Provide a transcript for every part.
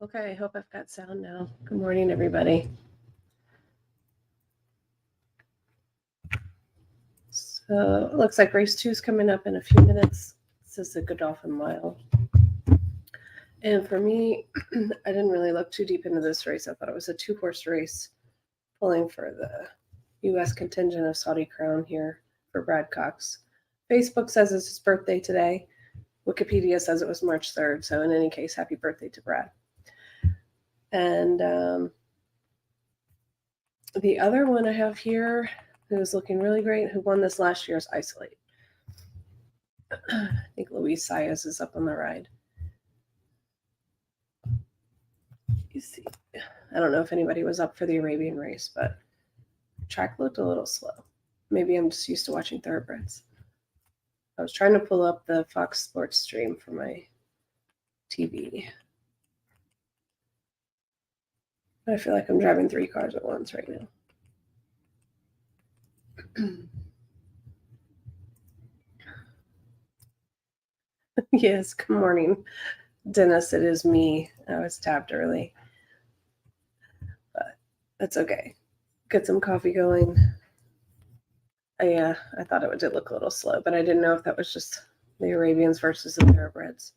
Okay, I hope I've got sound now. Good morning, everybody. So it looks like race 2 is coming up in a few minutes. This is the Godolphin Mile. And for me, I didn't really look too deep into this race. I thought it was a 2-horse race pulling for the U.S. contingent of Saudi Crown here for Brad Cox. Facebook says it's his birthday today. Wikipedia says it was March 3rd. So in any case, happy birthday to Brad. And the other one I have here, who's looking really great, who won this last year, is Isolate. I think Luis Saez is up on the ride. You see, I don't know if anybody was up for the Arabian race, but the track looked a little slow. Maybe I'm just used to watching thoroughbreds. I was trying to pull up the Fox Sports stream for my TV. I feel like I'm driving 3 cars at once right now. Yes, good morning, Dennis. It is me. I was tapped early, but that's okay. Get some coffee going. I thought it did look a little slow, but I didn't know if that was just the Arabians versus the thoroughbreds.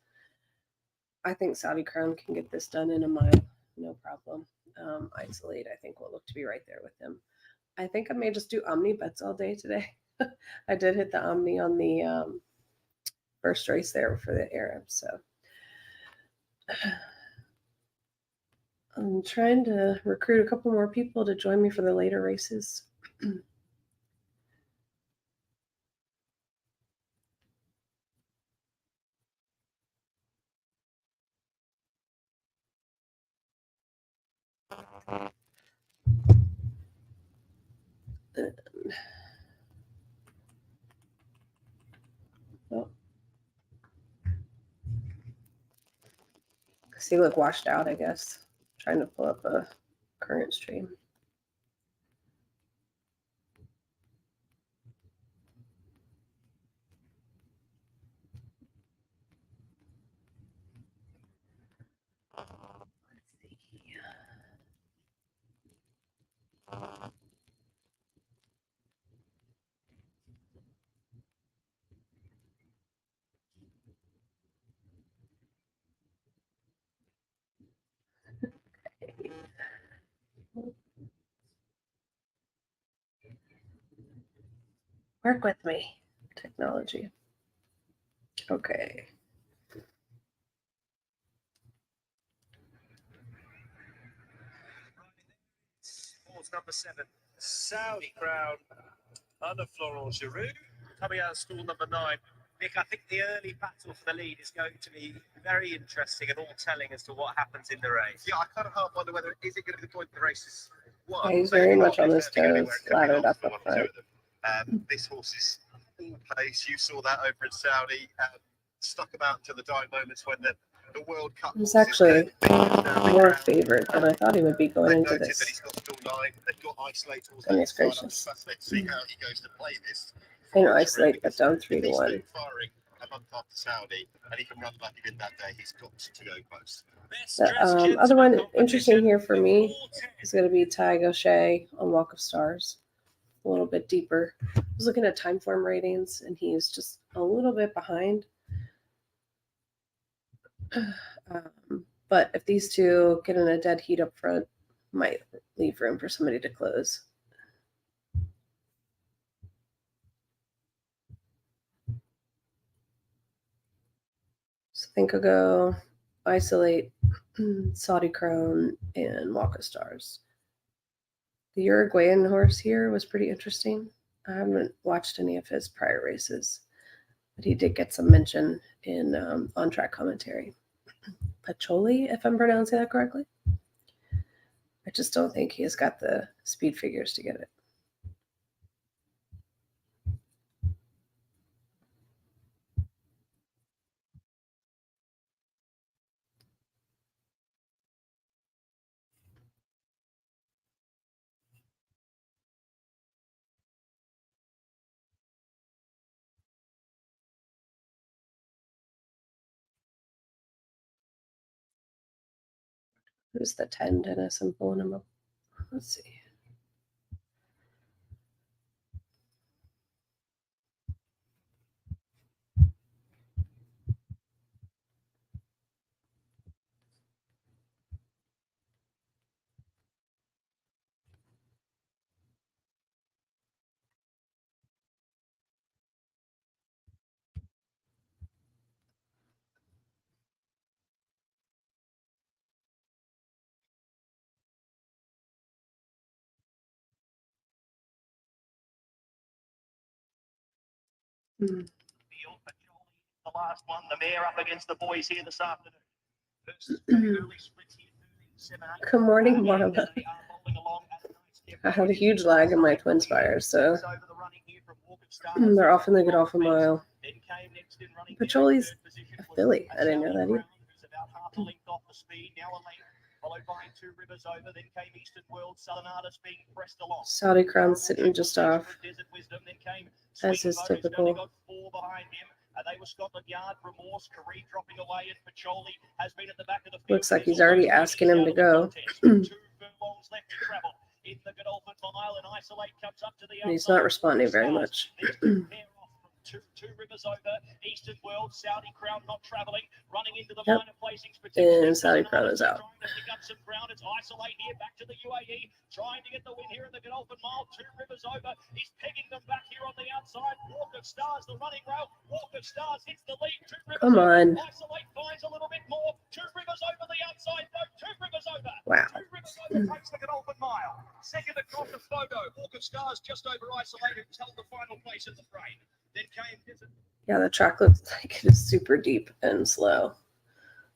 I think Saudi Crown can get this done in a mile, no problem. Isolate, I think, will look to be right there with them. I think I may just do Omni bets all day today. I did hit the Omni on the first race there for the Arabs, so I'm trying to recruit a couple more people to join me for the later races. Well, he look washed out, I guess. Trying to pull up a current stream. Work with me, technology. Okay. Horse number 7, Saudi Crown, under Florent Giroux, coming out of stall number 9. Nick, I think the early battle for the lead is going to be very interesting and all telling as to what happens in the race. Yeah, I kind of half wonder whether is it going to be the point the race is won. Yeah, he's very much on his toes, lathered up front. This horse is all pace. You saw that over in Saudi. Stuck about to the dying moments when the World Cup. He's actually more favored than I thought he would be going into this. That he's got stall 9. They've got Isolate towards Goodness gracious. I'm fascinated to see how he goes to play this. I know Isolate got down 3-1. Firing a month after Saudi, and he can run like he did that day. He's got to go close. The other one interesting here for me is going to be Ty Gaucher on Walk of Stars. A little bit deeper. I was looking at time form ratings, and he's just a little bit behind. But if these two get in a dead heat up front, might leave room for somebody to close. So I think I'll go Isolate, Saudi Crown, and Walk of Stars. The Uruguayan horse here was pretty interesting. I haven't watched any of his prior races, but he did get some mention in on-track commentary. Pacholi, if I'm pronouncing that correctly. I just don't think he has got the speed figures to get it. Who's the 10, Dennis? I'm pulling him up. Let's see. The last one, the mare up against the boys here this afternoon. Early splits here, 7, 8. Good morning, Marla. I had a huge lag in my twin spires, so they're off in the Godolphin mile. Pacioli's a filly. I didn't know that either. Followed by Two Rivers Over, then came Eastern World, Southern Artist being pressed along. Saudi Crown sitting just off, Desert Wisdom, then came as is Swing Vote, who's typical. only got 4 behind him. They were Scotland Yard, Remorse, Kareem dropping away, and Pacioli has been at the back of the field. Looks like he's already asking him to go. 2 furlongs left to travel in the Godolphin mile, and Isolate comes up to the And he's not responding very much. Two Rivers Over, Eastern World, Saudi Crown not travelling, running into the Yep. minor placings. And Saudi Crown is out. Trying to pick up some ground. It's Isolate here, back to the UAE, trying to get the win here in the Godolphin mile. Two Rivers Over, he's pegging them back here on the outside. Walk of Stars, the running rail. Walk of Stars hits the lead. Two Rivers Come on. Over. Isolate finds a little bit more. Two Rivers Over the outside. No, Two Rivers Over. Wow. Two Rivers Over takes the Godolphin mile. Second across the photo. Walk of Stars just over Isolate, who's held the final place in the frame. Then came Desert. Yeah, the track looks like it is super deep and slow.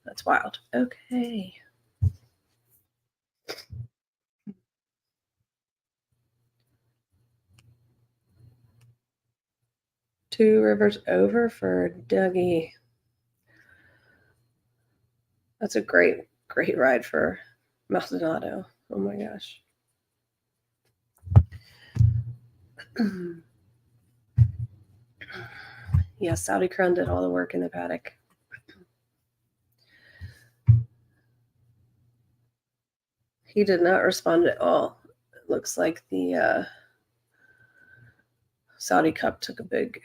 That's wild. Okay. Two Rivers Over for Dougie. That's a great ride for Maldonado. Oh my gosh. Yeah, Saudi Crown did all the work in the paddock. He did not respond at all. It looks like the Saudi Cup took a big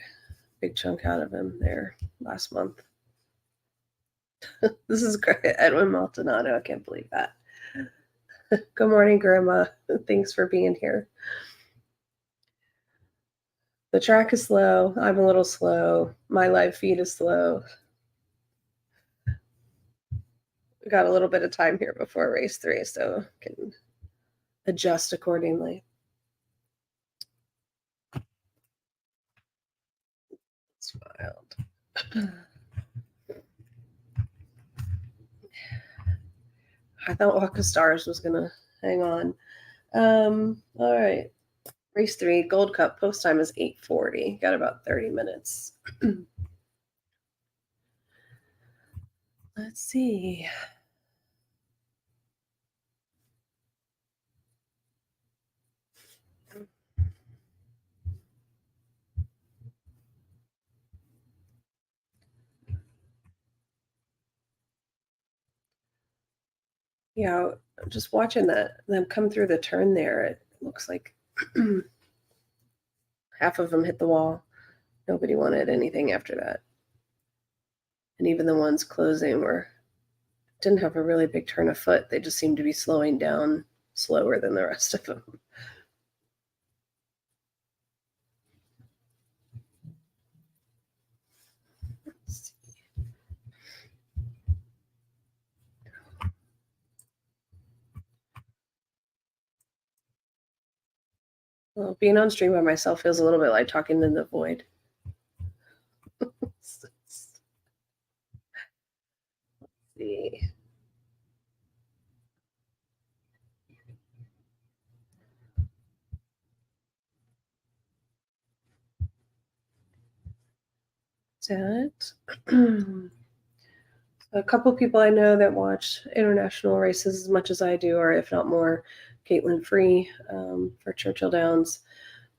chunk out of him there last month. This is great. Edwin Maldonado. I can't believe that. Good morning, Grandma. Thanks for being here. The track is slow. I'm a little slow. My live feed is slow. We got a little bit of time here before race 3, so can adjust accordingly. It's wild. I thought Walk of Stars was gonna hang on. All right. Race 3, Gold Cup, post time is 8:40. Got about 30 minutes. Let's see. Yeah, just watching them come through the turn there, it looks like half of them hit the wall. Nobody wanted anything after that. And even the ones closing didn't have a really big turn of foot. They just seemed to be slowing down slower than the rest of them. Let's see. Well, being on stream by myself feels a little bit like talking in the void. Let's see. That. A couple people I know that watch international races as much as I do, or if not more, Caitlin Free for Churchill Downs.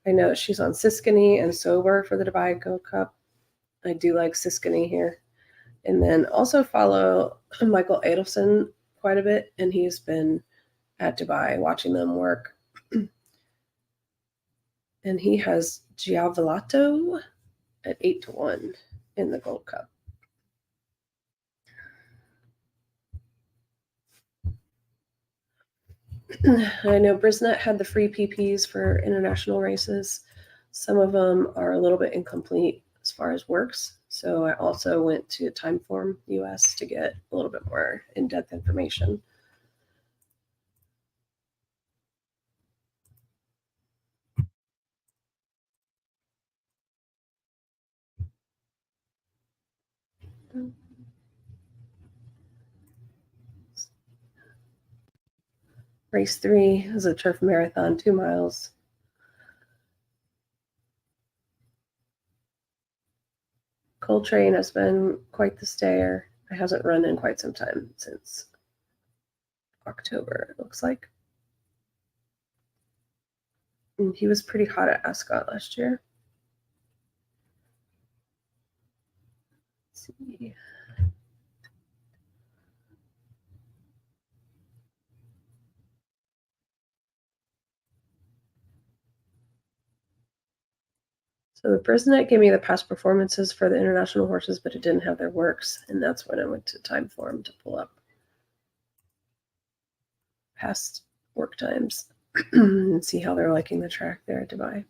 I know she's on Siskany and Sober for the Dubai Gold Cup. I do like Siskany here. And then also follow Michael Adelson quite a bit, and he's been at Dubai watching them work. And he has Giavolato at 8-1 in the Gold Cup. I know Brisnet had the free PPs for international races. Some of them are a little bit incomplete as far as works. So I also went to Timeform US to get a little bit more in-depth information. Race 3 is a turf marathon, 2 miles. Coltrane has been quite the stayer. It hasn't run in quite some time, since October, it looks like. And he was pretty hot at Ascot last year. Let's see. So the Brisnet gave me the past performances for the international horses, but it didn't have their works, and that's when I went to Timeform to pull up past work times and see how they're liking the track there at Dubai.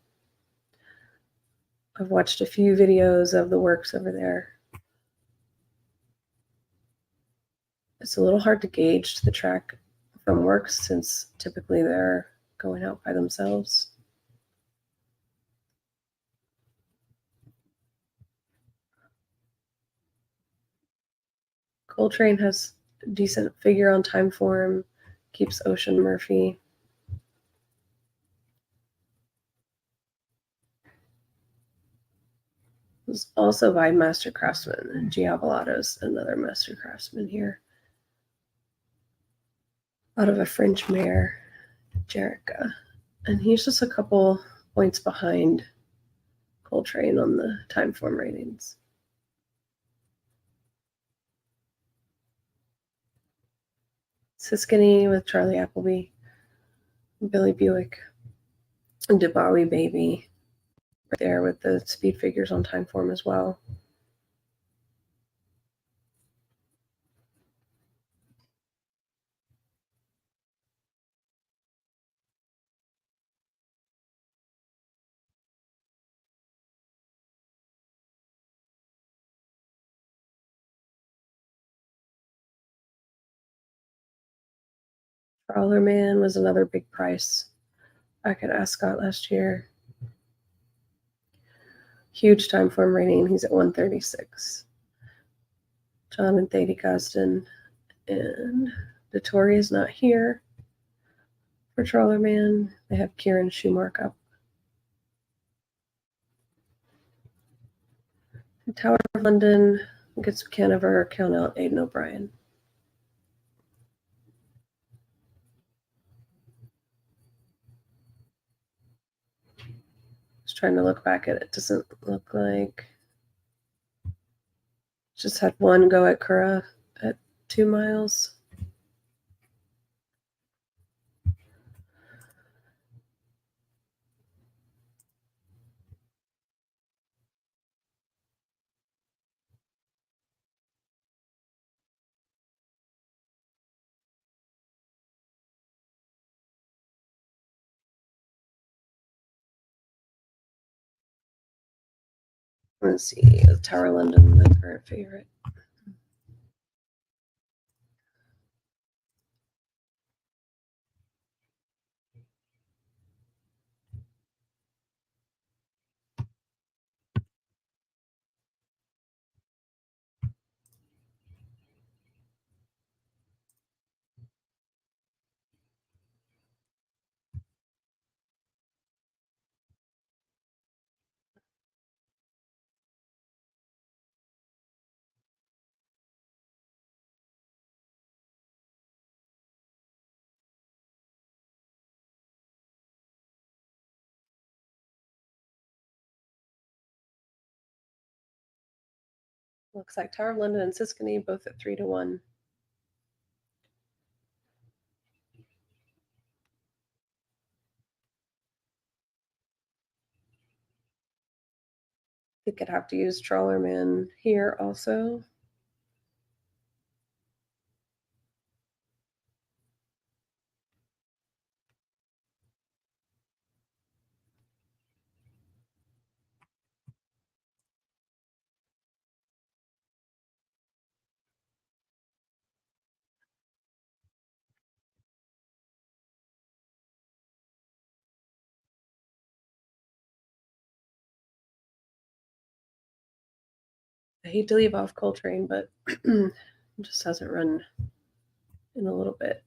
I've watched a few videos of the works over there. It's a little hard to gauge the track from works since typically they're going out by themselves. Coltrane has a decent figure on Timeform, keeps Ocean Murphy. It's also by Master Craftsman. Giavolato's another Master Craftsman here. Out of a French mare, Jerica. And he's just a couple points behind Coltrane on the Timeform ratings. Siskany with Charlie Appleby, Billy Buick, and Debawi Baby right there with the speed figures on Timeform as well. Trawler Man was another big price back at Ascot last year. Huge Timeform rating. He's at 136. John and Thady Gosden. And Vittori is not here for Trawler Man. They have Kieran Schumark up. The Tower of London gets Canaver, count out Aidan O'Brien. Just trying to look back at it. Doesn't look like. Just had one go at Curragh at 2 miles. Let's see, the Tower of London, my current favorite. Looks like Tower of London and Siskany both at 3-1. think I'd have to use Trawlerman here also. I hate to leave off Coltrane, but it just hasn't run in a little bit.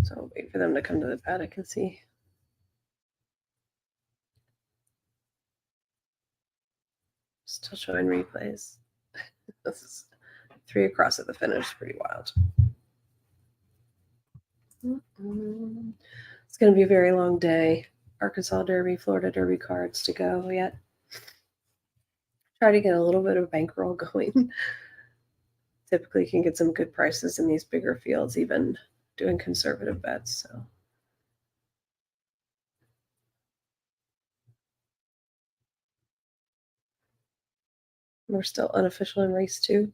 So I'll wait for them to come to the paddock and see. Still showing replays. This is 3 across at the finish. Pretty wild. It's going to be a very long day. Arkansas Derby, Florida Derby cards to go yet. Try to get a little bit of bankroll going. Typically can get some good prices in these bigger fields, even doing conservative bets. So we're still unofficial in race 2.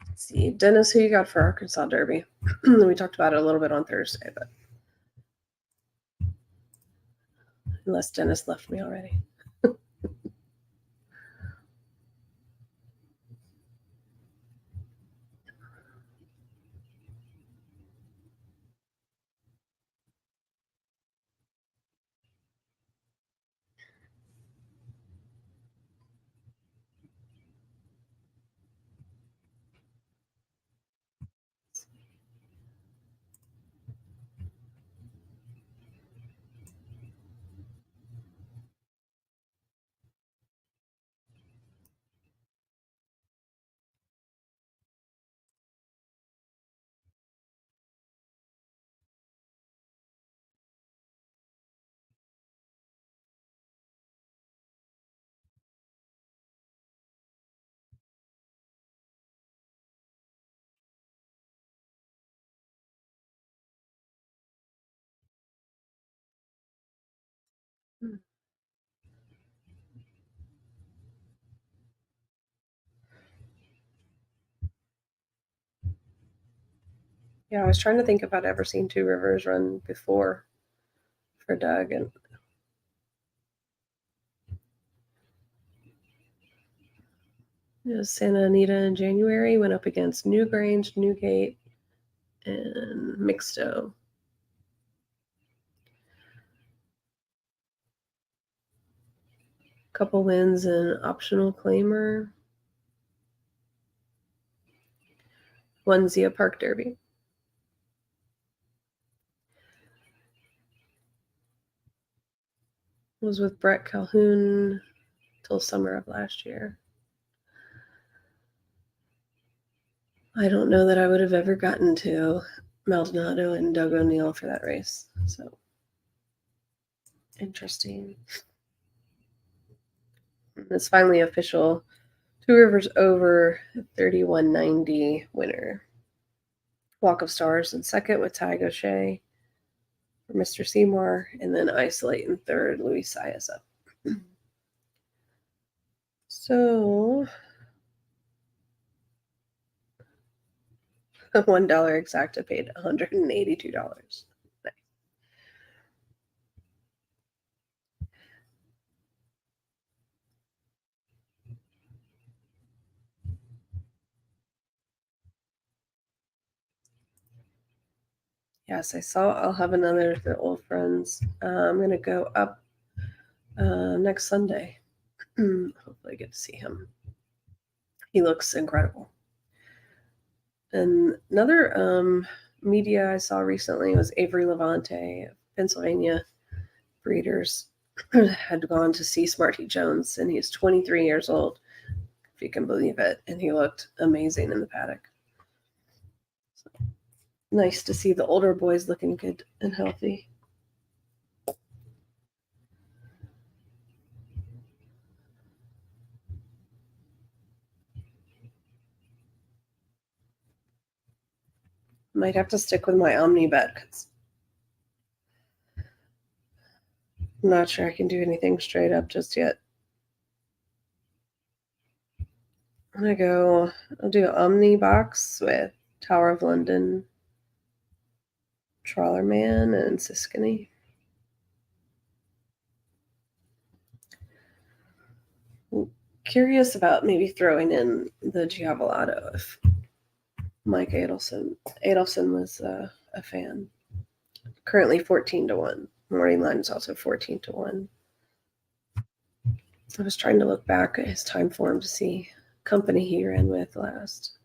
Let's see, Dennis, who you got for Arkansas Derby? We talked about it a little bit on Thursday, but unless Dennis left me already. Yeah, I was trying to think if I'd ever seen Two Rivers run before for Doug, and it was Santa Anita in January. Went up against Newgrange, Newgate, and Mixto. Couple wins and optional claimer. Won Zia Park Derby. Was with Brett Calhoun till summer of last year. I don't know that I would have ever gotten to Maldonado and Doug O'Neill for that race. So interesting. It's finally official. Two Rivers over 31.90 winner. Walk of Stars in second with Ty Gaucher for Mr. Seymour, and then Isolate in third. Luis Saez up. So $1 exacta paid $182. Nice. Yes, I saw I'll have another for old friends. I'm going to go up next Sunday. Hopefully I get to see him. He looks incredible. And another media I saw recently was Avery Levante of Pennsylvania breeders had gone to see Smarty Jones, and he's 23 years old, if you can believe it, and he looked amazing in the paddock. So, nice to see the older boys looking good and healthy. Might have to stick with my Omni bet because I'm not sure I can do anything straight up just yet. I'm gonna go, I'll do Omni box with Tower of London, Trawlerman, and Siskany. Curious about maybe throwing in the Giavolato if Mike Adolphin was a fan. Currently 14-1. Morning line is also 14-1. I was trying to look back at his time form to see company he ran with last.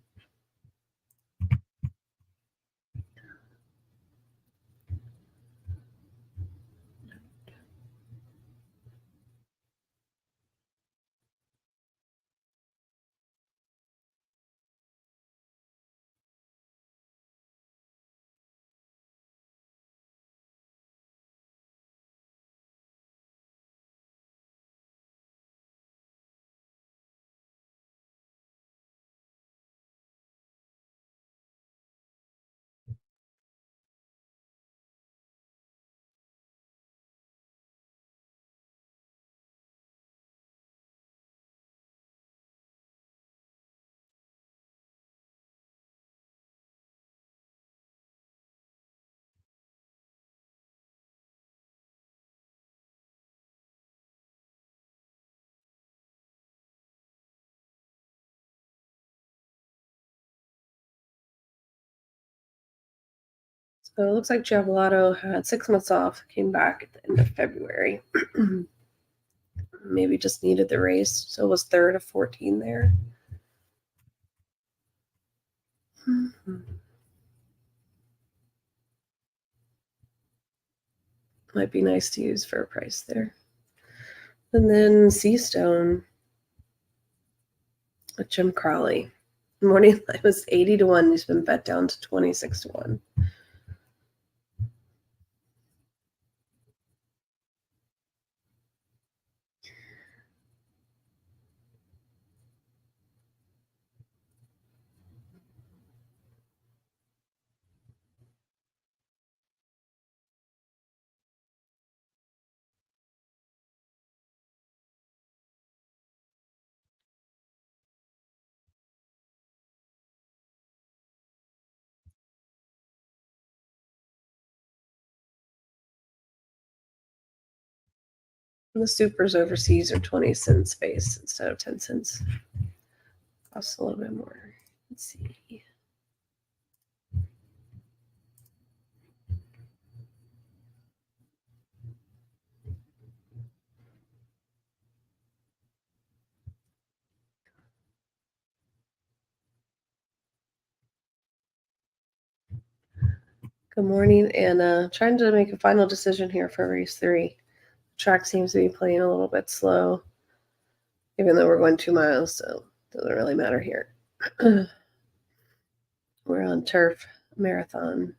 So it looks like Giavolato had 6 months off, came back at the end of February. Maybe just needed the race, so it was third of 14 there. Might be nice to use for a price there. And then Seastone with Jim Crowley. Morning line was 80-1. He's been bet down to 26-1. And the supers overseas are 20 cents space instead of 10 cents. Costs a little bit more. Let's see. Good morning, Anna. Trying to make a final decision here for race 3. Track seems to be playing a little bit slow, even though we're going 2 miles, so it doesn't really matter here. We're on turf marathon.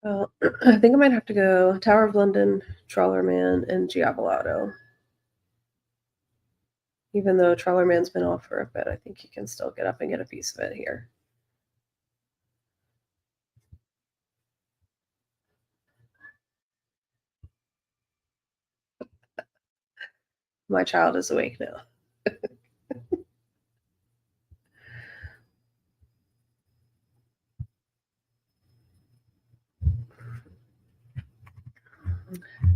Well, I think I might have to go Tower of London, Trawlerman, and Giavolato. Even though Trawlerman's been off for a bit, I think he can still get up and get a piece of it here. My child is awake now.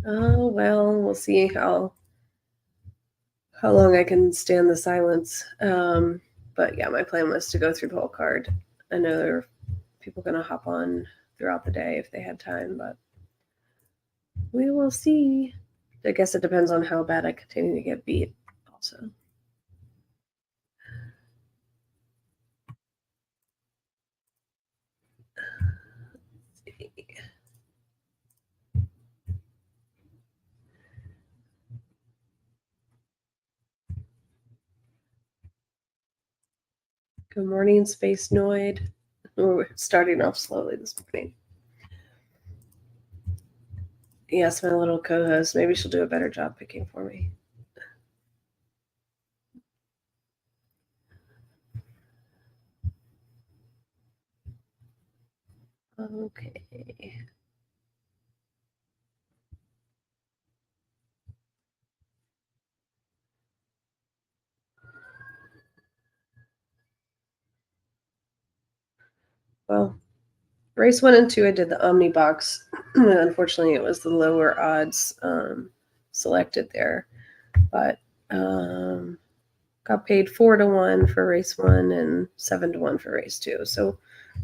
Oh, well, we'll see how long I can stand the silence. But yeah, my plan was to go through the whole card. I know there are people going to hop on throughout the day if they had time, but we will see. I guess it depends on how bad I continue to get beat also. Good morning, Space Noid. We're starting off slowly this morning. Yes, my little co-host. Maybe she'll do a better job picking for me. Okay. Well, race 1 and 2, I did the Omni box. Unfortunately, it was the lower odds selected there, but got paid 4-1 for race 1 and 7-1 for race 2. So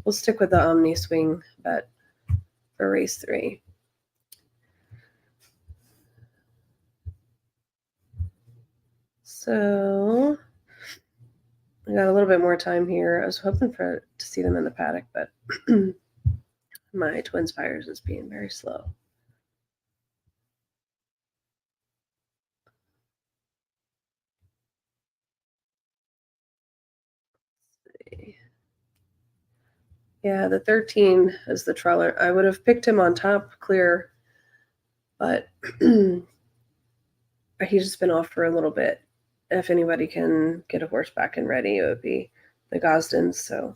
we'll stick with the Omni swing bet for race 3. So I got a little bit more time here. I was hoping to see them in the paddock, but my Twin Spires is being very slow. Yeah, the 13 is the Treller. I would have picked him on top clear, but he's just been off for a little bit. If anybody can get a horse back and ready, it would be the Gosdens. So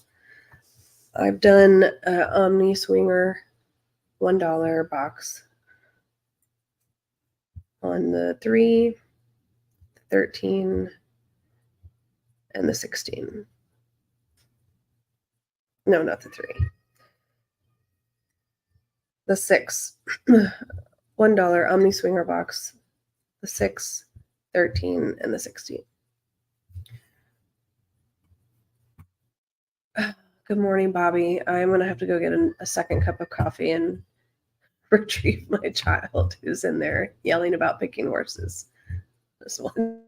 I've done an Omni Swinger $1 box on the 3, 13, and the 16. No, not the 3. The 6. $1 Omni Swinger box. The 6, 13, and the 16. Good morning, Bobby. I'm going to have to go get a second cup of coffee and retrieve my child who's in there yelling about picking horses. This one.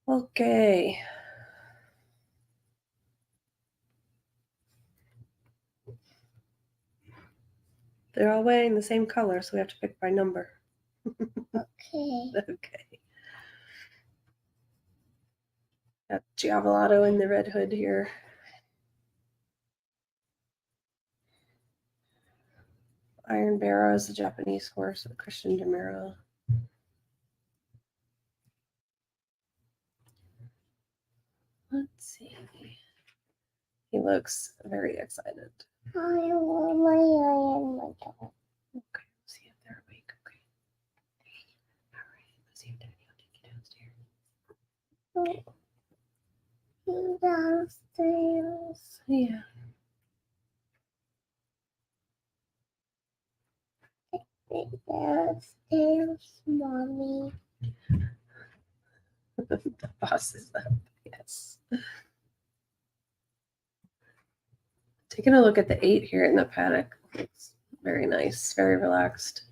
Okay. They're all wearing the same color, so we have to pick by number. Okay. Okay. Got Giavolato in the red hood here. Iron Barrow is the Japanese horse with Christian DeMiro. Let's see. He looks very excited. I want my eye and my dog. Okay, see if they're awake. Okay. All right, let's see if Daddy will take you downstairs. He's downstairs. Yeah. Downstairs, mommy. The boss is up. Yes. Taking a look at the 8 here in the paddock. It's very nice, very relaxed.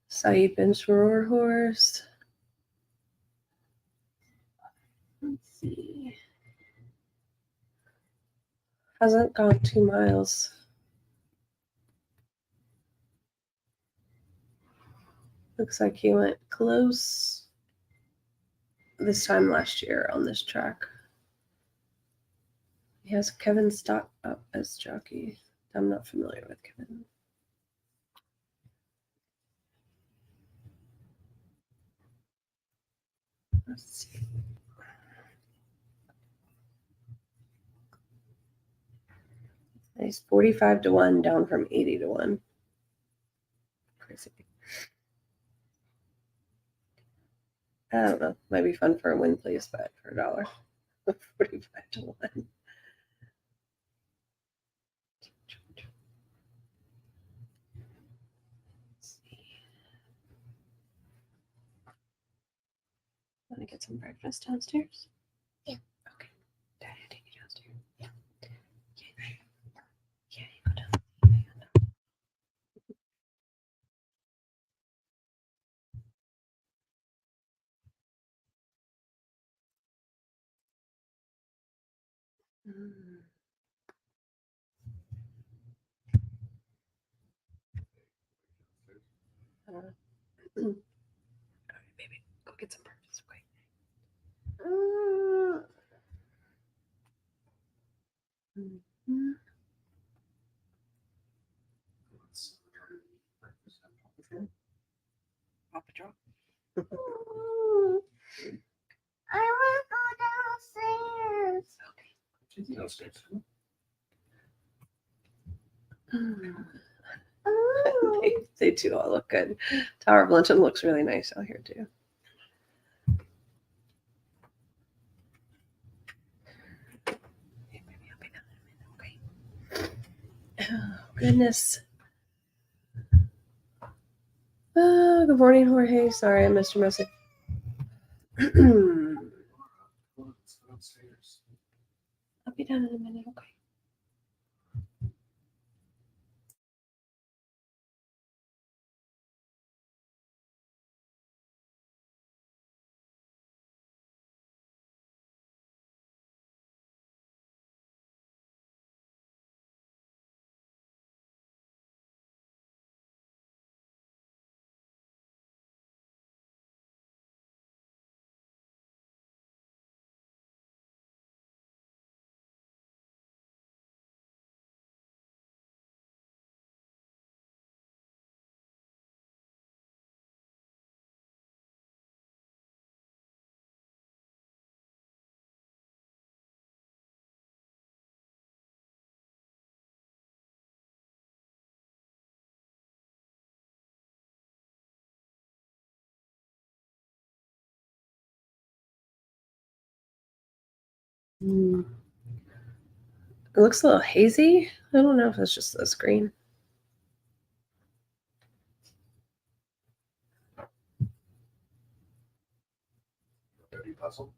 Saeed bin Sharur horse. Let's see. Hasn't gone 2 miles. Looks like he went close this time last year on this track. He has Kevin Stott up as jockey. I'm not familiar with Kevin. Let's see. He's 45-1, down from 80-1. Crazy. I don't know. Might be fun for a win, please bet for $1. 45-1. Want to get some breakfast downstairs? Yeah. Okay. Daddy, I'll take you downstairs. Yeah. Yeah, you go down. Mm. All right, baby, go get some breakfast, okay? Mhm. Papa Drop. I want to go downstairs. They do all look good. Tower of London looks really nice out here too. Hey, baby, I'll be down in a minute, okay? Oh, goodness. Oh, good morning, Jorge. Sorry I missed your message. I'll be down in a minute, okay? Mm. It looks a little hazy. I don't know if it's just the screen. Dirty puzzle.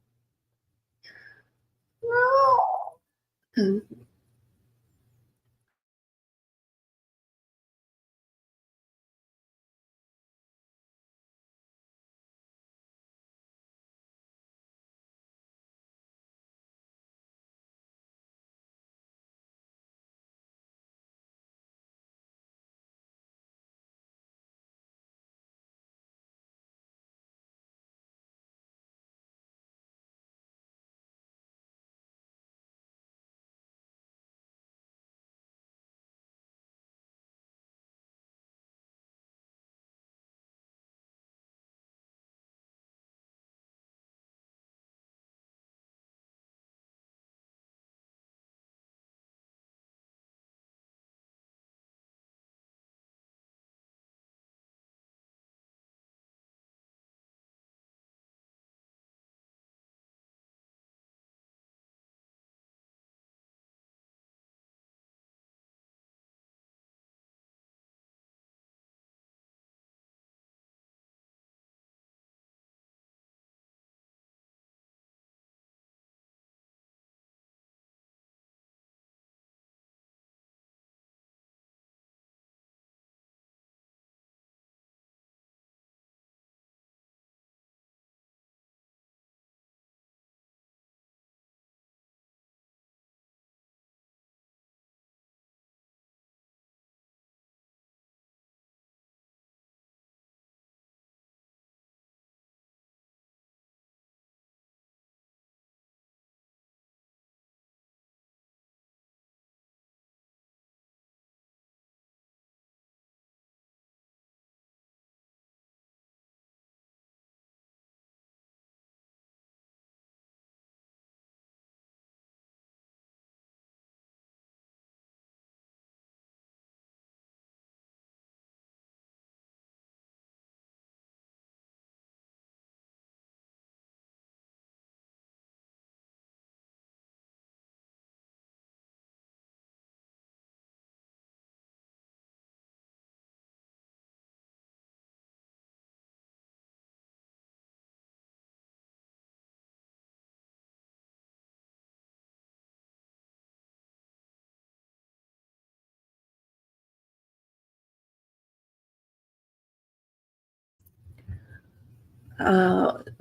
No. Mm.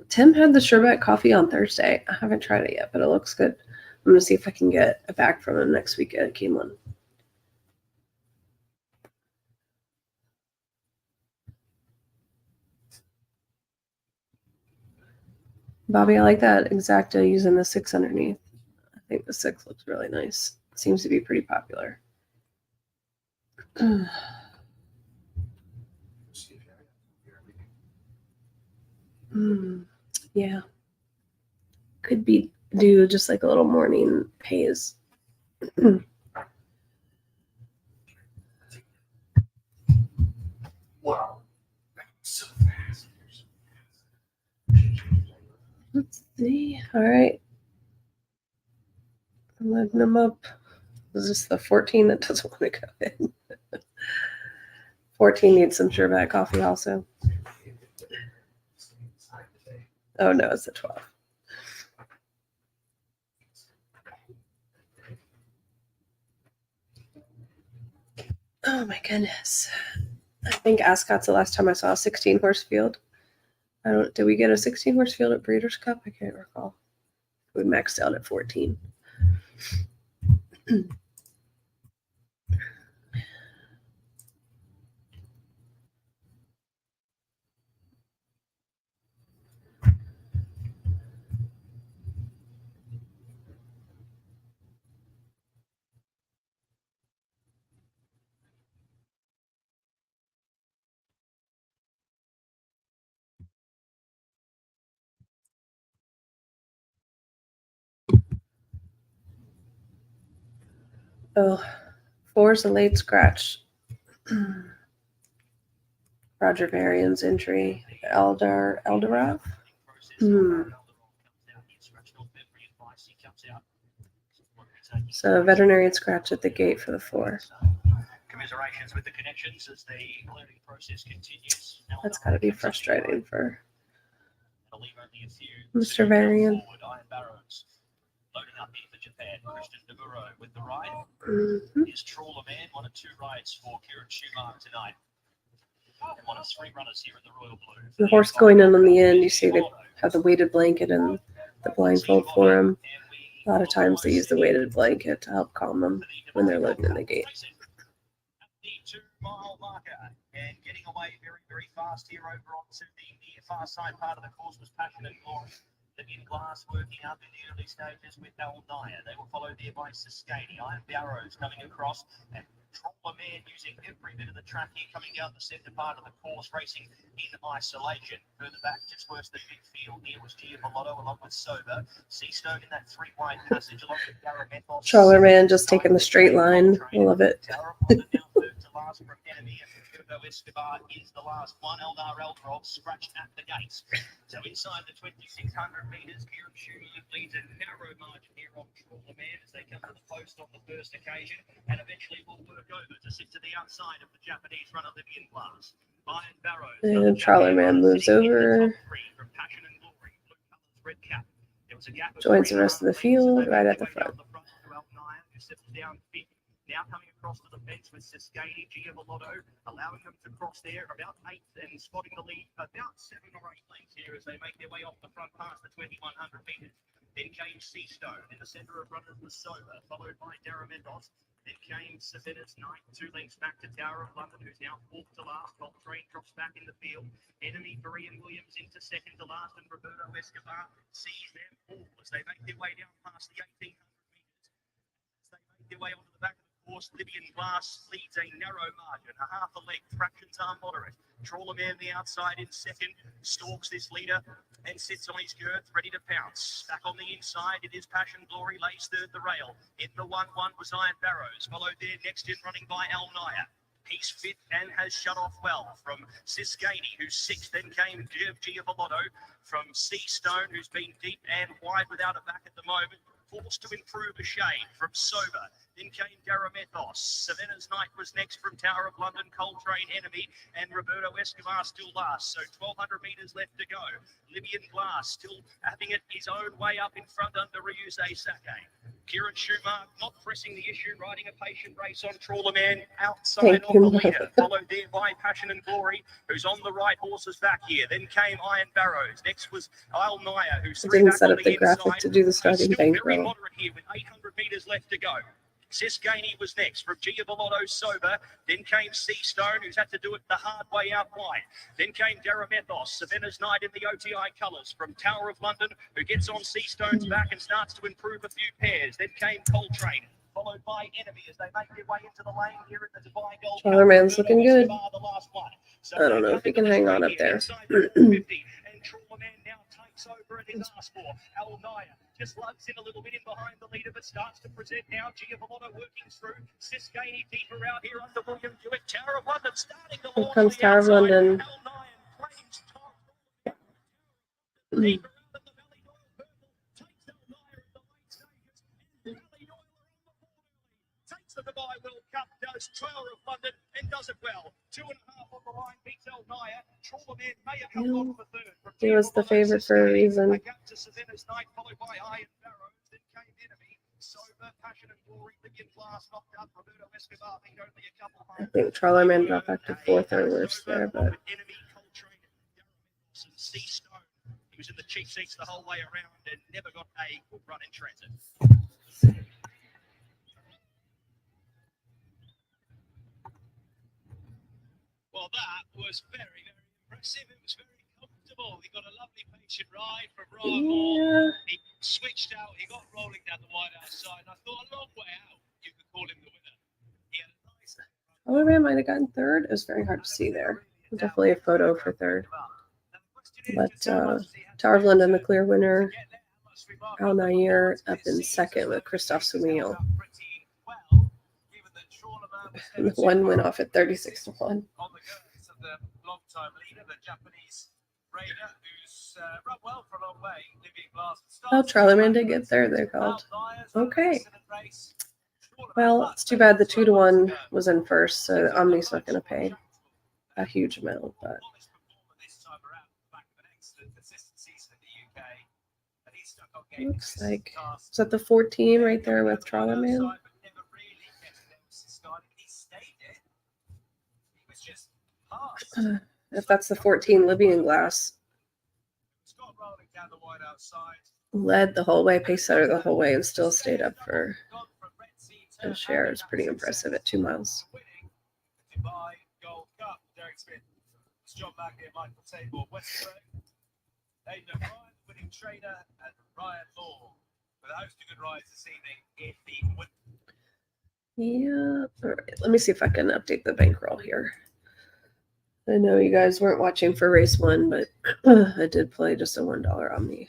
Tim had the sherbet coffee on Thursday. I haven't tried it yet, but it looks good. I'm gonna see if I can get a bag from him next week at Keeneland. Bobby, I like that Exacta using the 6 underneath. I think the 6 looks really nice. Seems to be pretty popular. Yeah. Could be do just like a little morning haze. Wow. So fast. Let's see. All right. I'm loading them up. Is this the 14 that doesn't want to go in? 14 needs some sherbet coffee also. Oh no, it's the 12. Oh my goodness. I think Ascot's the last time I saw a 16 horse field. Did we get a 16 horse field at Breeders' Cup? I can't recall. We maxed out at 14. Oh, 4's a late scratch. Roger Varian's entry. Eldorov? So veterinarian scratch at the gate for the 4. Commiserations with the connections as the learning process continues. That's got to be frustrating for Mr. Varian. Loading up here for Japan, Christian DeMuro with the ride. Mm-hmm. Is Trawler Man, 1 of 2 rides for Kieran Schumacher tonight. And 1 of 3 runners here in the Royal Blue. The horse going in on the end, you see they have the weighted blanket and the blindfold for him. A lot of times they use the weighted blanket to help calm them when they're loading in the gate. The 2-mile marker and getting away very, very fast here over onto the near far side part of the course was Passion and Glory. The in glass working up in the early stages with Alnaya. They were followed there by Saskani. Iron Barrows coming across and Trawler Man using every bit of the track here coming down the centre part of the course, racing in isolation. Further back, just worse than big field, here was Giavolotto along with Sober. Seastone in that 3-wide passage along with Garamethos. Trawler Man just taking the straight line. I love it. Last from enemy and Hugo Escobar is the last one. Eldar Eldrov scratched at the gates. So inside the 2,600 metres, Kieran Schumacher leads a narrow margin here on Trawler Man as they come to the post on the first occasion and eventually will work over to sit to the outside of the Japanese runner Libyan Glass. Iron Barrows. And Trawler Man moves over. From Passion and Glory, blue colours, red cap. There was a gap of Joins the rest of the field right at the front. Now coming across to the fence with Saskani, Giavolotto, allowing them to cross there about 8th and spotting the lead about 7 or 8 lengths here as they make their way off the front past the 2,100 metres. Then came Seastone in the centre of runners was Sober, followed by Daramentos. Then came Savetta's ninth, 2 lengths back to Tower of London, who's now 4th to last. Coltrane drops back in the field. Enemy Brian Williams into 2nd to last, and Roberto Escobar sees them all as they make their way down past the 1,800 metres. As they make their way onto the back of the course, Libyan Glass leads a narrow margin, a half a length. Fractions are moderate. Trawler Man the outside in 2nd, stalks this leader and sits on his girth, ready to pounce. Back on the inside, it is Passion Glory, lays 3rd the rail. In the 1-1 was Iron Barrows, followed there next in running by Alnaya. He's 5th and has shut off well from Siskady, who's 6th. Then came Giavolotto from Seastone, who's been deep and wide without a back at the moment. Forced to improve a shade from Sober. Then came Garamethos. Savannah's Knight was next from Tower of London, Coltrane Enemy, and Roberto Escobar still last. So 1,200 metres left to go. Libyan Glass still having it his own way up in front under Ryuse Sake. Kieran Schumacher not pressing the issue, riding a patient race on Trawler Man outside Thank of you, the Mother. leader, followed there by Passion and Glory, who's on the right horse's back here. Then came Iron Barrows. Next was Isle Naya, who's I three didn't back set on up the graphic inside. to do the He's starting still very bankroll. moderate here with 800 metres left to go. Siskany was next from Giavolotto Sober. Then came Seastone, who's had to do it the hard way out wide. Then came Daramethos, Savannah's Knight in the OTI colours from Tower of London, who gets on Seastone's back and starts to improve a few pairs. Then came Coltrane, followed by Enemy as they make their way into the lane here at the Dubai Gold Cup. Charlerman's looking good. The last one. So I don't know if he can hang on up there. inside the 450, and Trawlerman now takes over at his last four. Al Naya just lugs in a little bit in behind the leader, but starts to present now. Giavolotto working through. Siskany deeper out here under William Hewitt. Tower of London starting the Here launch comes to the Tower of outside. London. Al Naya claims top. Deeper out at the Valley Doyle purple. Takes Al Naya in the late stages. And Valley Doyle are on the board early. Takes the Dubai World Cup, does Tower of London, and does it well. 2.5 on the line, beats Al Naya. Trawlerman may have come off the third. He was the favorite for a reason. A gap to Savannah's Knight, followed by Iron Barrows. Then came Enemy. Sober, Passion and Glory, Libyan Glass knocked out. Roberto Escobar beat only a couple I think Charlerman got back to fourth or worse there, but Enemy, Coltrane, Daramethos, and Seastone. He was in the cheap seats the whole way around and never got a good run in transit. Well, that was very, very impressive. It was very comfortable. He got a lovely patient ride from Ryan Moore. yeah, He switched out. He got rolling down the wide outside. I thought a long way out, you could call him the winner. He had a nice. Charlerman might have gotten third. It was very hard to see there. Definitely a photo for third. But Tower of London, the clear winner. Al Nair up in second with Christophe Soumillon. And the one went off at 36 to 1. On the goes of the long-time leader, the Japanese raider, who's run well for a long way. Living Glass. Oh, Charlerman did get third, they called. Okay. Well, it's too bad the 2 to 1 was in first, so Omni's not going to pay a huge amount, but looks like, is that the 14 right there with Charlerman? If that's the 14, Libyan Glass led the whole way, pace setter the whole way, and still stayed up for a share. It's pretty impressive at 2 miles. Dubai Gold Cup. Derek Smith, John Mackey, and Michael Tabor, Westbrook, Aidan O'Brien, winning trainer, and Ryan Law. With a host of good rides this evening in the win. Yeah. All right. Let me see if I can update the bankroll here. I know you guys weren't watching for race 1, but I did play just a $1 Omni.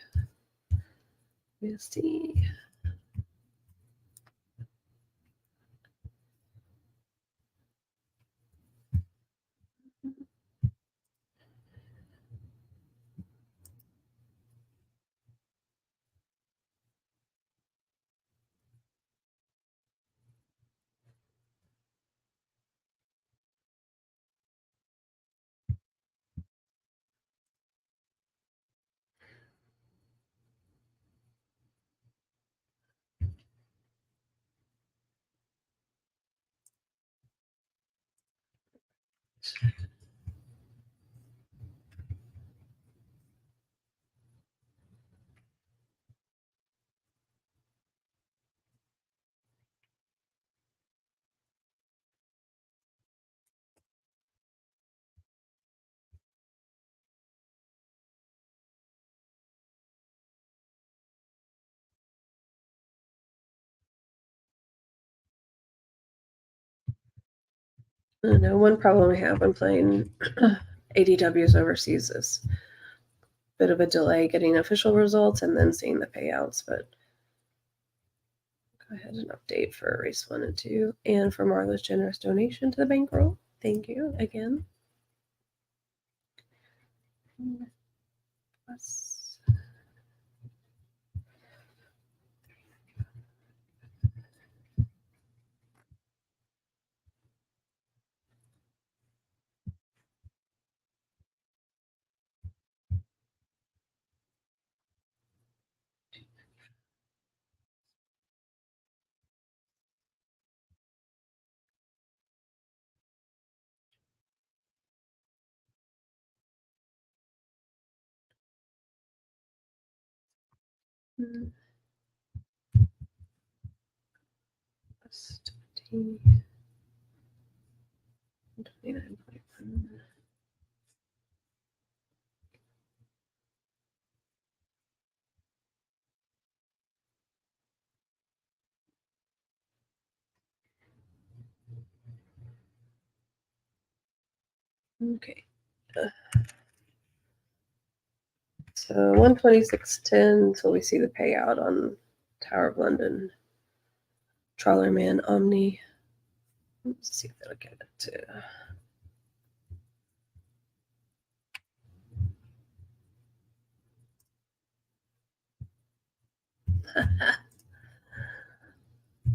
Let's see. I don't know, one problem I have when playing ADWs overseas is a bit of a delay getting official results and then seeing the payouts, but go ahead and update for race 1 and 2 and for Marla's generous donation to the bankroll. Thank you again. Plus $29.1. Okay. So 126.10 till we see the payout on Tower of London. Trawlerman Omni. Let's see if that'll get it to.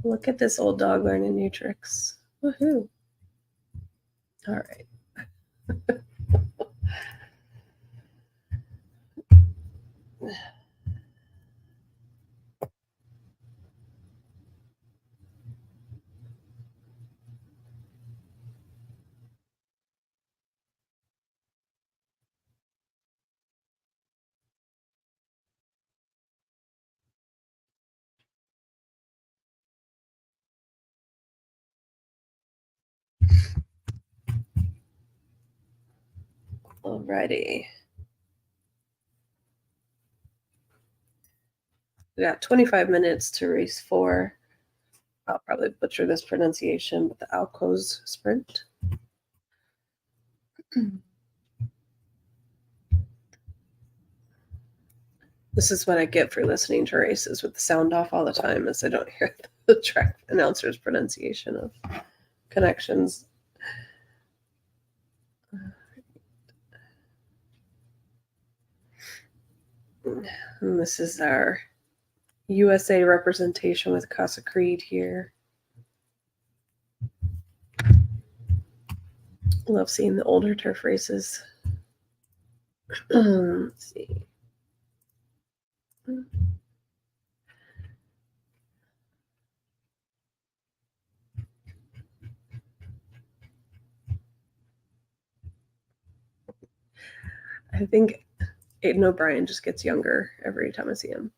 Look at this old dog learning new tricks. Woohoo. All right. Alrighty. We got 25 minutes to race 4. I'll probably butcher this pronunciation, but the Alco's Sprint. This is what I get for listening to races with the sound off all the time, is I don't hear the track announcer's pronunciation of connections. And this is our USA representation with Casa Creed here. Love seeing the older turf races. Let's see. I think Aiden O'Brien just gets younger every time I see him.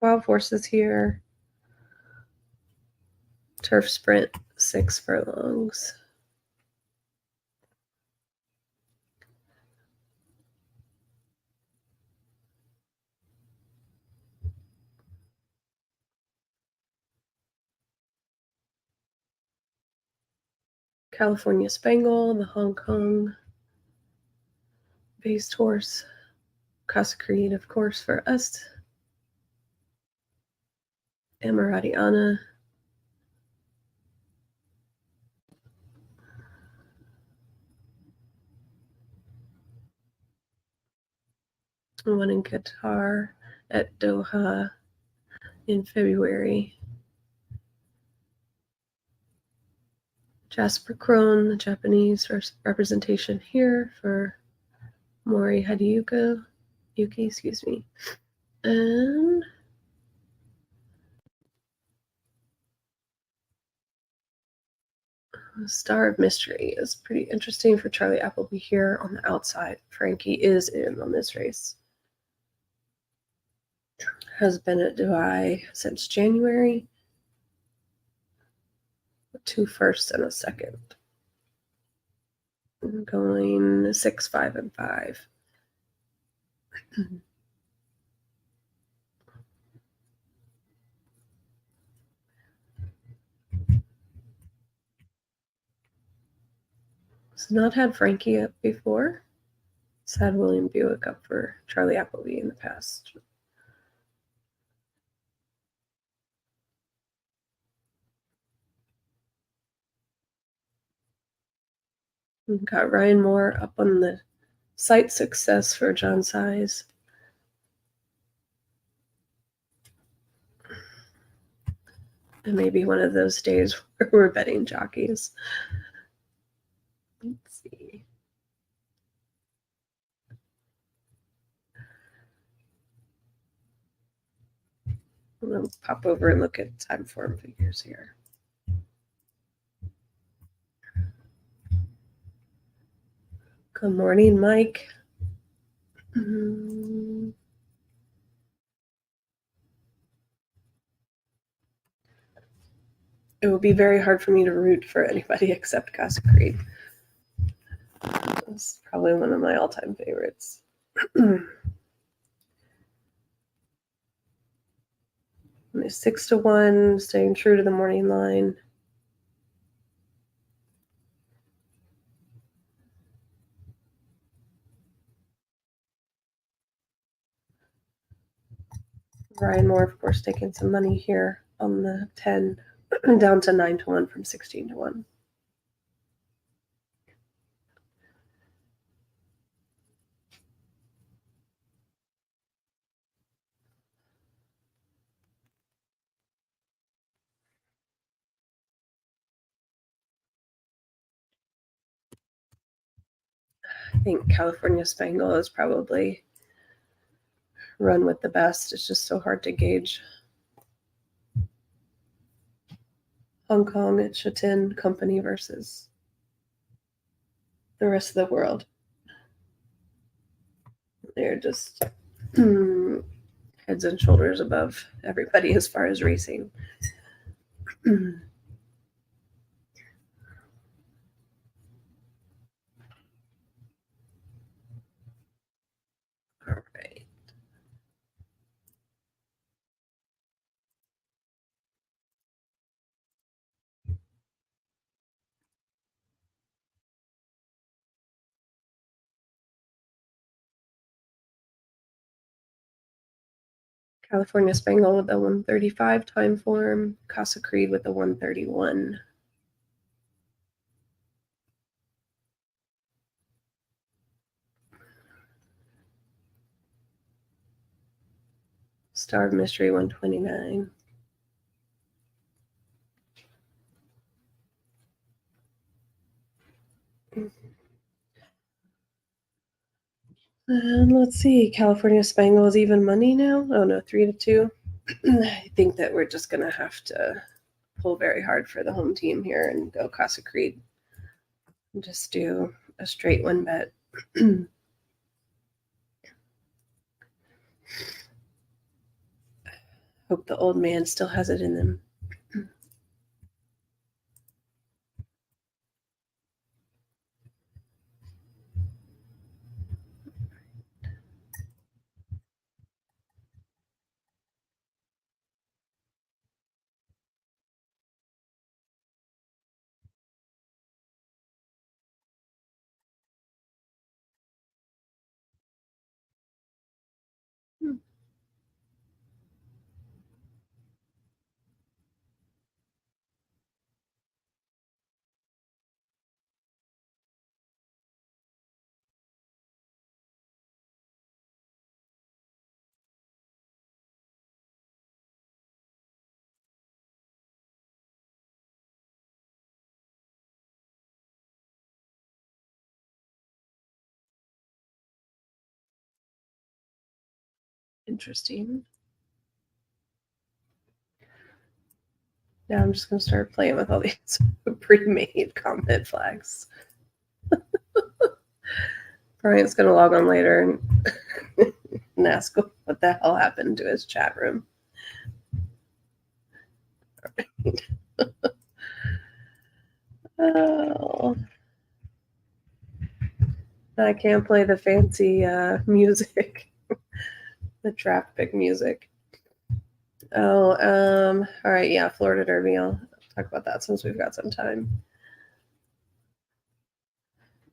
$12 horses here. Turf sprint, 6 furlongs. California Spangle, the Hong Kong based horse. Casa Creed, of course, for us. Emiratiana. One in Qatar at Doha in February. Jasper Crone, the Japanese representation here for Mori Hideyuki, excuse me. And Star of Mystery is pretty interesting for Charlie Appleby here on the outside. Frankie is in on this race. Has been at Dubai since January. 2 firsts and a second. I'm going 6, 5, and 5. It's not had Frankie up before. It's had William Buick up for Charlie Appleby in the past. We've got Ryan Moore up on the sight success for John Size. And maybe one of those days where we're betting jockeys. Let's see. I'm gonna pop over and look at time form figures here. Good morning, Mike. It would be very hard for me to root for anybody except Casa Creed. It's probably one of my all-time favorites. And it's 6-1, staying true to the morning line. Ryan Moore, of course, taking some money here on the 10, down to 9-1 from 16-1. I think California Spangle is probably run with the best. It's just so hard to gauge. Hong Kong at Shatin Company versus the rest of the world. They're just heads and shoulders above everybody as far as racing. All right. California Spangle with the 135 time form. Casa Creed with the 131. Star of Mystery 129. And let's see, California Spangle is even money now. Oh no, 3-2. I think that we're just gonna have to pull very hard for the home team here and go Casa Creed. And just do a straight one bet. Hope the old man still has it in them. Interesting. Now I'm just going to start playing with all these pre-made comment flags. Brian's going to log on later and ask what the hell happened to his chat room. Oh, I can't play the fancy music, the draft pick music. Oh, all right, yeah, Florida Derby. I'll talk about that since we've got some time.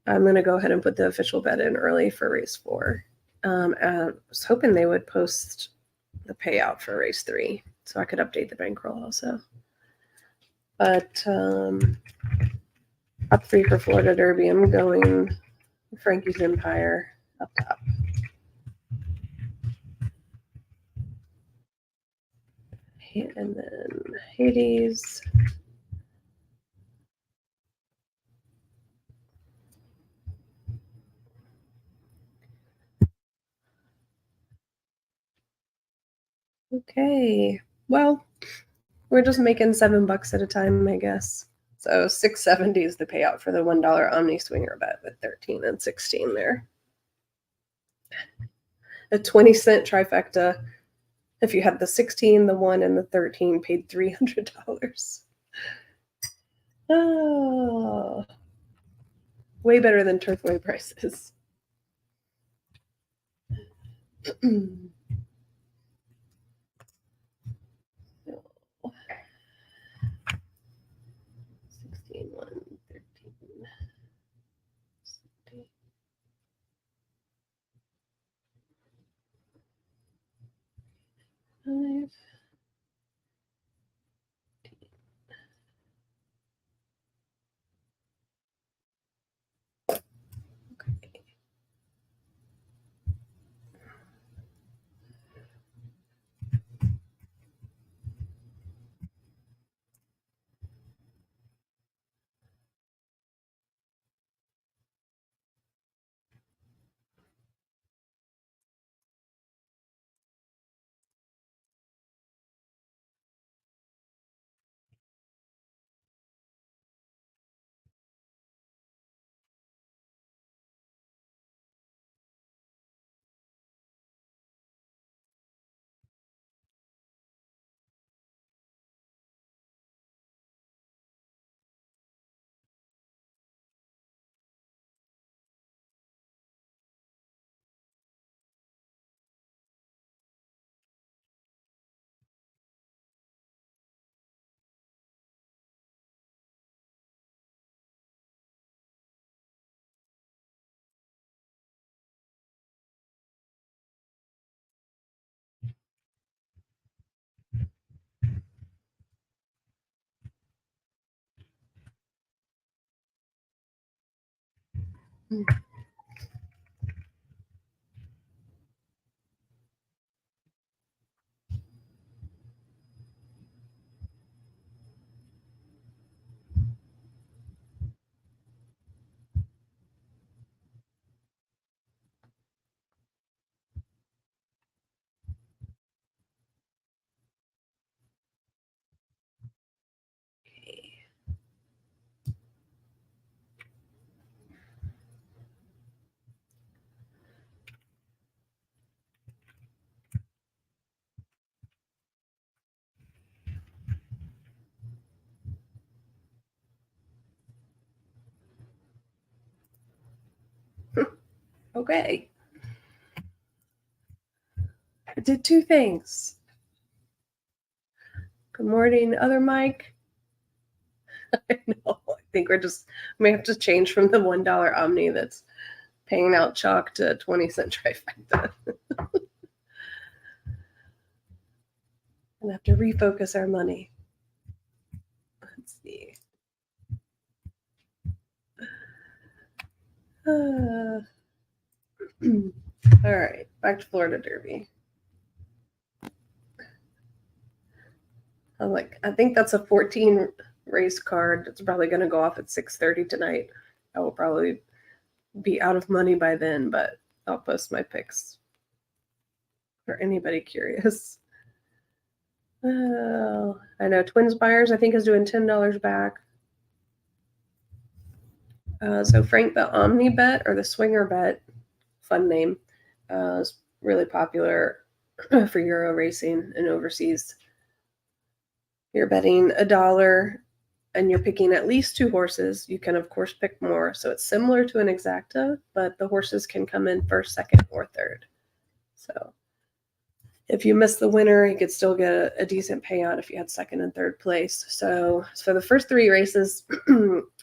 I'm going to go ahead and put the official bet in early for race 4. I was hoping they would post the payout for race 3 so I could update the bankroll also. But up 3 for Florida Derby, I'm going Frankie's Empire up top. And then Hades. Okay, Well, we're just making $7 at a time, I guess. So $6.70 is the payout for the $1 Omni Swinger bet with 13 and 16 there. A 20-cent trifecta. If you had the 16, the 1, and the 13, paid $300. Oh, way better than Turfway prices. 16, 1, 13. 5. Okay. I did 2 things. Good morning, other Mike. I know. I think we have to change from the $1 Omni that's paying out chalk to 20-cent trifecta. And have to refocus our money. Let's see. All right, back to Florida Derby. I think that's a 14 race card. It's probably going to go off at 6:30 tonight. I will probably be out of money by then, but I'll post my picks for anybody curious. Oh, I know Twins Buyers, I think, is doing $10 back. So Frank the Omni bet, or the Swinger bet, fun name, is really popular for Euro racing and overseas. You're betting $1 and you're picking at least 2 horses. You can, of course, pick more. So it's similar to an exacta, but the horses can come in first, second, or third. So if you miss the winner, you could still get a decent payout if you had second and third place. So for the first 3 races,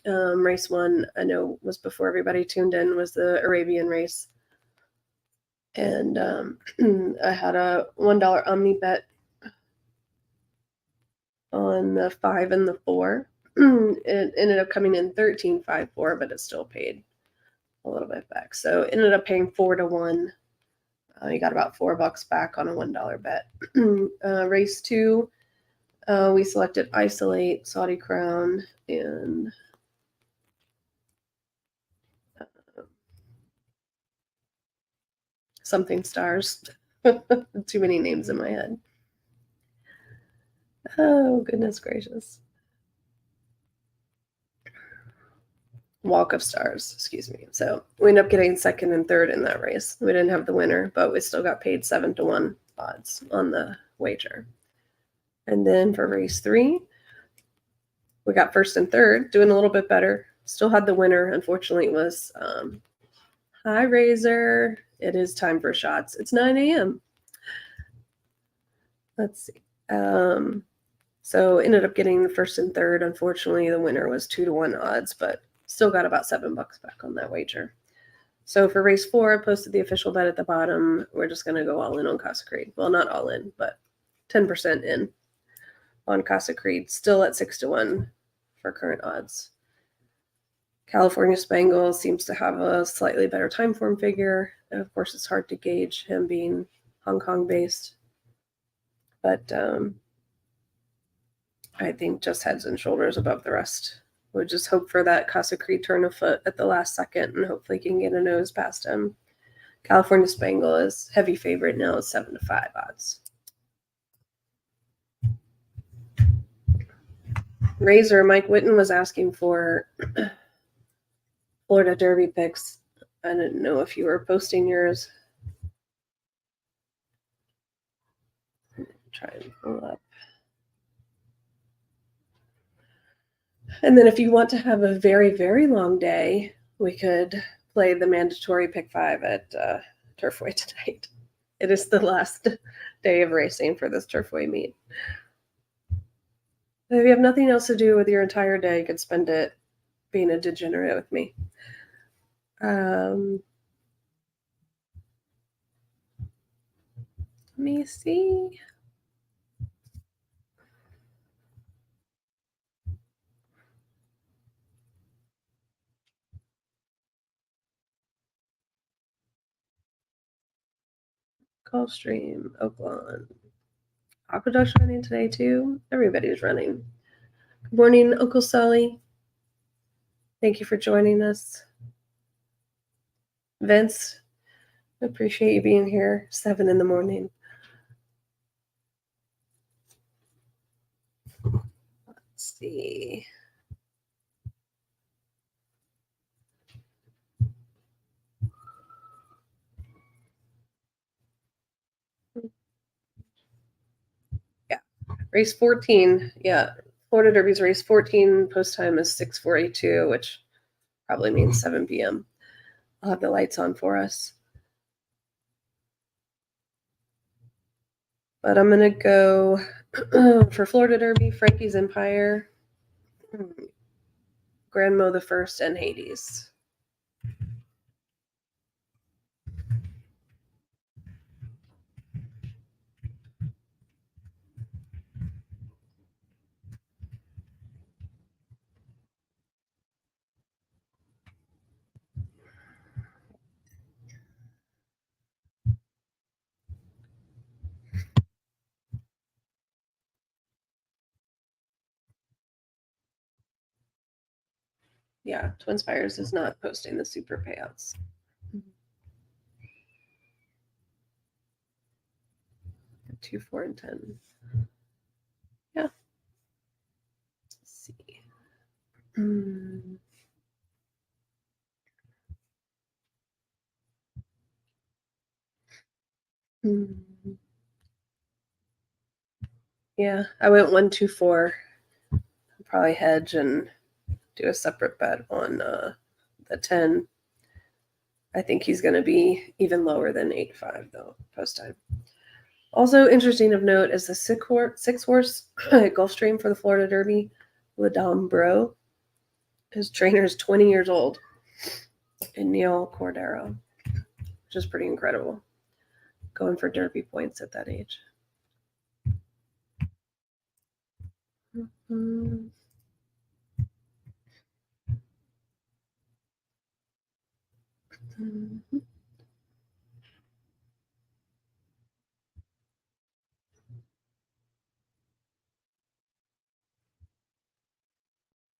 race 1, I know was before everybody tuned in, was the Arabian race. And I had a $1 Omni bet on the 5 and the 4. It ended up coming in 13.54, but it still paid a little bit back. So it ended up paying 4-1. You got about $4 back on a $1 bet. Race 2, we selected Isolate, Saudi Crown, and something stars. Too many names in my head. Oh, goodness gracious. Walk of Stars, excuse me. So we ended up getting second and third in that race. We didn't have the winner, but we still got paid 7-1 odds on the wager. And then for race 3, we got first and third, doing a little bit better. Still had the winner. Unfortunately, it was hi, Razor. It is time for shots. It's 9 a.m. Let's see. So ended up getting the first and third. Unfortunately, the winner was 2-1 odds, but still got about $7 back on that wager. So for race 4, I posted the official bet at the bottom. We're just going to go all in on Casa Creed. Well, not all in, but 10% in on Casa Creed. Still at 6-1 for current odds. California Spangle seems to have a slightly better time form figure. And of course, it's hard to gauge him being Hong Kong based. But I think just heads and shoulders above the rest. We'll just hope for that Casa Creed turn of foot at the last second and hopefully can get a nose past him. California Spangle is heavy favorite now at 7-5 odds. Razor, Mike Whitten was asking for Florida Derby picks. I didn't know if you were posting yours. Try and pull up. And then if you want to have a very, very long day, we could play the mandatory pick 5 at Turfway tonight. It is the last day of racing for this Turfway meet. If you have nothing else to do with your entire day, you could spend it being a degenerate with me. Let me see. Gulfstream, Oaklawn. Aqueduct's running today too. Everybody's running. Good morning, Uncle Sully. Thank you for joining us. Vince, appreciate you being here. 7 in the morning. Let's see. Yeah, race 14. Yeah, Florida Derby's race 14. Post time is 6:42, which probably means 7 p.m. I'll have the lights on for us. But I'm going to go for Florida Derby, Frankie's Empire, Grand Mo the First, and Hades. Yeah, Twin Spires is not posting the super payouts. 2, 4, and 10. Yeah. Let's see. Yeah, I went 1, 2, 4. I'll probably hedge and do a separate bet on the 10. I think he's going to be even lower than 8-5 though post time. Also interesting of note is the 6-horse Gulfstream for the Florida Derby. Ladam Bro. His trainer is 20 years old. And Neil Cordero, which is pretty incredible. Going for Derby points at that age.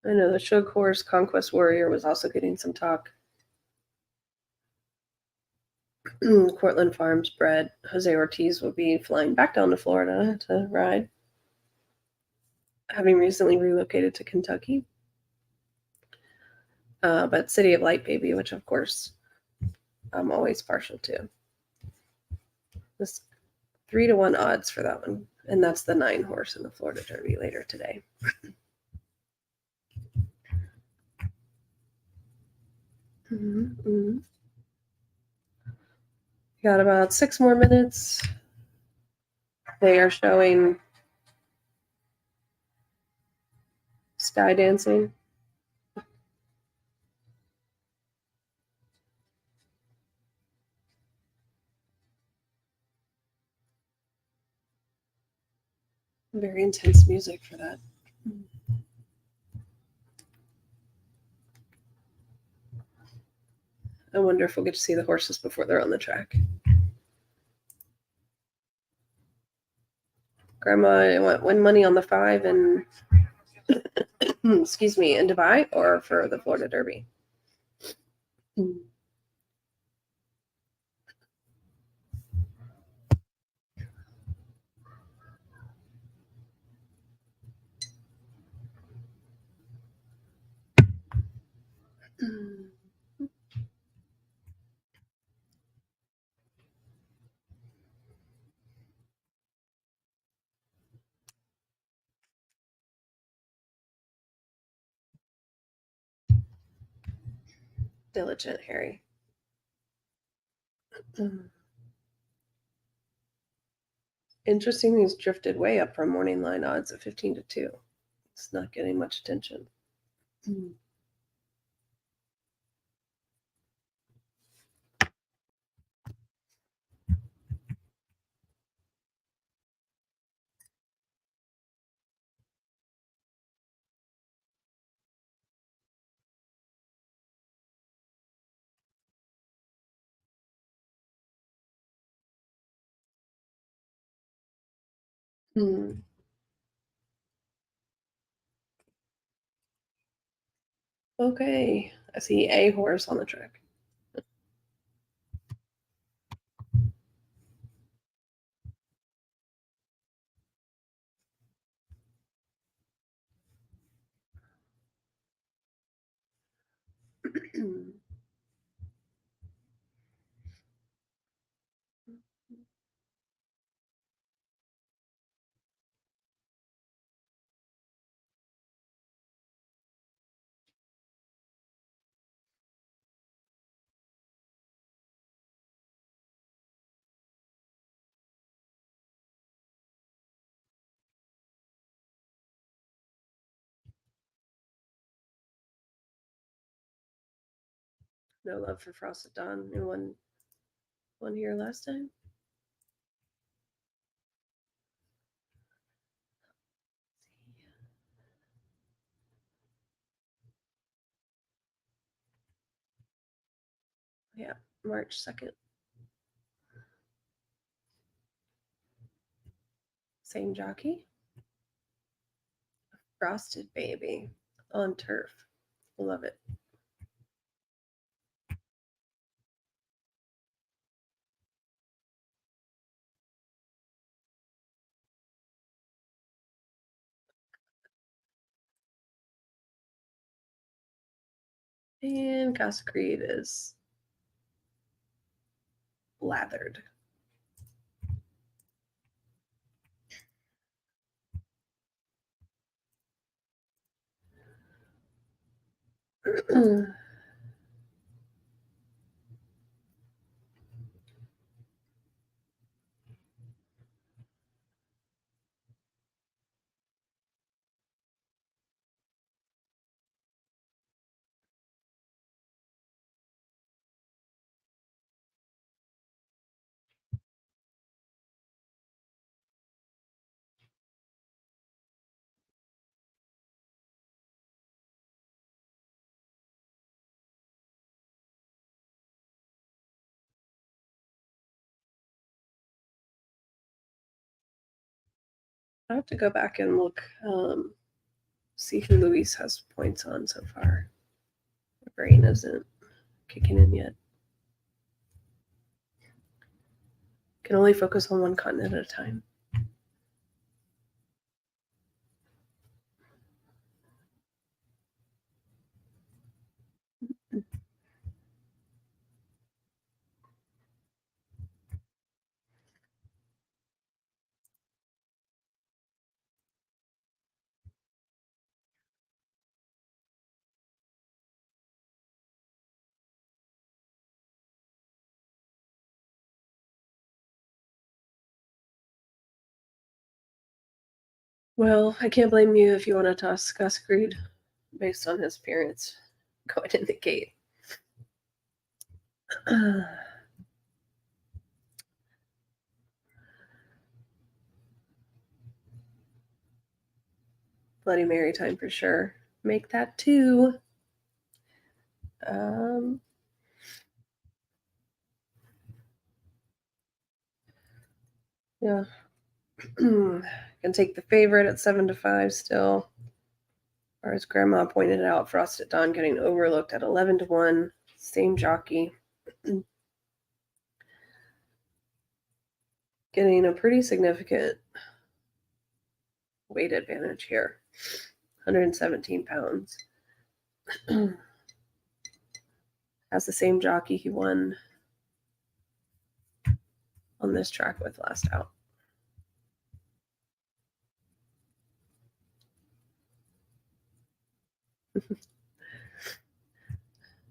I know the Shug Horse Conquest Warrior was also getting some talk. Cortland Farms bred Jose Ortiz will be flying back down to Florida to ride. having recently relocated to Kentucky. But City of Light Baby, which of course I'm always partial to. This 3-1 odds for that one. And that's the 9 horse in the Florida Derby later today. Got about 6 more minutes. They are showing Sky Dancing. Very intense music for that. I wonder if we'll get to see the horses before they're on the track. Grandma, I want win money on the 5 and excuse me, in Dubai or for the Florida Derby. Diligent Harry. Interesting, he's drifted way up from morning line odds at 15-2. It's not getting much attention. Okay, I see a horse on the track. No love for Frosted Dawn. Who won here last time? Yeah, March 2nd. Same jockey. Frosted Baby on turf. Love it. And Casa Creed is lathered. I have to go back and look, see who Luis has points on so far. My brain isn't kicking in yet. Can only focus on one continent at a time. Well, I can't blame you if you want to toss Gus Creed based on his appearance going in the gate. Bloody Mary time for sure. Make that 2. Yeah. Can take the favorite at 7-5 still. Or as Grandma pointed out, Frost at Dawn getting overlooked at 11-1. Same jockey. Getting a pretty significant weight advantage here. 117 pounds. Has the same jockey he won on this track with last out.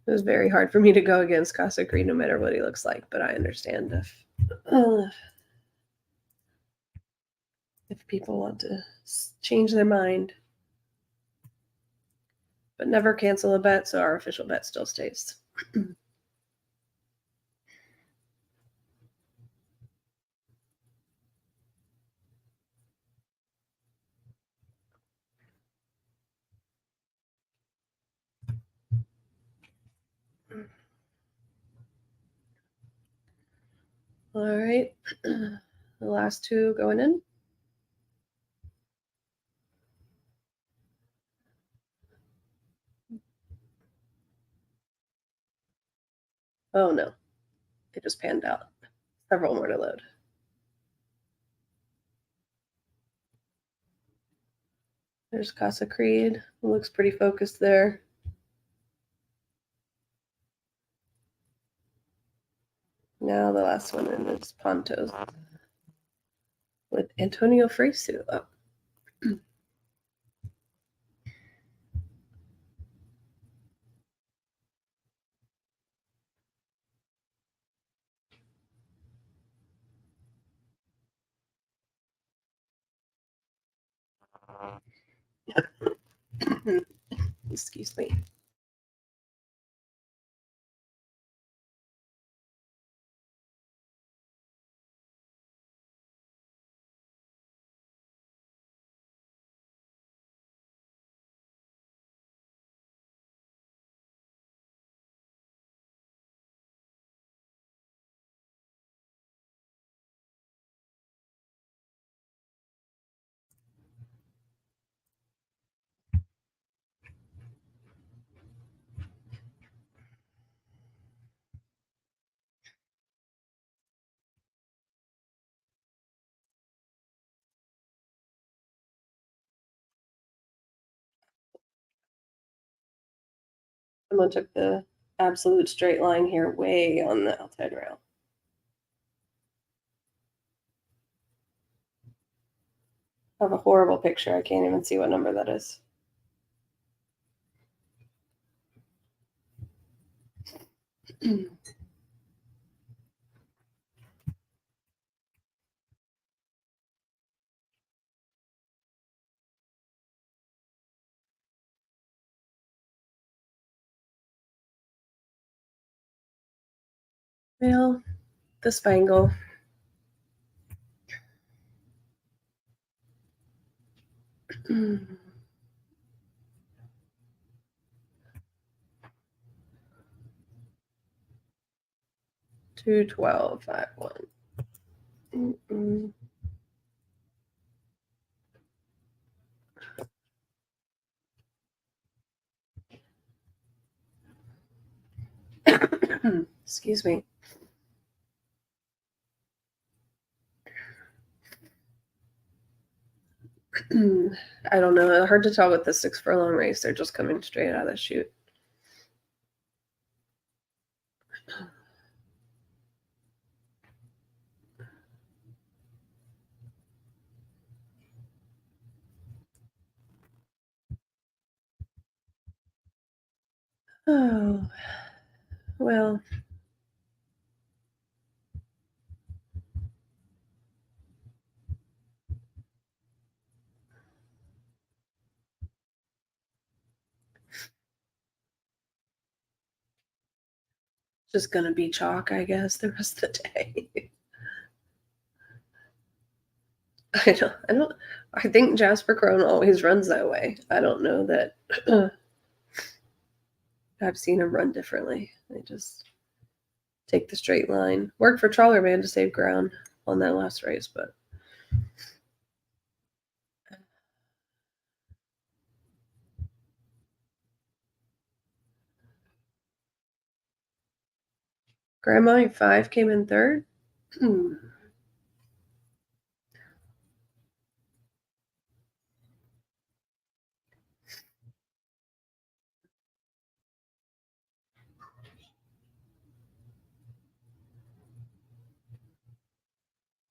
It was very hard for me to go against Casa Green no matter what he looks like, but I understand if people want to change their mind. But never cancel a bet, so our official bet still stays. All right. The last 2 going in. Oh no, it just panned out. Several more to load. There's Casa Creed. Looks pretty focused there. Now the last one in is Pontos with Antonio Fresu up. Excuse me. Someone took the absolute straight line here way on the outside rail. I have a horrible picture. I can't even see what number that is. Well, the Spangle. Two 12, 5-1. Excuse me. I don't know. Hard to tell with the 6 furlong race. They're just coming straight out of the chute. Oh, well. Just gonna be chalk, I guess, the rest of the day. I think Jasper Crone always runs that way. I don't know that I've seen him run differently. They just take the straight line. Worked for Trawler Man to save ground on that last race, but Grandma 5 came in third.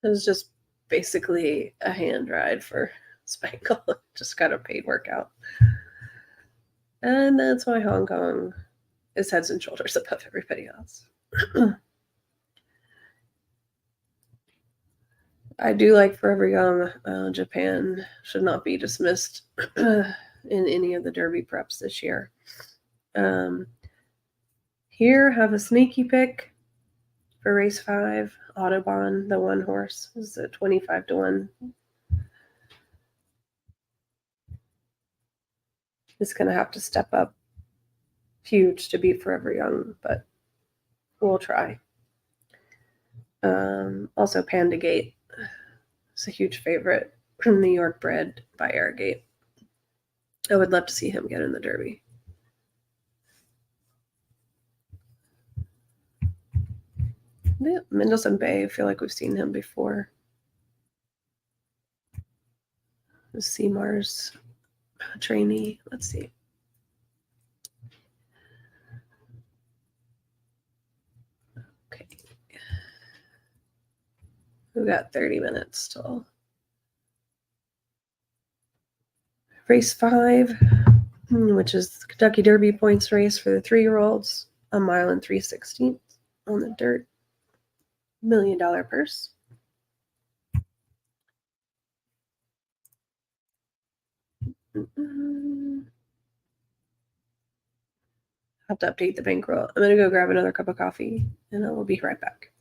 It was just basically a hand ride for Spangle. Just got a paid workout. And that's why Hong Kong is heads and shoulders above everybody else. I do like Forever Young. Japan should not be dismissed in any of the Derby preps this year. Here, have a sneaky pick for race 5. Autobahn, the one horse, is at 25-1. It's going to have to step up huge to beat Forever Young, but we'll try. Also, Panda Gate is a huge favorite from New York, bred by Airgate. I would love to see him get in the Derby. Yeah, Mendelssohn Bay, I feel like we've seen him before. The Seamar's trainee. Let's see. Okay. We've got 30 minutes till race 5, which is the Kentucky Derby points race for the 3-year-olds. 1 mile and 3/16 on the dirt. $1 million purse. Have to update the bankroll. I'm going to go grab another cup of coffee, and I will be right back.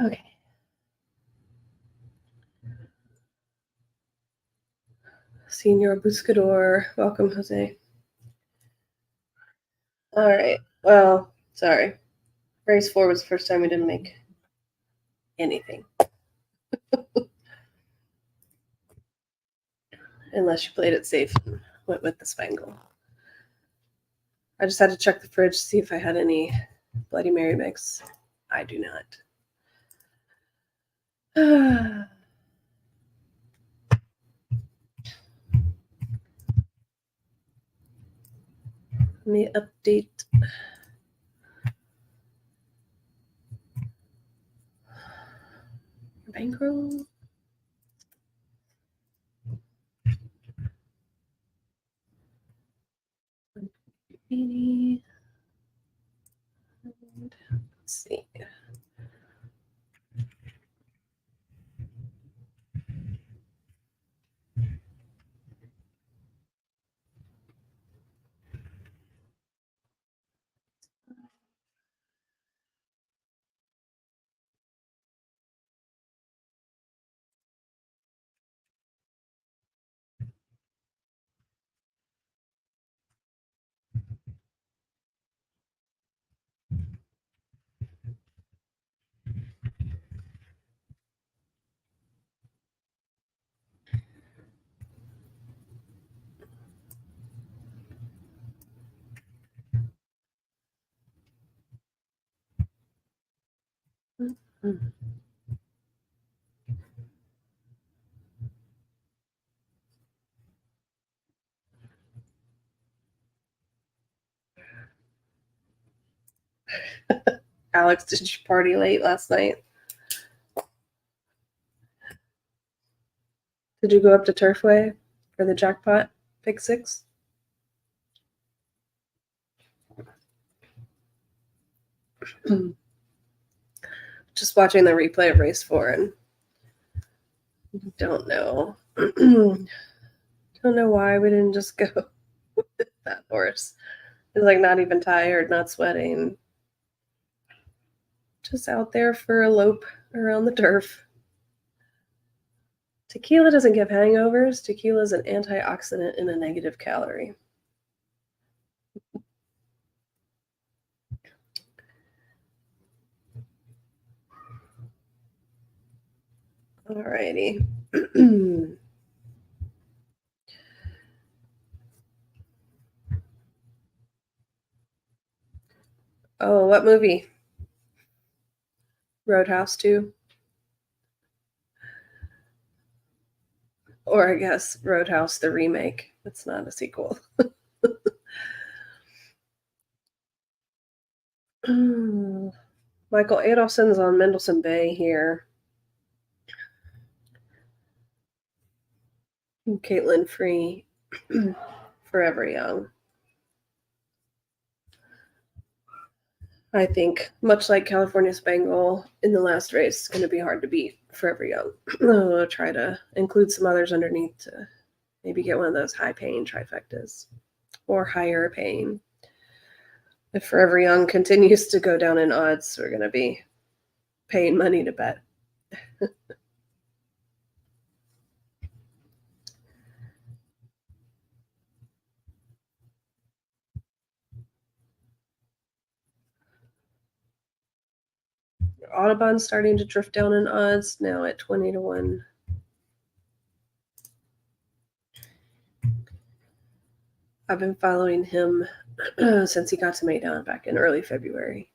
Okay. Senior Buscador. Welcome, Jose. All right. Well, sorry. Race 4 was the first time we didn't make anything. Unless you played it safe and went with the Spangle. I just had to check the fridge to see if I had any Bloody Mary mix. I do not. Let me update. Bankroll. Let's see. Alex, did you party late last night? Did you go up to Turfway for the jackpot pick 6? Just watching the replay of race 4 and don't know. Don't know why we didn't just go with that horse. It's like not even tired, not sweating. Just out there for a lope around the turf. Tequila doesn't give hangovers. Tequila is an antioxidant and a negative calorie. Alrighty. Oh, what movie? Roadhouse 2? Or I guess Roadhouse the remake. It's not a sequel. Michael Adolphson's on Mendelssohn Bay here. Caitlin Free, Forever Young. I think, much like California Spangle in the last race, it's going to be hard to beat Forever Young. I'll try to include some others underneath to maybe get one of those high-paying trifectas or higher paying. If Forever Young continues to go down in odds, we're going to be paying money to bet. Audubon's starting to drift down in odds, now at 20 to 1. I've been following him since he got to Maidan back in early February.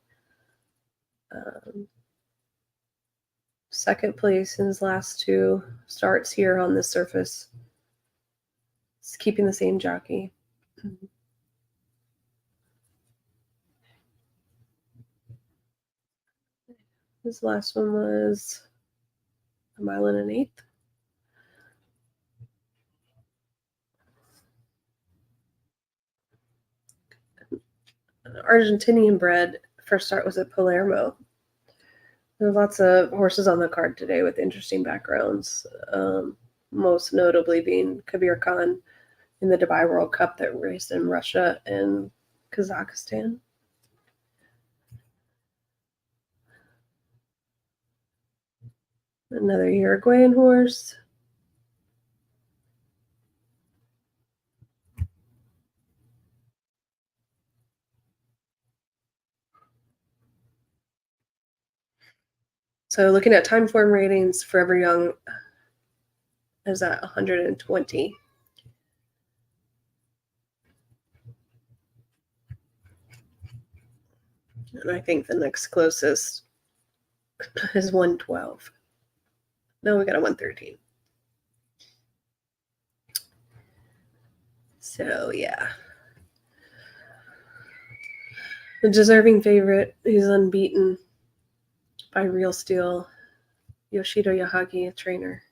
Second place in his last 2 starts here on this surface. He's keeping the same jockey. His last one was a 1 1/8 miles. Argentinian bred. First start was at Palermo. There are lots of horses on the card today with interesting backgrounds. Most notably being Kabir Khan in the Dubai World Cup that raced in Russia and Kazakhstan. Another Uruguayan horse. So looking at time form ratings, Forever Young is at 120. And I think the next closest is 112. No, we got a 113. So yeah. The deserving favorite, he's unbeaten by Real Steel, Yoshito Yahagi, a trainer.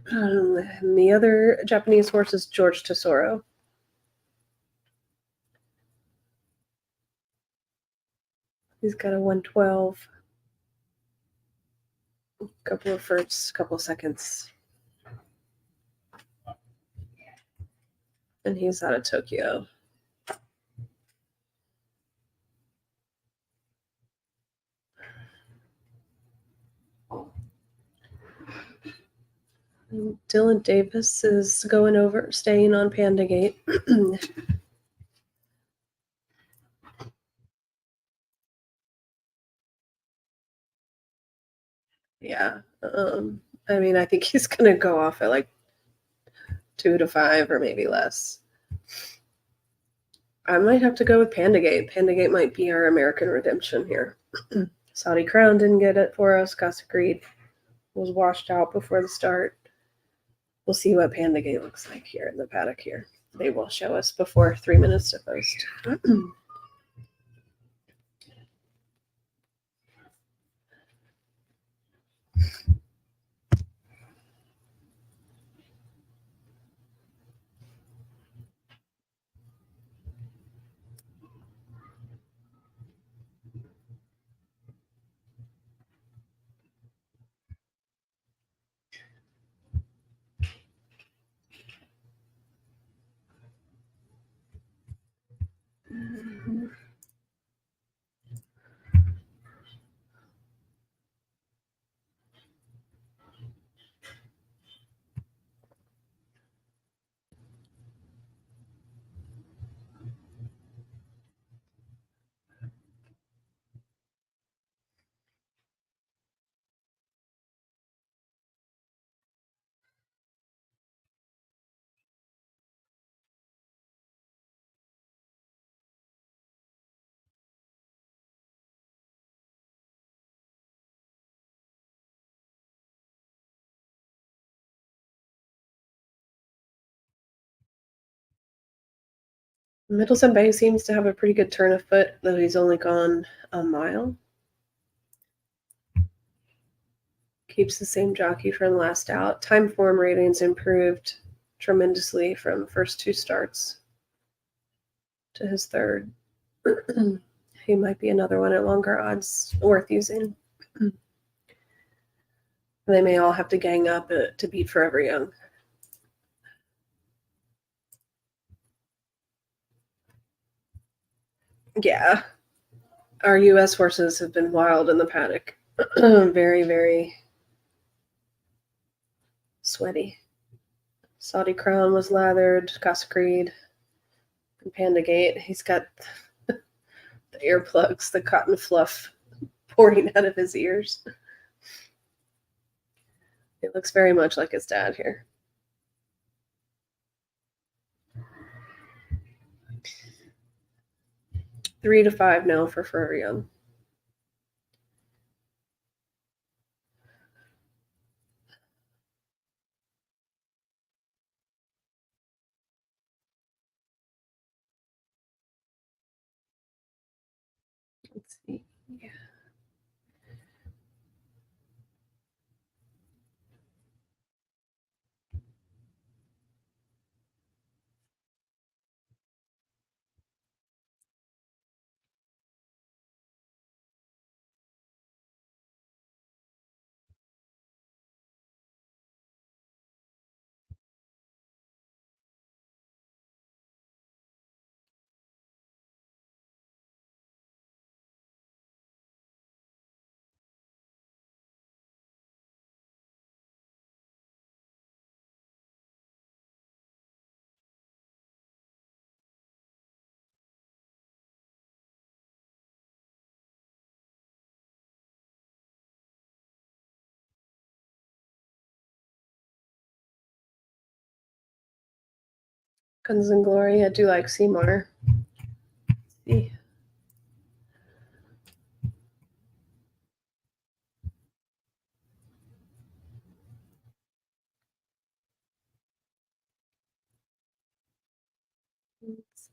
And the other Japanese horse is George Tesoro. He's got a 112. Couple of firsts, couple of seconds. And he's out of Tokyo. And Dylan Davis is going over, staying on Panda Gate. Yeah. I mean, I think he's going to go off at like 2 to 5 or maybe less. I might have to go with Panda Gate. Panda Gate might be our American redemption here. Saudi Crown didn't get it for us. Casa Creed was washed out before the start. We'll see what Panda Gate looks like here in the paddock here. They will show us before 3 minutes to post. Middleton Bay seems to have a pretty good turn of foot, though he's only gone a mile. Keeps the same jockey from last out. Time form ratings improved tremendously from first 2 starts to his third. He might be another one at longer odds worth using. They may all have to gang up to beat Forever Young. Yeah. Our U.S. horses have been wild in the paddock. Very, very sweaty. Saudi Crown was lathered. Casa Creed. And Panda Gate. He's got the earplugs, the cotton fluff pouring out of his ears. It looks very much like his dad here. Three to 5 now for Forever Young. Let's see. Yeah. Guns and Glory. I do like Seymour. See.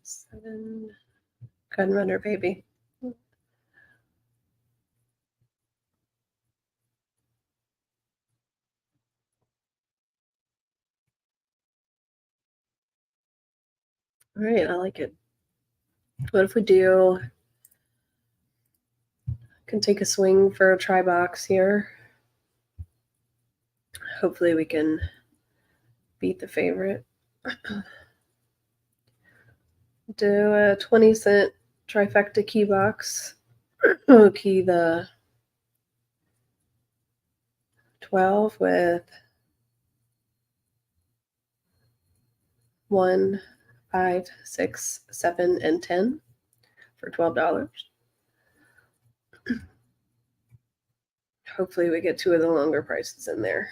Seven. Gunrunner baby. All right, I like it. What if we can take a swing for a try box here. Hopefully we can beat the favorite. Do a 20-cent trifecta key box. Key the 12 with 1, 5, 6, 7, and 10 for $12. Hopefully we get two of the longer prices in there.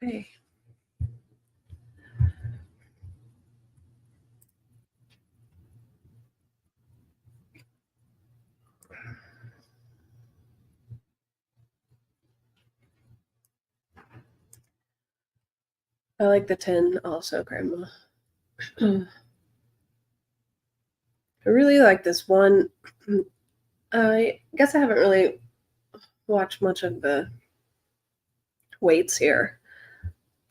Okay. I like the 10 also, Grandma. I really like this one. I guess I haven't really watched much of the weights here,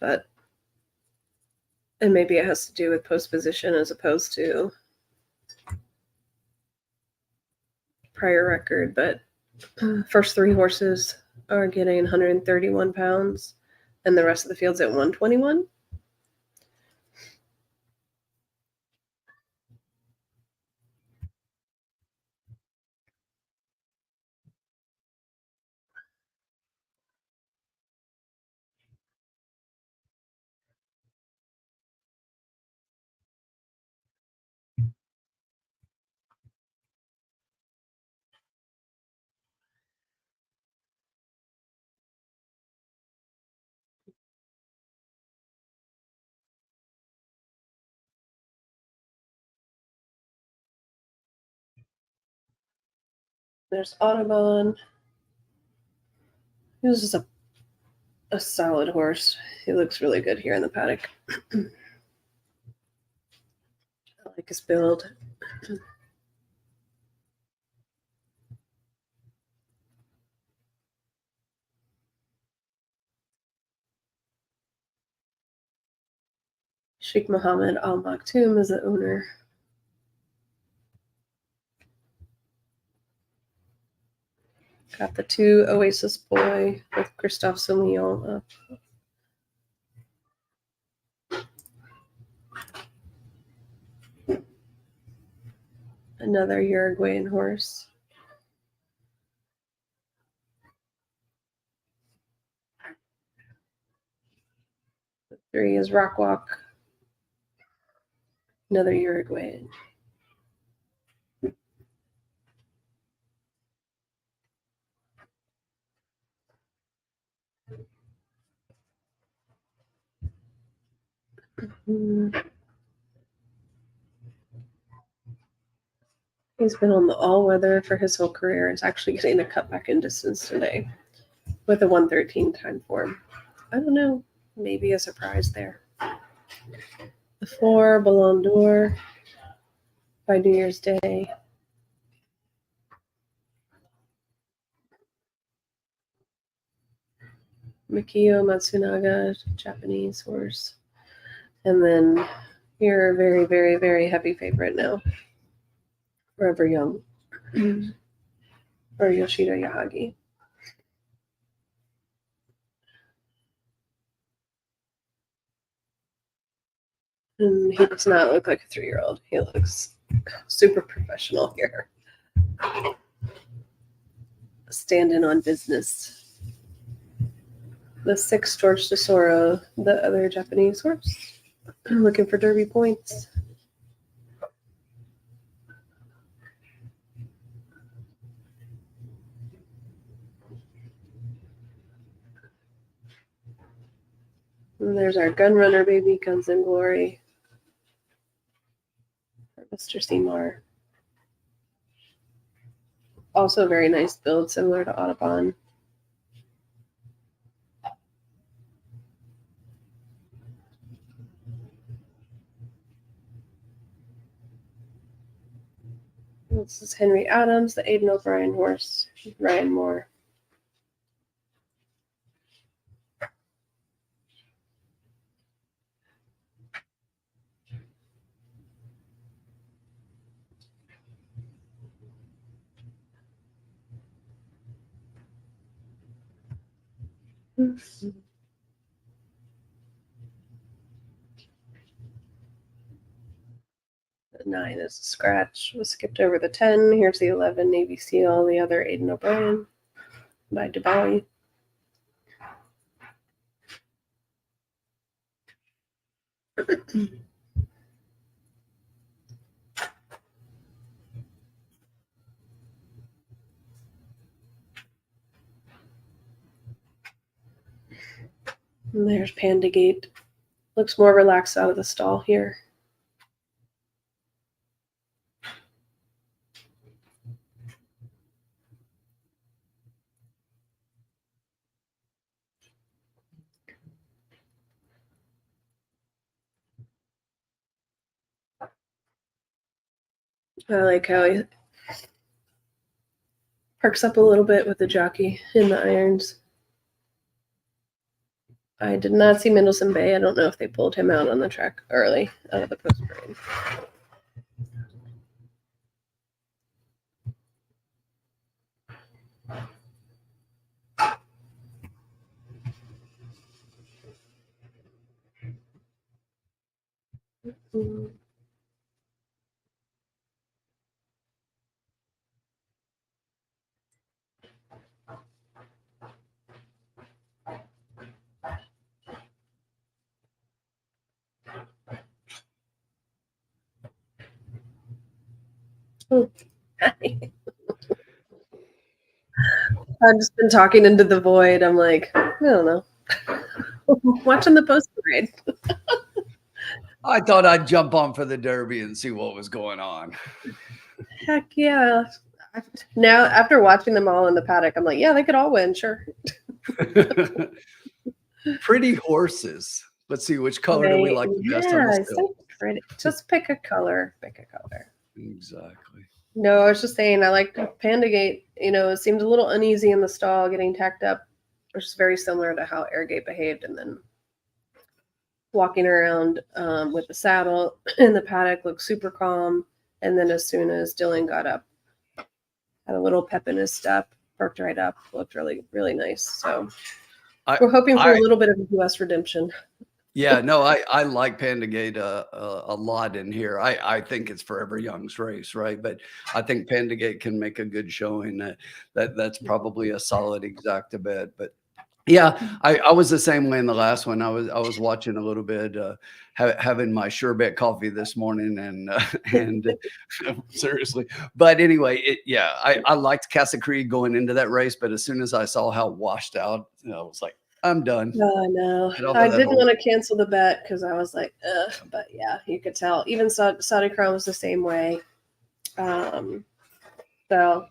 and maybe it has to do with post position as opposed to prior record, but first three horses are getting 131 pounds and the rest of the field's at 121. There's Audubon. He was just a solid horse. He looks really good here in the paddock. I like his build. Sheikh Mohammed Al Maktoum is the owner. Got the 2 Oasis Boy with Christophe Soumillon up. Another Uruguayan horse. The 3 is Rock Walk. Another Uruguayan. He's been on the all-weather for his whole career. It's actually getting a cutback in distance today with a 113 time form. I don't know. Maybe a surprise there. The 4, Ballon d'Or by New Year's Day. Mikio Matsunaga, Japanese horse. And then your very, very, very heavy favorite now, Forever Young, or Yoshida Yahagi. And he does not look like a 3-year-old. He looks super professional here. Standing on business. The 6 George Tesoro, the other Japanese horse. Looking for Derby points. And there's our gun runner baby, Guns and Glory. Mr. Seymour. Also very nice build, similar to Audubon. This is Henry Adams, the Aidan O'Brien horse, Ryan Moore. The 9 is a scratch. We skipped over the 10. Here's the 11, Navy SEAL, the other Aidan O'Brien by Dubois. And there's Panda Gate. Looks more relaxed out of the stall here. I like how he perks up a little bit with the jockey in the irons. I did not see Mendelssohn Bay. I don't know if they pulled him out on the track early out of the post parade. I've just been talking into the void. I'm like, I don't know. Watching the post parade. I thought I'd jump on for the Derby and see what was going on. Heck yeah. Now, after watching them all in the paddock, I'm like, yeah, they could all win, sure. Pretty horses. Let's see, which color do we like the best on the still? So pretty. Just pick a color. Pick a color. Exactly. No, I was just saying, I like Panda Gate. You know, it seemed a little uneasy in the stall, getting tacked up, which is very similar to how Airgate behaved. And then walking around with the saddle in the paddock looked super calm. And then as soon as Dylan got up, had a little pep in his step, perked right up, looked really, really nice. So we're hoping for a little bit of a US redemption. Yeah, no, I like Panda Gate a lot in here. I think it's Forever Young's race, right? But I think Panda Gate can make a good showing. That's probably a solid exacta bet. But yeah, I was the same way in the last one. I was watching a little bit, having my sherbet coffee this morning, and seriously. But anyway, I liked Casa Creed going into that race, but as soon as I saw how washed out, I was like, I'm done. No, I know. I didn't want to cancel the bet because I was like, ugh. But yeah, you could tell. Even Saudi Crown was the same way. So,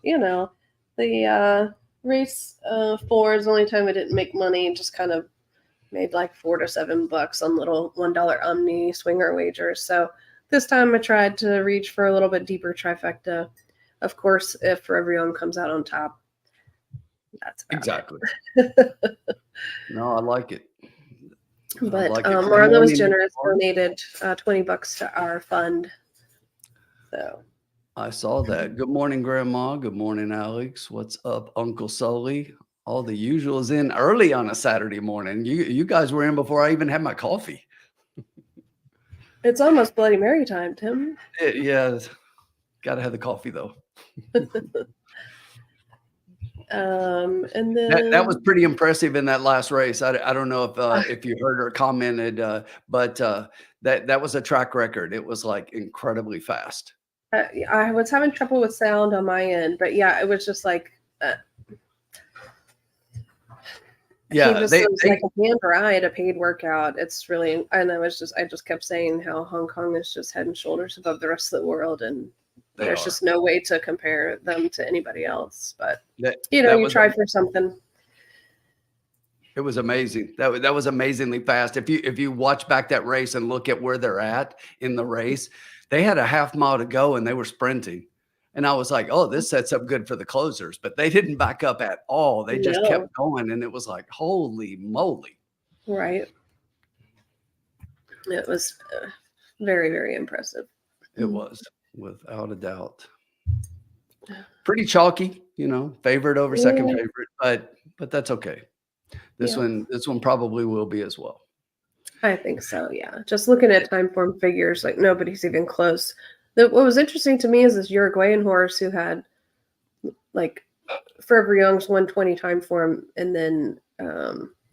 you know, the race 4 is the only time I didn't make money and just kind of made like $4 to $7 on little $1 Omni swinger wagers. So this time I tried to reach for a little bit deeper trifecta. Of course, if Forever Young comes out on top, that's exactly. No, I like it. But like Marla was generous, donated $20 to our fund. So I saw that. Good morning, Grandma. Good morning, Alex. What's up, Uncle Sully? All the usuals in early on a Saturday morning. You guys were in before I even had my coffee. It's almost Bloody Mary time, Tim. Yeah, got to have the coffee though. And then That was pretty impressive in that last race. I don't know if you heard or commented, but that was a track record. It was like incredibly fast. I was having trouble with sound on my end, but yeah, it was just like Yeah, it was like a hand ride, a paid workout. It's really, and I just kept saying how Hong Kong is just head and shoulders above the rest of the world, and there's just no way to compare them to anybody else. But you try for something. It was amazing. That was amazingly fast. If you watch back that race and look at where they're at in the race, they had a half mile to go and they were sprinting. And I was like, oh, this sets up good for the closers. But they didn't back up at all. They just kept going. And it was like, holy moly. Right. It was very, very impressive. It was, without a doubt. Pretty chalky, favorite over second favorite, but that's okay. This one probably will be as well. I think so, yeah. Just looking at time form figures, like nobody's even close. What was interesting to me is this Uruguayan horse who had like Forever Young's 120 time form, and then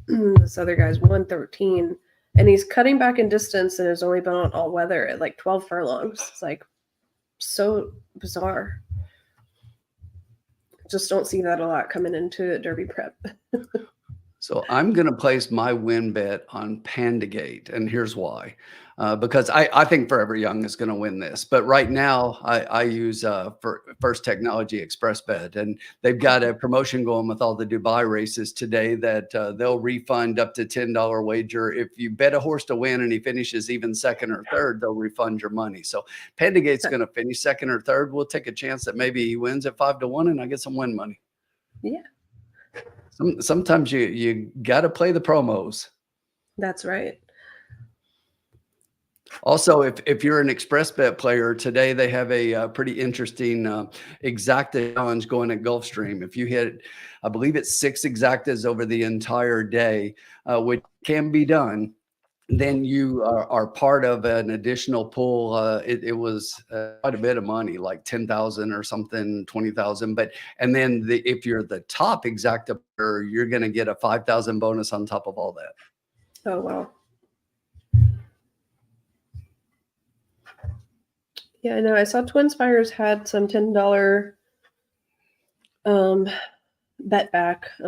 this other guy's 113, and he's cutting back in distance and has only been on all weather at like 12 furlongs. It's like so bizarre. Just don't see that a lot coming into a Derby prep. So I'm going to place my win bet on Pandagate, and here's why. Because I think Forever Young is going to win this. But right now, I use First Technology Express Bet, and they've got a promotion going with all the Dubai races today that they'll refund up to $10 wager. If you bet a horse to win and he finishes even second or third, they'll refund your money. So Pandagate's going to finish second or third. We'll take a chance that maybe he wins at 5-1, and I get some win money. Yeah. Sometimes you got to play the promos. That's right. Also, if you're an express bet player, today they have a pretty interesting exacta challenge going at Gulfstream. If you hit, I believe it's 6 exactas over the entire day, which can be done, then you are part of an additional pool. It was quite a bit of money, like 10,000 or something, 20,000. And then if you're the top exacta player, you're going to get a 5,000 bonus on top of all that. Oh, wow. Yeah, I know. I saw Twin Spires had some $10 bet back. I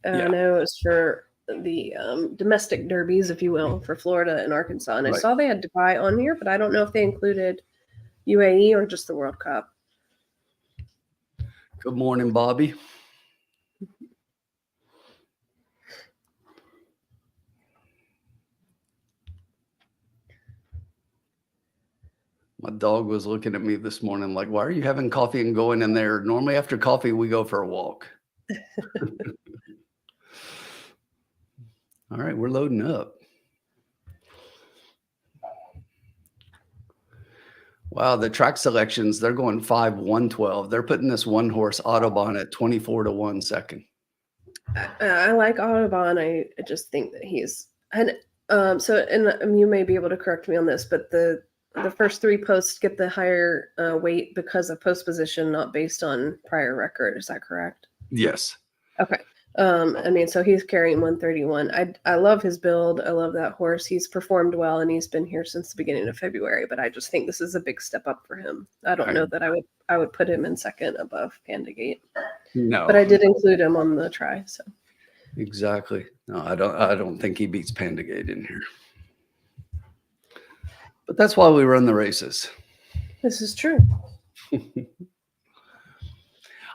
know it was for the domestic derbies, if you will, for Florida and Arkansas. And I saw they had Dubai on here, but I don't know if they included UAE or just the World Cup. Good morning, Bobby. My dog was looking at me this morning like, why are you having coffee and going in there? Normally after coffee, we go for a walk. All right, we're loading up. Wow, the track selections, they're going 5-112. They're putting this one horse Autobahn at 24-1 second. I like Audubon. I just think that he's and you may be able to correct me on this, but the first 3 posts get the higher weight because of post position, not based on prior record. Is that correct? Yes. Okay. So he's carrying 131. I love his build. I love that horse. He's performed well, and he's been here since the beginning of February. But I just think this is a big step up for him. I don't know that I would put him in second above Pandagate. No, but I did include him on the try. So exactly. No, I don't think he beats Pandagate in here. But that's why we run the races. This is true.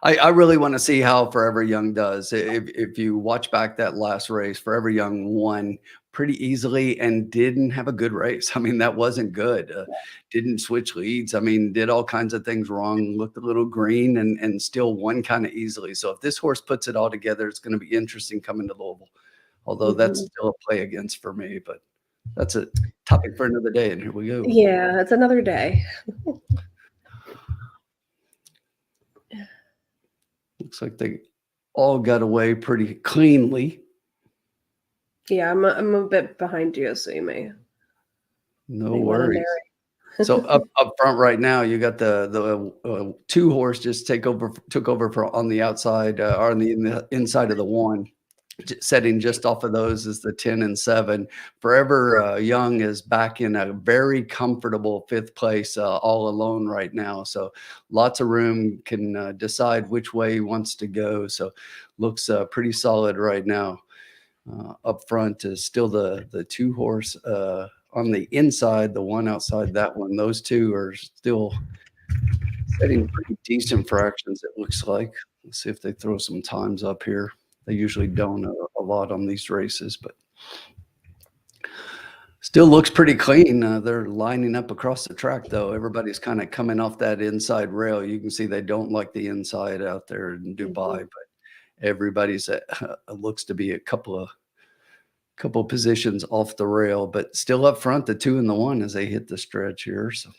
I really want to see how Forever Young does. If you watch back that last race, Forever Young won pretty easily and didn't have a good race. I mean, that wasn't good. Didn't switch leads. I mean, did all kinds of things wrong, looked a little green and still won kind of easily. So if this horse puts it all together, it's going to be interesting coming to Louisville. Although that's still a play against for me, but that's a topic for another day. And here we go. Yeah, it's another day. Looks like they all got away pretty cleanly. Yeah, I'm a bit behind you, so you may No They went a worries. So up front right now, you got the 2 horse just took over on the outside, or on the inside of the 1. Setting just off of those is the 10 and 7. Forever Young is back in a very comfortable 5th place, all alone right now. So lots of room, can decide which way he wants to go. So looks pretty solid right now. Up front is still the 2 horse. On the inside, the 1 outside that one, those 2 are still setting pretty decent fractions, it looks like. Let's see if they throw some times up here. They usually don't a lot on these races, but still looks pretty clean. They're lining up across the track, though. Everybody's kind of coming off that inside rail. You can see they don't like the inside out there in Dubai, but everybody's looks to be a couple positions off the rail, but still up front, the 2 and the 1 as they hit the stretch here. So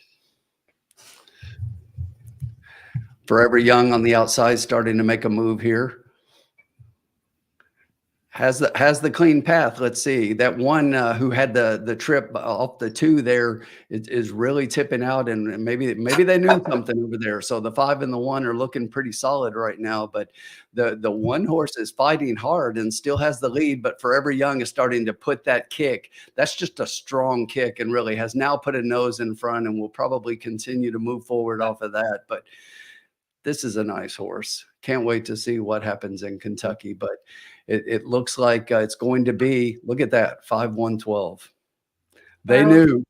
Forever Young on the outside, starting to make a move here. Has the clean path. Let's see. That 1 who had the trip off the 2 there is really tipping out, and maybe they knew something over there. So the 5 and the 1 are looking pretty solid right now. But the 1 horse is fighting hard and still has the lead. But Forever Young is starting to put that kick. That's just a strong kick, and really has now put a nose in front, and will probably continue to move forward off of that. But this is a nice horse. Can't wait to see what happens in Kentucky. But it looks like it's going to be, look at that, 5-1-12. They knew.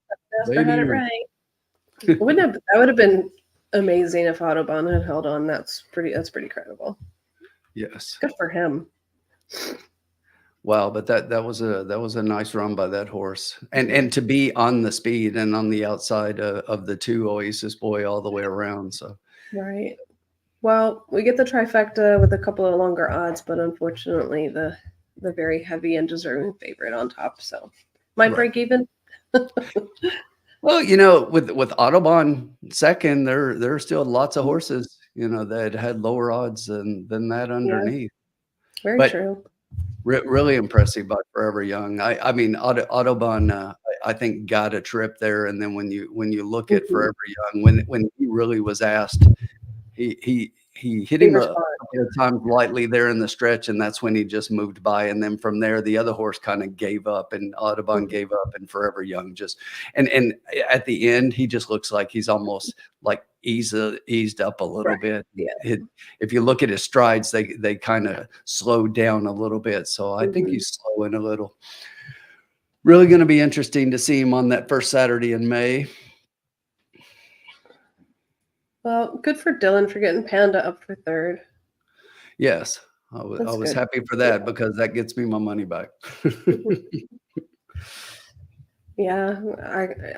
Jasper had it right. That would have been amazing if Audubon had held on. That's pretty credible. Yes. Good for him. Wow, but that was a nice run by that horse. And to be on the speed and on the outside of the 2 Oasis Boy all the way around. So right. Well, we get the trifecta with a couple of longer odds, but unfortunately the very heavy and deserving favorite on top. So might break even. Well, with Audubon second, there are still lots of horses, that had lower odds than that underneath. Yeah. Very true. Really impressive by Forever Young. I mean, Audubon, I think got a trip there, and then when you look at Forever Young, when he really was asked. He hit him a couple of times lightly there in the stretch, and that's when he just moved by. And then from there, the other horse kind of gave up, and Audubon gave up, and Forever Young just and at the end, he just looks like he's almost like eased up a little bit. Yeah. If you look at his strides, they kind of slowed down a little bit. So I think he's slowing a little. Really going to be interesting to see him on that first Saturday in May. Well, good for Dylan for getting Panda up for 3rd. Yes, I was happy for that because that gets me my money back. Yeah,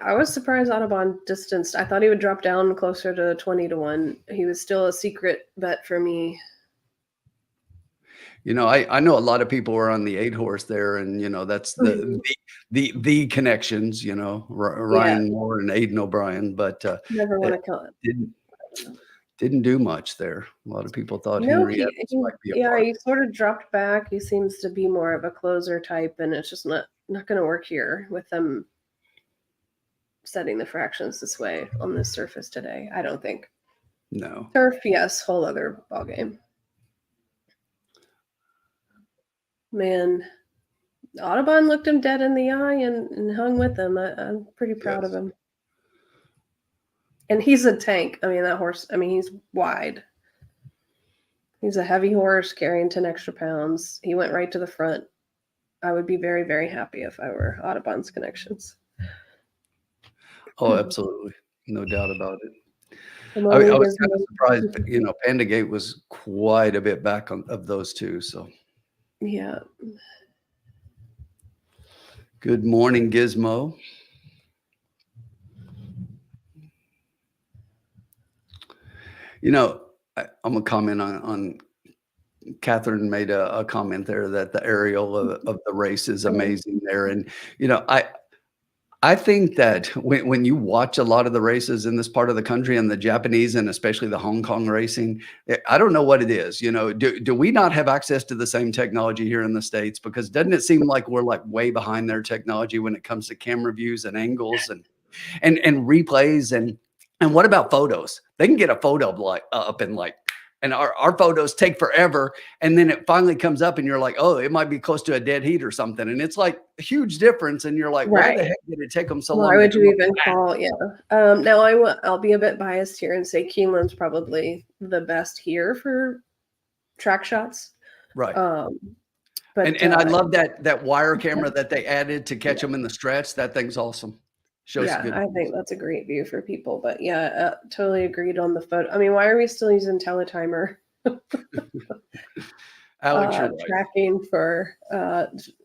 I was surprised Audubon distanced. I thought he would drop down closer to 20-1. He was still a secret bet for me. I know a lot of people were on the 8 horse there, and that's the connections. Ryan Moore and Aiden O'Brien, but never want to kill it. Didn't do much there. A lot of people thought Henry Evans might be a part. He sort of dropped back. He seems to be more of a closer type, and it's just not going to work here with them setting the fractions this way on this surface today. I don't think. No. Turf, yes, whole other ballgame. Man, Audubon looked him dead in the eye and hung with him. I'm pretty proud of him. And he's a tank. I mean, that horse, he's wide. He's a heavy horse carrying 10 extra pounds. He went right to the front. I would be very, very happy if I were Audubon's connections. Oh, absolutely. No doubt about it. I was kind of surprised, Panda Gate was quite a bit back of those 2. So, yeah. Good morning, Gizmo. I'm going to comment on Catherine made a comment there that the aerial of the race is amazing there. And, I think that when you watch a lot of the races in this part of the country and the Japanese and especially the Hong Kong racing, I don't know what it is. Do we not have access to the same technology here in the States? Because doesn't it seem like we're like way behind their technology when it comes to camera views and angles? And and replays and what about photos? They can get a photo like up and like, and our photos take forever. And then it finally comes up and you're like, oh, it might be close to a dead heat or something. And it's like a huge difference. And you're like, why the Right. heck did it take them so Why long? would to you come up even with that? call? Yeah. Now I'll be a bit biased here and say Keeneland's probably the best here for track shots. Right. But And I love that wire camera that they added to catch them in the stretch. That thing's awesome. Shows yeah, good. I think that's a great view for people. But yeah, totally agreed on the photo. I mean, why are we still using teletimer? Alex, you're right. Tracking for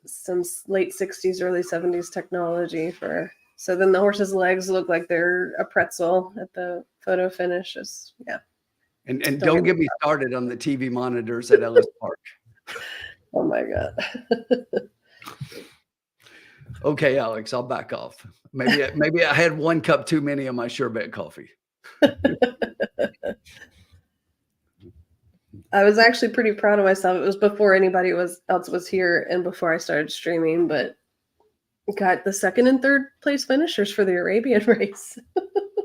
some late 60s, early 70s technology for. So then the horse's legs look like they're a pretzel at the photo finish. Yeah. And don't get me started on the TV monitors at Ellis Park. Oh my God. Okay, Alex, I'll back off. Maybe I had 1 cup too many of my sherbet coffee. I was actually pretty proud of myself. It was before anybody else was here and before I started streaming, but got the 2nd and 3rd place finishers for the Arabian race.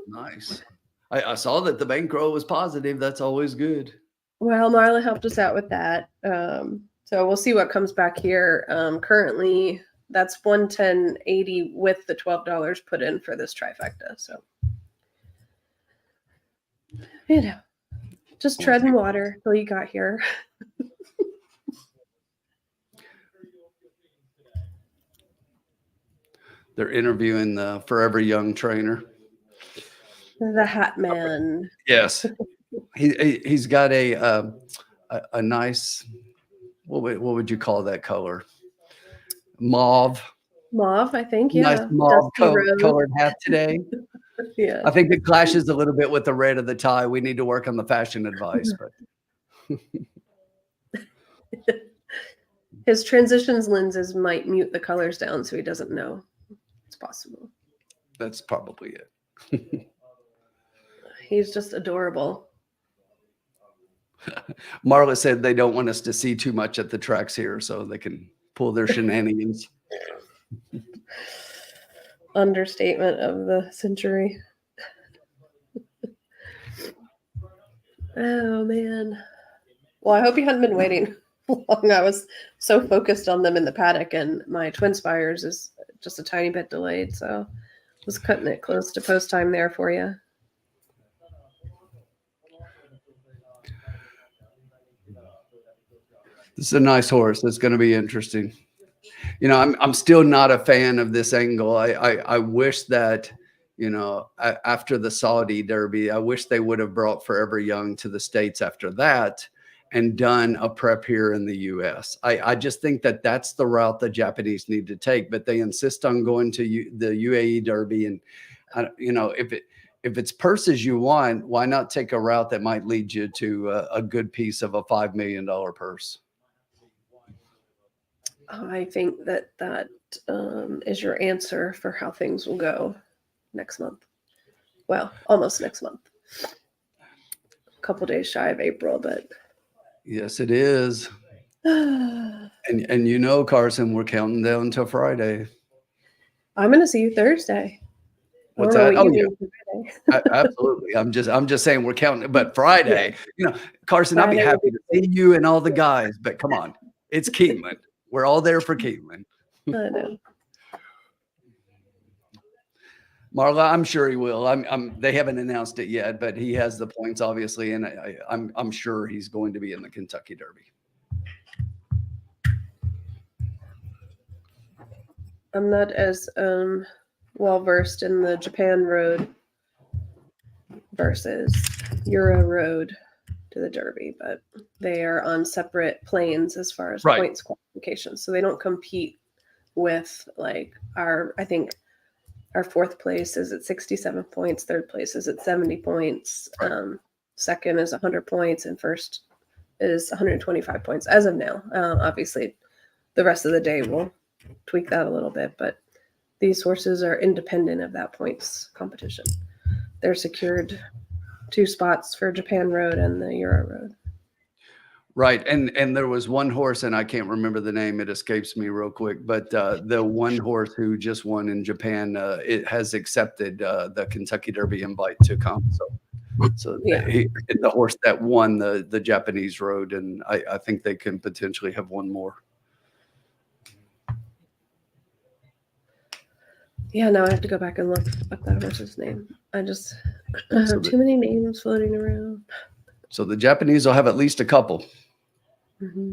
Nice. I saw that the bankroll was positive. That's always good. Well, Marla helped us out with that. So we'll see what comes back here. Currently, that's $110.80 with the $12 put in for this trifecta. So, just treading water till you got here. They're interviewing the Forever Young trainer. The Hat Man. Yes, he's got a nice, what would you call that color? Mauve, I think. Yeah. nice mauve Dusty colored hat today. Yeah. I think it clashes a little bit with the red of the tie. We need to work on the fashion advice, but His transitions lenses might mute the colors down so he doesn't know. It's possible. that's probably it. He's just adorable. Marla said they don't want us to see too much at the tracks here so they can pull their shenanigans. Understatement of the century. Oh man. Well, I hope you hadn't been waiting long. I was so focused on them in the paddock, and my twin spires is just a tiny bit delayed, so I was cutting it close to post time there for you. This is a nice horse. It's going to be interesting. You know, I'm still not a fan of this angle. I wish that, you know, after the Saudi Derby, I wish they would have brought Forever Young to the States after that and done a prep here in the U.S. I just think that that's the route the Japanese need to take, but they insist on going to the UAE Derby. And, you know, if it's purses you want, why not take a route that might lead you to a good piece of a $5 million purse? I think that is your answer for how things will go next month. Well, almost next month. A couple days shy of April, but yes, it is. And you know, Carson, we're counting down to Friday. I'm going to see you Thursday. What's that? Oh yeah, absolutely. I'm just saying we're counting, but Friday. You know, Carson, I'd be happy to see you and all the guys, but come on, it's Keeneland. We're all there for Keeneland. I know. Marla, I'm sure he will. They haven't announced it yet, but he has the points, obviously, and I'm sure he's going to be in the Kentucky Derby. I'm not as well versed in the Japan Road versus Euro Road to the Derby, but they are on separate planes as far as points qualifications. So they don't compete with like I think our 4th place is at 67 points, 3rd place is at 70 points, 2nd is 100 points, and 1st is 125 points as of now. Obviously, the rest of the day will tweak that a little bit, but these horses are independent of that points competition. They're secured 2 spots for Japan Road and the Euro Road. Right. And there was one horse, and I can't remember the name. It escapes me real quick. But the one horse who just won in Japan, it has accepted the Kentucky Derby invite to come. So Yeah. the horse that won the Japanese road, and I think they can potentially have one more. Yeah, now I have to go back and look up that horse's name. I just have too many names floating around. So the Japanese will have at least a couple. Mm-hmm.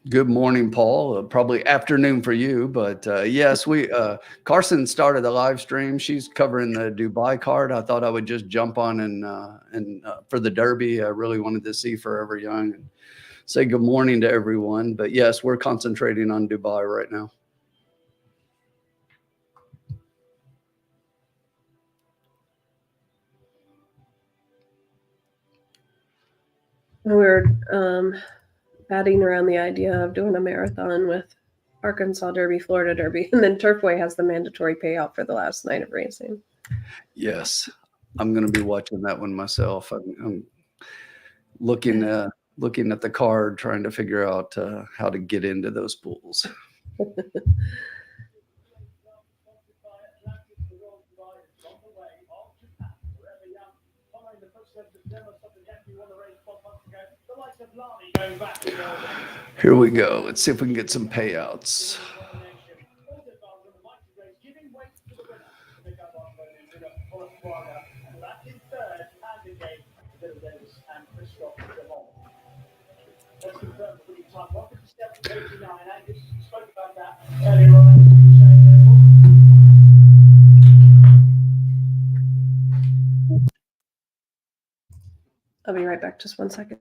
Good morning, Paul. Probably afternoon for you, but yes, we Carson started the live stream. She's covering the Dubai card. I thought I would just jump on and for the Derby. I really wanted to see Forever Young and say good morning to everyone. But yes, we're concentrating on Dubai right now. We were batting around the idea of doing a marathon with Arkansas Derby, Florida Derby, and then Turfway has the mandatory payout for the last night of racing. Yes, I'm going to be watching that one myself. I'm looking at the card, trying to figure out how to get into those pools. Here we go. Let's see if we can get some payouts. I'll be right back. Just 1 second.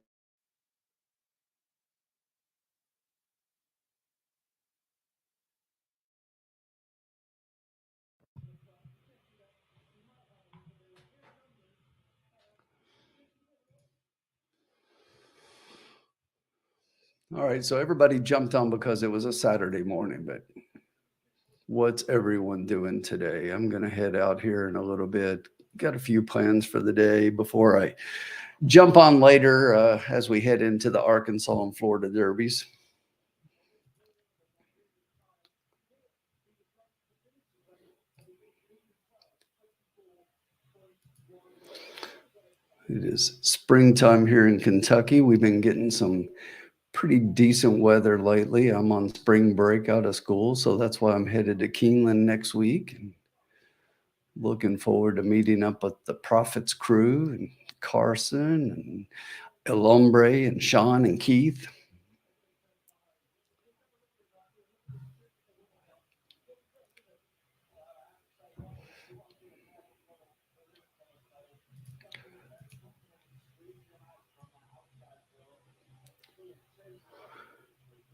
All right, so everybody jumped on because it was a Saturday morning, but what's everyone doing today? I'm going to head out here in a little bit. Got a few plans for the day before I jump on later as we head into the Arkansas and Florida Derbies. It is springtime here in Kentucky. We've been getting some pretty decent weather lately. I'm on spring break out of school, so that's why I'm headed to Keeneland next week. Looking forward to meeting up with the Prophets crew and Carson and El Hombre and Sean and Keith.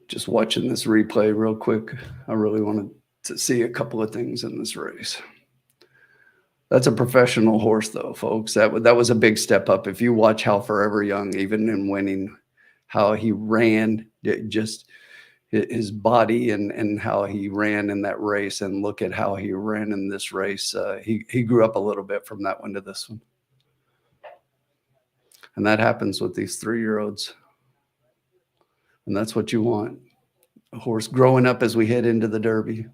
Just watching this replay real quick. I really wanted to see a couple of things in this race. That's a professional horse, though, folks. That was a big step up. If you watch how Forever Young, even in winning, how he ran, just his body and how he ran in that race, and look at how he ran in this race. He grew up a little bit from that one to this one. And that happens with these 3-year-olds. And that's what you want. A horse growing up as we head into the Derby.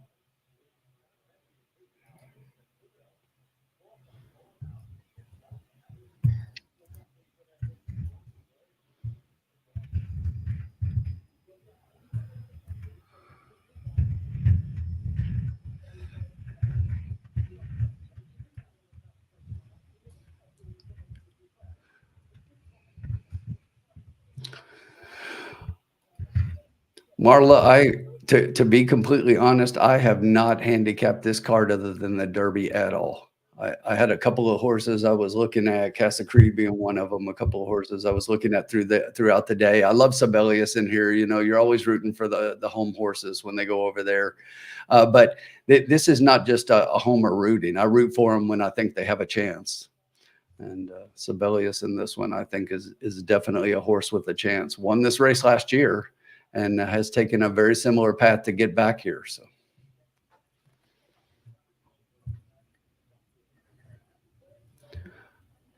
Marla, to be completely honest, I have not handicapped this card other than the Derby at all. I had a couple of horses I was looking at, Casa Creed being one of them, a couple of horses I was looking at throughout the day. I love Sibelius in here. You know, you're always rooting for the home horses when they go over there. But this is not just a homer rooting. I root for them when I think they have a chance. And Sibelius in this one, I think, is definitely a horse with a chance. Won this race last year and has taken a very similar path to get back here. So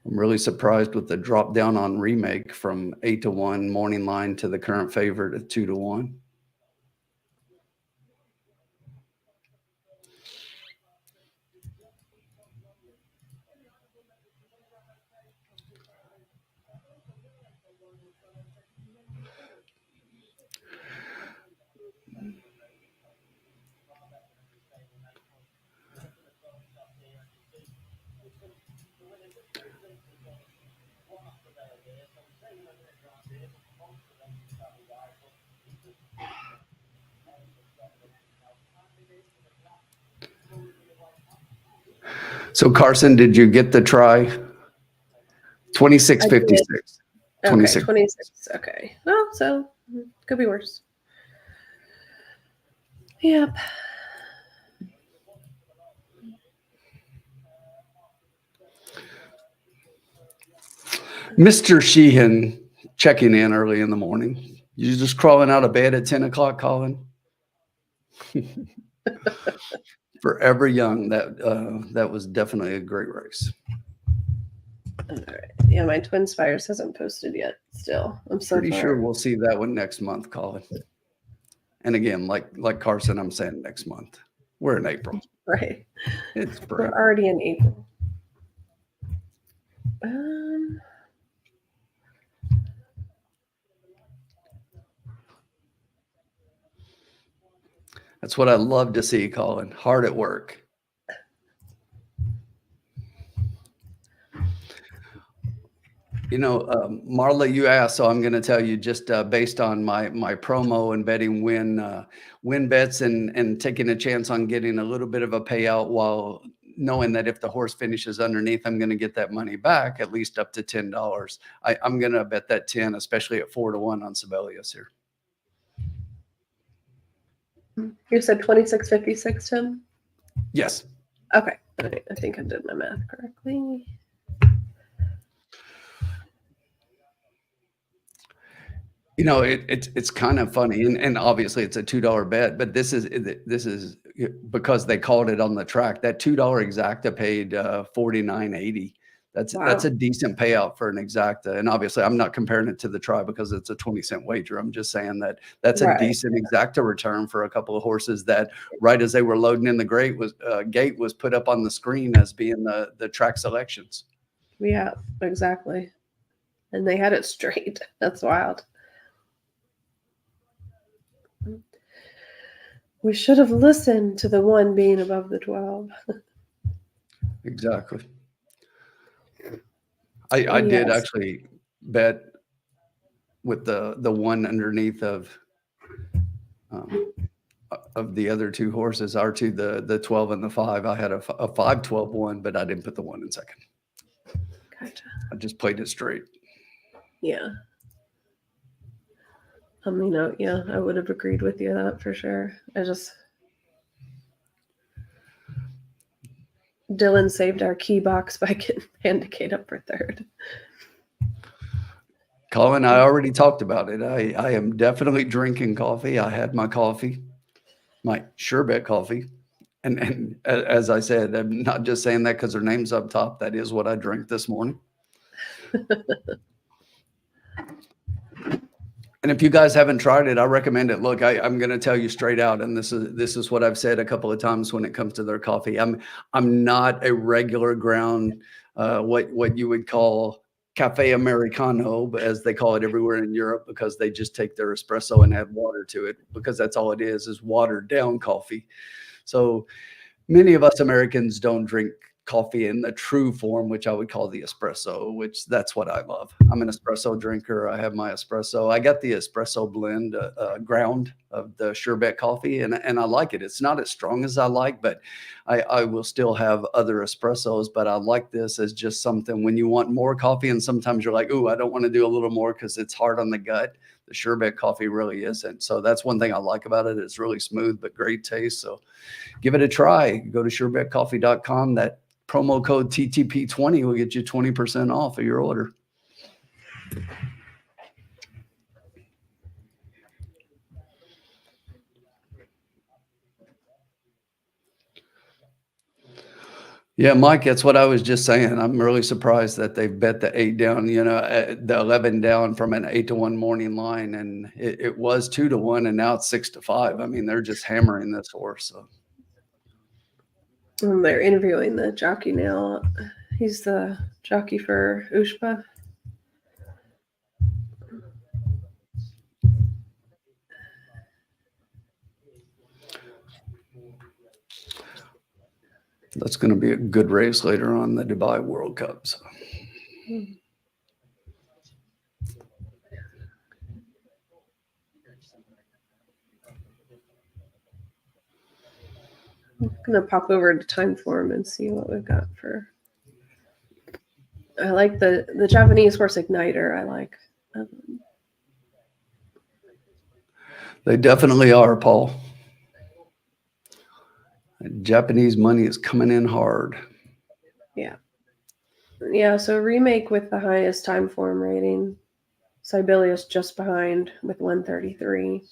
I'm really surprised with the drop down on Remake from 8-1 morning line to the current favorite at 2-1. So Carson, did you get the try? 26.56. Okay, 26. 26. Okay. Well, so could be worse. Yep. Mr. Sheehan checking in early in the morning. You just crawling out of bed at 10 o'clock, Colin? Forever Young. That was definitely a great race. All right. Yeah, my Twin Spires hasn't posted yet. Still, I'm so Pretty far. sure we'll see that one next month, Colin. And again, like Carson, I'm saying next month. We're in April. Right. It's We're spring. already in April. That's what I love to see, Colin. Hard at work. You know, Marla, you asked, so I'm going to tell you just based on my promo and betting win bets and taking a chance on getting a little bit of a payout while knowing that if the horse finishes underneath, I'm going to get that money back, at least up to $10. I'm going to bet that 10, especially at 4-1 on Sibelius here. You said 26.56, Tim? Yes. Okay. All right. I think I did my math correctly. You know, it's kind of funny, and obviously it's a $2 bet, but this is because they called it on the track. That $2 exacta paid $49.80. That's a decent payout for an exacta, and obviously I'm not comparing it to the try because it's a 20-cent wager. I'm just saying that's a decent exacta return for a couple of horses that right as they were loading in the gate was put up on the screen as being the track selections. Yeah, exactly. And they had it straight. That's wild. We should have listened to the one being above the 12. Exactly. I did actually bet with the one underneath of the other two horses, the 12 and the 5. I had a 5-12 one, but I didn't put the one in second. Gotcha. I just played it straight. Yeah. I would have agreed with you that for sure. Dylan saved our key box by getting Handicap up for third. Colin, I already talked about it. I am definitely drinking coffee. I had my coffee, my sherbet coffee. And as I said, I'm not just saying that because her name's up top. That is what I drank this morning. And if you guys haven't tried it, I recommend it. Look, I'm going to tell you straight out, and this is what I've said a couple of times when it comes to their coffee. I'm not a regular ground, what you would call cafe americano, as they call it everywhere in Europe, because they just take their espresso and add water to it, because that's all it is watered down coffee. So many of us Americans don't drink coffee in the true form, which I would call the espresso, which that's what I love. I'm an espresso drinker. I have my espresso. I got the espresso blend ground of the sherbet coffee, and I like it. It's not as strong as I like, but I will still have other espressos, but I like this as just something when you want more coffee and sometimes you're like, ooh, I don't want to do a little more because it's hard on the gut. The sherbet coffee really isn't. So that's one thing I like about it. It's really smooth, but great taste. So give it a try. Go to sherbetcoffee.com. That promo code TTP20 will get you 20% off of your order. Yeah, Mike, that's what I was just saying. I'm really surprised that they've bet the 8 down, the 11 down from an 8-1 morning line. And it was 2-1 and now it's 6-5. I mean, they're just hammering this horse. So. And they're interviewing the jockey now. He's the jockey for Ushpa. That's going to be a good race later on the Dubai World Cup. So. I'm gonna pop over to Time Form and see what we've got for. I like the Japanese horse Igniter. I like. They definitely are, Paul. Japanese money is coming in hard. Yeah, so remake with the highest Time Form rating. Sibelius just behind with 133.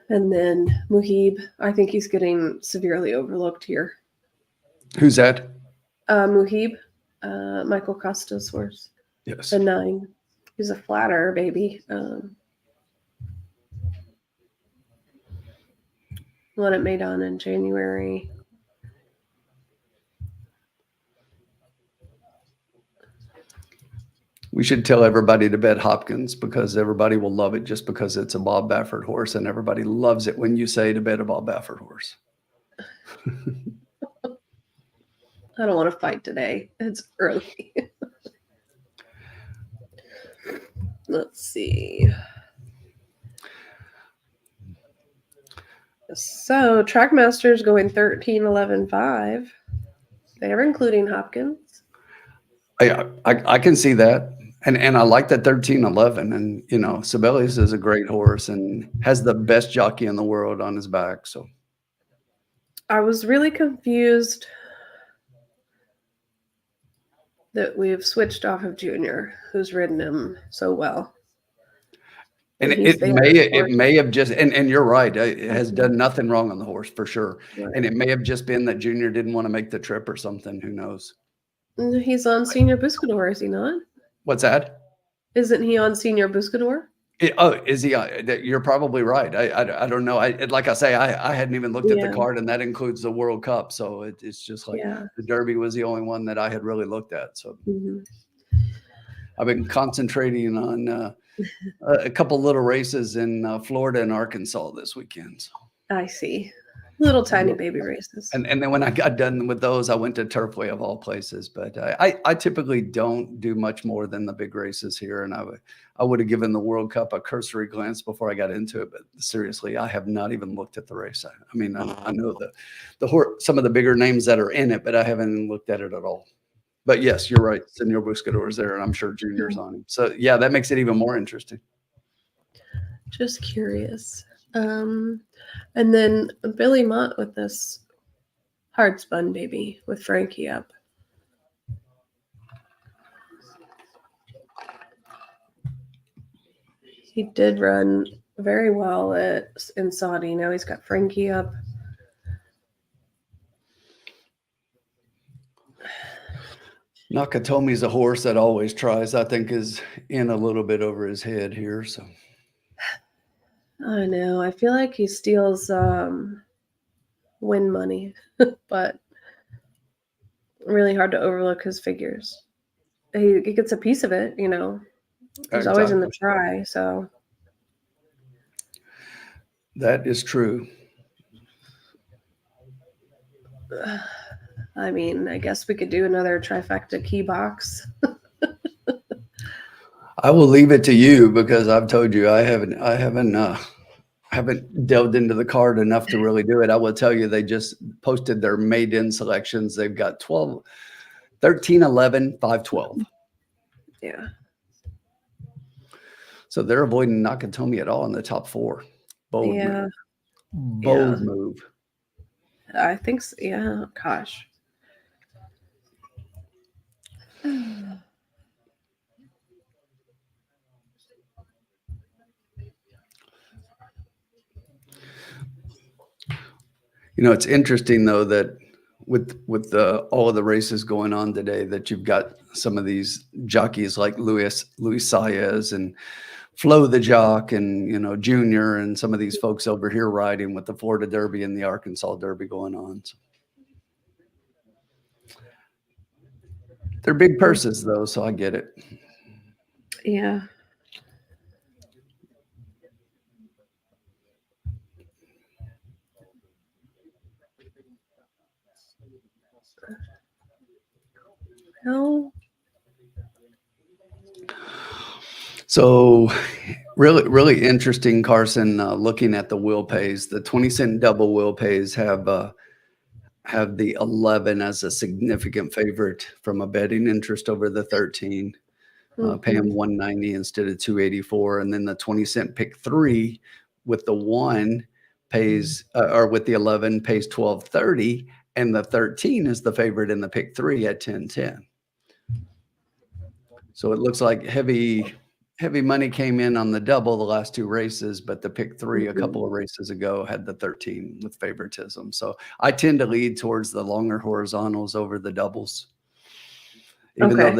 And then Muhib, I think he's getting severely overlooked here. Who's that? Muhib, Michael Costa's horse. Yes. The 9. He's a flatter, baby. Won at Maidan in January. We should tell everybody to bet Hopkins because everybody will love it just because it's a Bob Baffert horse, and everybody loves it when you say to bet a Bob Baffert horse. I don't want to fight today. It's early. Let's see. So Trackmaster's going 13, 11, 5. They're including Hopkins. I can see that. And I like that 13-11. And, Sibelius is a great horse and has the best jockey in the world on his back. So I was really confused that we've switched off of Junior, who's ridden him so well. and he's it may have just, and you're right, it has done nothing wrong on the horse for sure. Right. And it may have just been that Junior didn't want to make the trip or something. Who knows? He's on Senior Buscador, is he not? What's that? Isn't he on Senior Buscador? Is he? You're probably right. I don't know. Like I say, I hadn't even looked at the card, and that includes the World Cup. So it's just like the Derby was the only one that I had really looked at. So I've been concentrating on a couple little races in Florida and Arkansas this weekend. So. I see. Little tiny baby races. And then when I got done with those, I went to Turfway of all places. But I typically don't do much more than the big races here. And I would have given the World Cup a cursory glance before I got into it. But seriously, I have not even looked at the race. I mean, I know some of the bigger names that are in it, but I haven't looked at it at all. But yes, you're right. Senor Buscador is there, and I'm sure Junior's on him. So yeah, that makes it even more interesting. Just curious. And then Billy Mott with this hard spun baby with Frankie up. He did run very well in Saudi. Now he's got Frankie up. Nakatomi's a horse that always tries. I think is in a little bit over his head here. So I know. I feel like he steals win money, but really hard to overlook his figures. He gets a piece of it, He's always in the try, so. That is true. I mean, I guess we could do another trifecta key box. I will leave it to you because I've told you I haven't delved into the card enough to really do it. I will tell you they just posted their maiden selections. They've got 12, 13, 11, 5, 12. Yeah. So they're avoiding Nakatomi at all in the top 4. Bold move. I think so. Yeah. Gosh. It's interesting though that with all of the races going on today, that you've got some of these jockeys like Luis Saez and Flo the Jock and Junior and some of these folks over here riding with the Florida Derby and the Arkansas Derby going on. So they're big purses though, so I get it. Yeah. Well, So really interesting, Carson, looking at the wheel pays. The 20-cent double wheel pays have the 11 as a significant favorite from a betting interest over the 13. Pay them 190 instead of 284. And then the 20-cent pick 3 with the 1 pays, or with the 11 pays 1230. And the 13 is the favorite in the pick 3 at 1010. So it looks like heavy money came in on the double the last 2 races, but the pick 3 a couple of races ago had the 13 with favoritism. So I tend to lead towards the longer horizontals over the doubles. Even though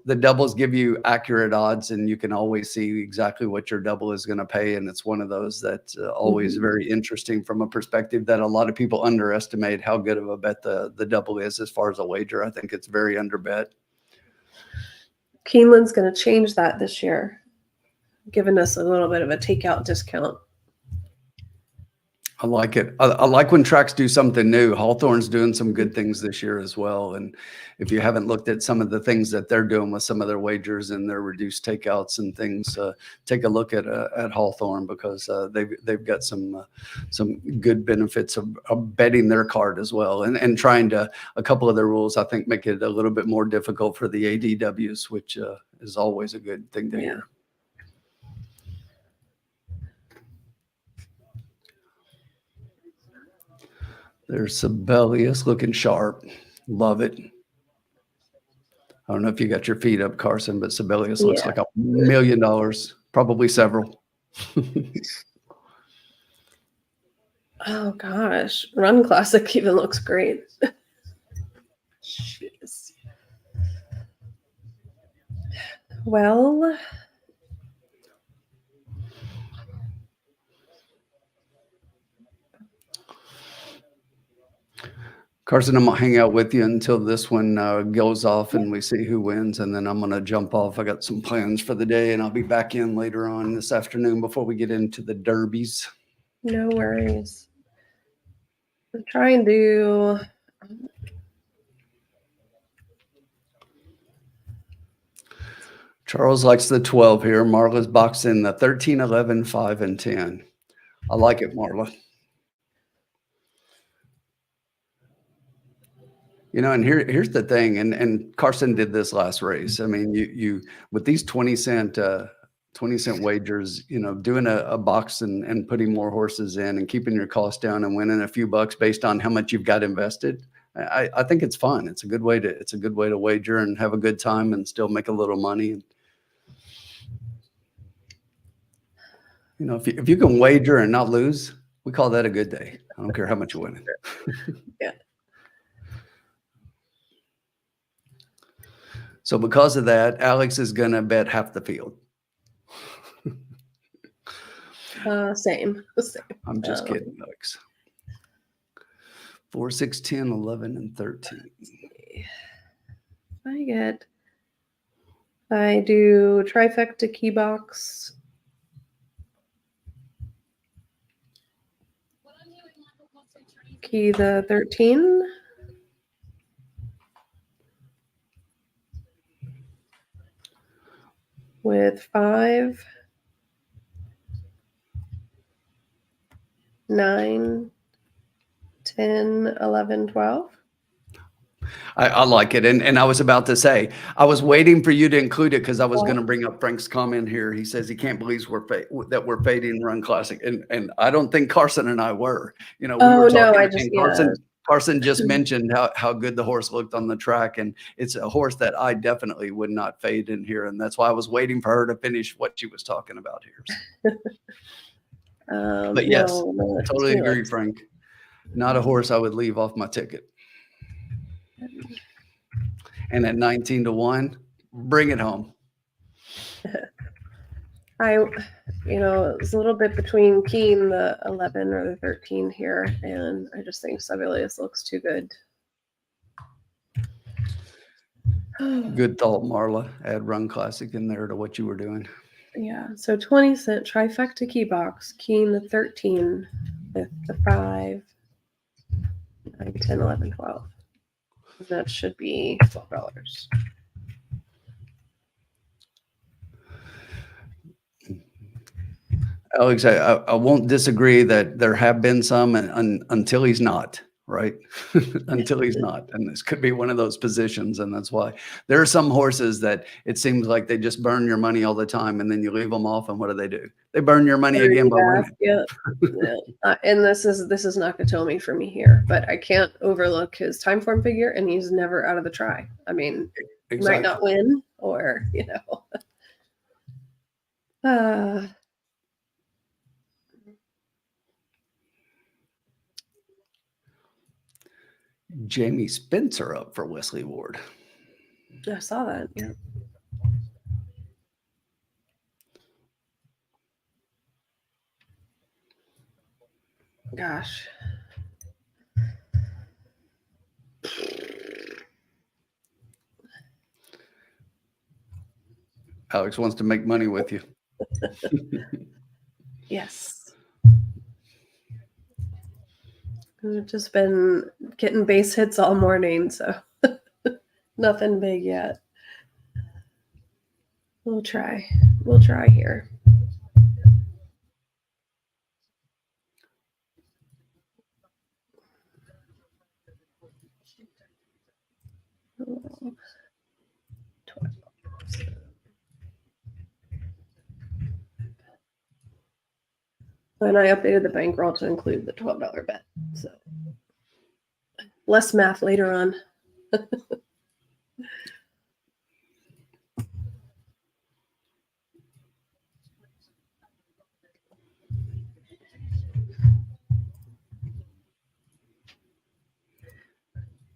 the doubles give you accurate odds and you can always see exactly what your double is going to pay. And it's one of those that's always very interesting from a perspective that a lot of people underestimate how good of a bet the double is as far as a wager. I think it's very underbet. Keeneland's going to change that this year, giving us a little bit of a takeout discount. I like it. I like when tracks do something new. Hawthorne's doing some good things this year as well. And if you haven't looked at some of the things that they're doing with some of their wagers and their reduced takeouts and things, take a look at Hawthorne, because they've got some good benefits of betting their card as well, and trying to, a couple of their rules I think make it a little bit more difficult for the ADWs, which is always a good thing to hear. There's Sibelius looking sharp. Love it. I don't know if you got your feet up, Carson, but Sibelius looks like $1 million, probably several. Oh gosh, Run Classic even looks great. Jeez. Well, Carson, I'm going to hang out with you until this one goes off and we see who wins, and then I'm going to jump off. I got some plans for the day, and I'll be back in later on this afternoon before we get into the derbies. no worries. I'm trying to. Charles likes the 12 here. Marla's boxing the 13, 11, 5, and 10. I like it, Marla. And here's the thing, and Carson did this last race. I mean, you with these 20-cent wagers, doing a box and putting more horses in and keeping your costs down and winning a few bucks based on how much you've got invested. I think it's fun. It's a good way to wager and have a good time and still make a little money. If you can wager and not lose, we call that a good day. I don't care how much you win. Yeah. So because of that, Alex is going to bet half the field. Same. I'm just kidding, Alex. 4, 6, 10, 11, and 13. I do trifecta key box. Key the 13. With 5, 9, 10, 11, 12. I like it. And I was about to say, I was waiting for you to include it because I was going to bring up Frank's comment here. He says he can't believe that we're fading Run Classic. And I don't think Carson and I were. We were talking. Carson just mentioned how good the horse looked on the track, and it's a horse that I definitely would not fade in here, and that's why I was waiting for her to finish what she was talking about here. But yes, totally agree, Frank. Not a horse I would leave off my ticket. And at 19-1, bring it home. It's a little bit between Keen, the 11 or the 13 here, and I just think Sibelius looks too good. Good thought, Marla. Add Run Classic in there to what you were doing. Yeah, so 20-cent trifecta key box, Keen the 13 with the 5, 9, 10, 11, 12. That should be $12. Alex, I won't disagree that there have been some until he's not, right? Until he's not. And this could be one of those positions. And that's why there are some horses that it seems like they just burn your money all the time. And then you leave them off. And what do? They burn your money again by winning. Yeah. And this is Nakatomi for me here, but I can't overlook his time form figure, and he's never out of the try. I mean, he might not win, or Jamie Spencer up for Wesley Ward. I saw that. Yeah. Gosh. Alex wants to make money with you. Yes. I've just been getting base hits all morning, so nothing big yet. We'll try. We'll try here. And I updated the bankroll to include the $12 bet. So less math later on.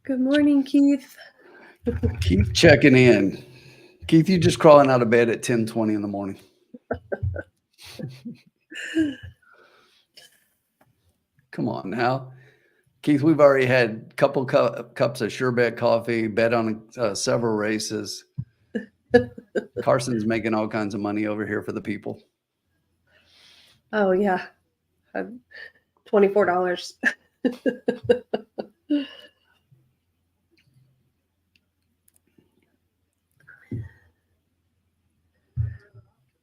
Good morning, Keith. Keith checking in. Keith, you just crawling out of bed at 10:20 in the morning. Come on now. Keith, we've already had a couple cups of Sure Bet coffee, bet on several races. Carson's making all kinds of money over here for the people. Oh, yeah. $24.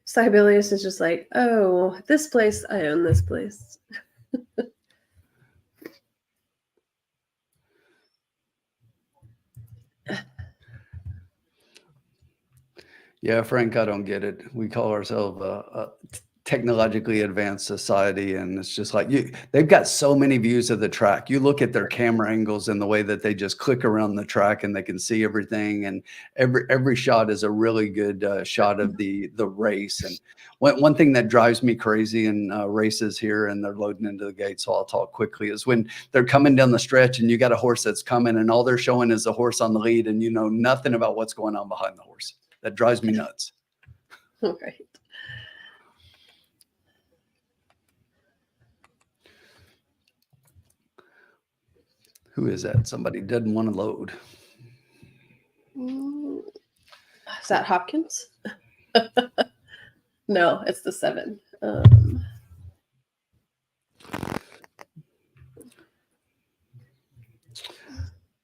Sibelius is just like, oh, this place, I own this place. Yeah, Frank, I don't get it. We call ourselves a technologically advanced society, and it's just like they've got so many views of the track. You look at their camera angles and the way that they just click around the track and they can see everything, and every shot is a really good shot of the race. And one thing that drives me crazy in races here, and they're loading into the gate, so I'll talk quickly, is when they're coming down the stretch and you got a horse that's coming and all they're showing is the horse on the lead, and you know nothing about what's going on behind the horse. That drives me nuts. All right. Who is that? Somebody didn't want to load. Is that Hopkins? No, it's the 7.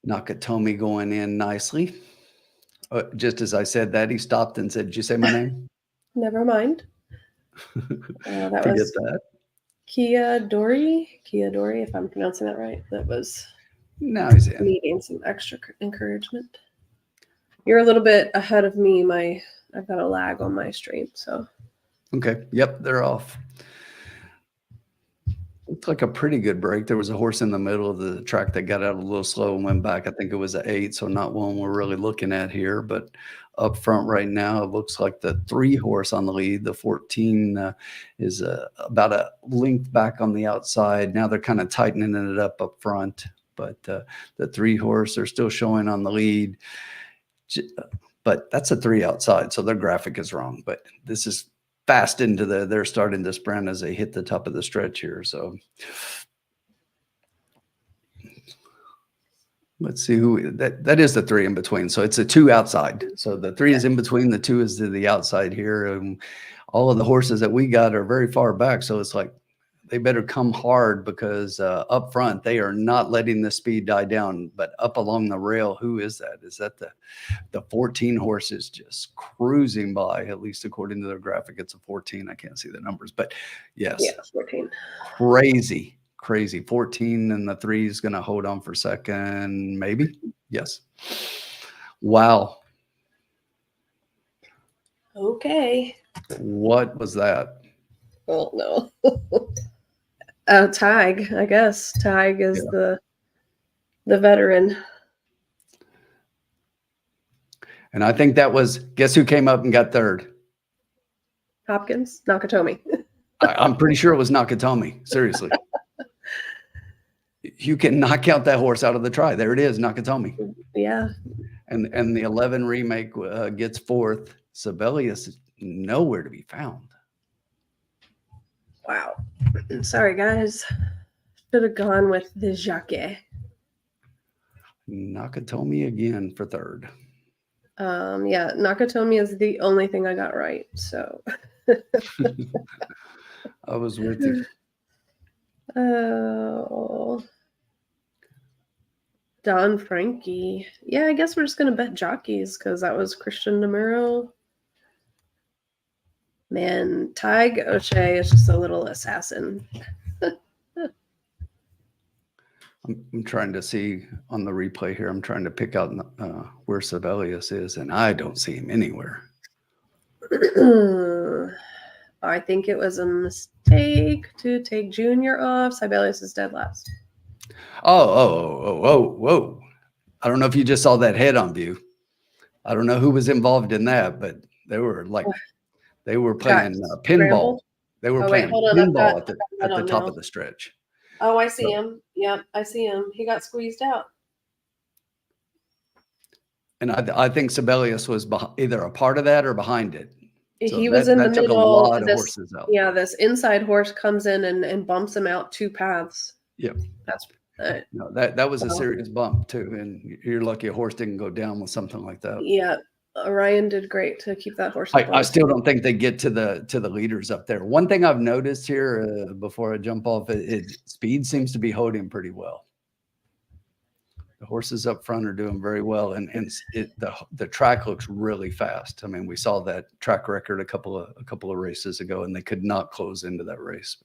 Nakatomi going in nicely. Just as I said that, he stopped and said, "Did you say my name?" Never mind. That Forget was that. Kia Dory, if I'm pronouncing that right. That was Now he's in. needing some extra encouragement. You're a little bit ahead of me. I've got a lag on my stream, so. Okay. Yep, they're off. looked like a pretty good break. There was a horse in the middle of the track that got out a little slow and went back. I think it was an 8, so not one we're really looking at here. But up front right now, it looks like the 3 horse on the lead. The 14 is about a length back on the outside. Now they're kind of tightening it up front. But the 3 horse, they're still showing on the lead. But that's a 3 outside, so their graphic is wrong. But this is fast into they're starting to sprint as they hit the top of the stretch here. So let's see who that is. The 3 in between, so it's a 2 outside. So the 3 is in between, the 2 is to the outside here. And all of the horses that we got are very far back, so it's like they better come hard, because up front they are not letting the speed die down. But up along the rail, who is that? Is that the 14 horse is just cruising by, at least according to their graphic. It's a 14. I can't see the numbers, but yes. Yeah, 14. Crazy. 14, and the 3 is going to hold on for second, maybe. Yes. Wow. Okay. What was that? Oh, no. Tig, I guess. Tig is the veteran. And I think that was, guess who came up and got third? Hopkins? Nakatomi. I'm pretty sure it was Nakatomi. Seriously. You cannot count that horse out of the try. There it is, Nakatomi. Yeah. And the 11 remake gets 4th. Sibelius is nowhere to be found. Wow. Sorry, guys. Should have gone with the Jacquet. Nakatomi again for 3rd. Yeah, Nakatomi is the only thing I got right. So I was with you. Oh, Don Frankie. Yeah, I guess we're just gonna bet jockeys because that was Christian Demuro. Man, Tig O'Shea is just a little assassin. I'm trying to see on the replay here. I'm trying to pick out where Sibelius is, and I don't see him anywhere. I think it was a mistake to take Junior off. Sibelius is dead last. Whoa. I don't know if you just saw that head on view. I don't know who was involved in that, but they were playing pinball. They were playing pinball at the top of the stretch. Oh, I see him. Yep, I see him. He got squeezed out. And I think Sibelius was either a part of that or behind it. So He was in the took middle. a lot of horses out. Yeah, this inside horse comes in and bumps him out 2 paths. Yep. That's no, that was a serious bump too, and you're lucky a horse didn't go down with something like that. Yeah, Ryan did great to keep that horse. I still don't think they get to the leaders up there. One thing I've noticed here before I jump off, speed seems to be holding pretty well. The horses up front are doing very well, and the track looks really fast. I mean, we saw that track record a couple of races ago, and they could not close into that race.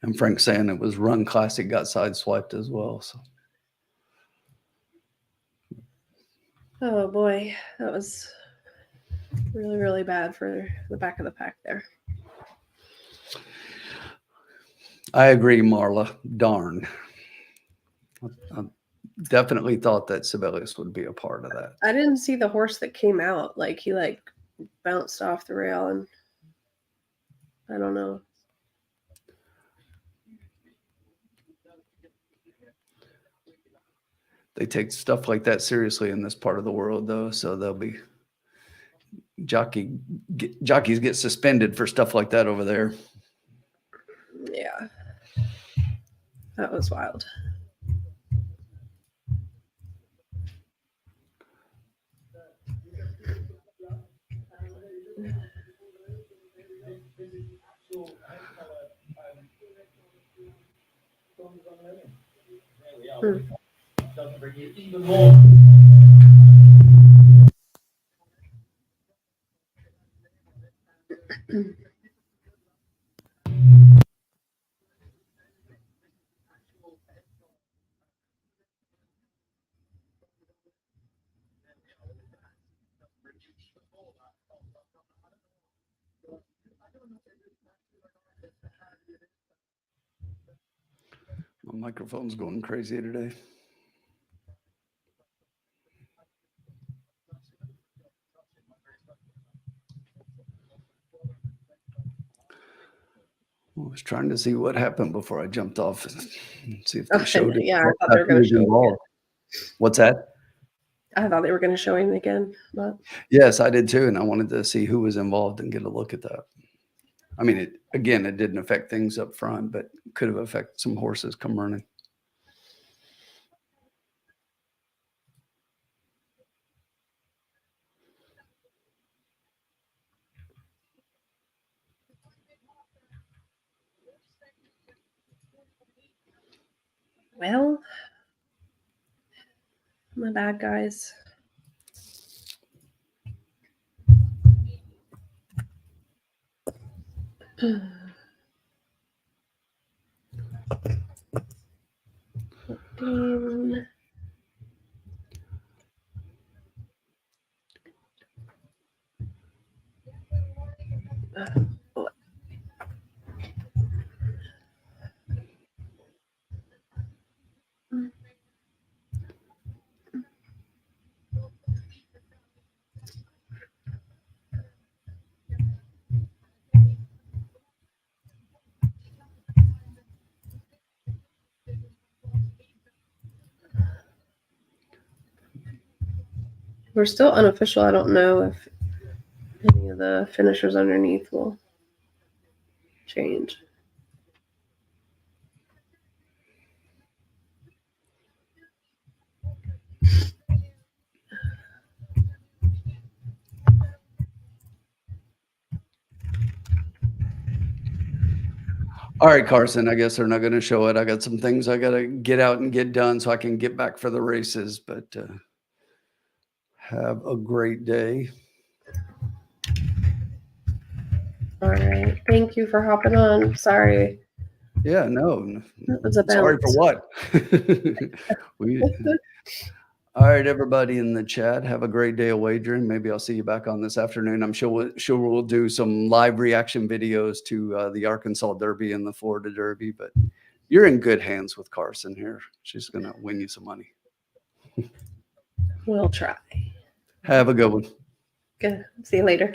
And Frank saying it was Run Classic got sideswiped as well. So. Oh boy, that was really, really bad for the back of the pack there. I agree, Marla. Darn. I definitely thought that Sibelius would be a part of that. I didn't see the horse that came out. Like he bounced off the rail, and I don't know. They take stuff like that seriously in this part of the world, though. So they'll be jockeys get suspended for stuff like that over there. Yeah, that was wild. Doesn't bring you even more. Microphone's going crazy today. I was trying to see what happened before I jumped off and see if they Okay, showed it. yeah, I thought they were Who going to was show him again. involved. What's that? I thought they were going to show him again, but Yes, I did too, and I wanted to see who was involved and get a look at that. I mean, it didn't affect things up front, but could have affected some horses come running. well, my bad, guys. Dean. We're still unofficial. I don't know if any of the finishers underneath will change. All right, Carson, I guess they're not going to show it. I got some things I got to get out and get done so I can get back for the races, but have a great day. All right. Thank you for hopping on. Sorry. Yeah, no. That was a Sorry for bounce. what? All right, everybody in the chat, have a great day of wagering. Maybe I'll see you back on this afternoon. I'm sure we'll do some live reaction videos to the Arkansas Derby and the Florida Derby, but you're in good hands with Carson here. She's going to win you some money. We'll try. Have a good one. Good. See you later.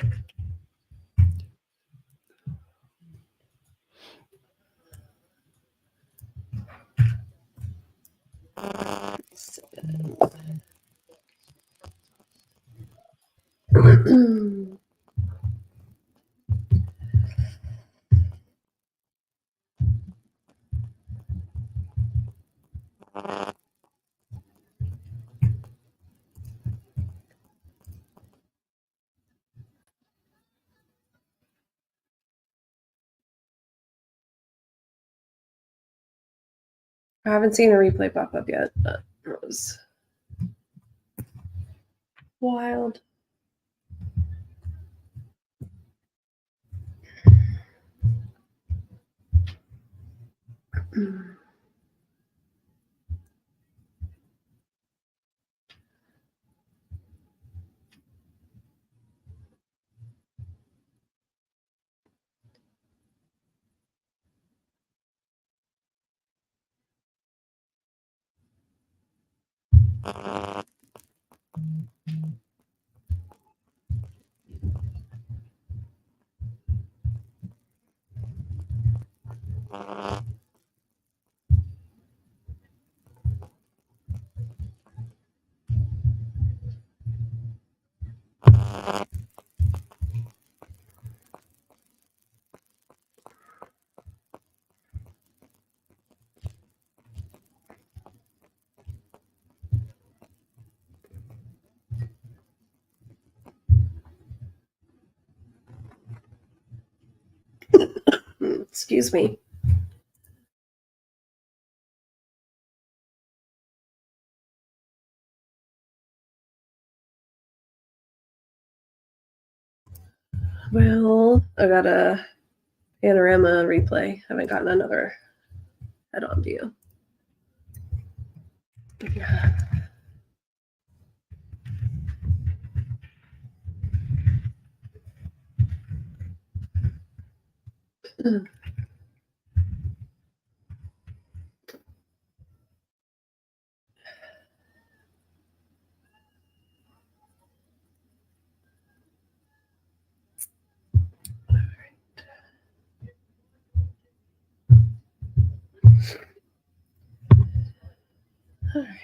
I haven't seen a replay pop up yet, but it was wild. Excuse me. Well, I got a panorama replay. Haven't gotten another head-on view. All right.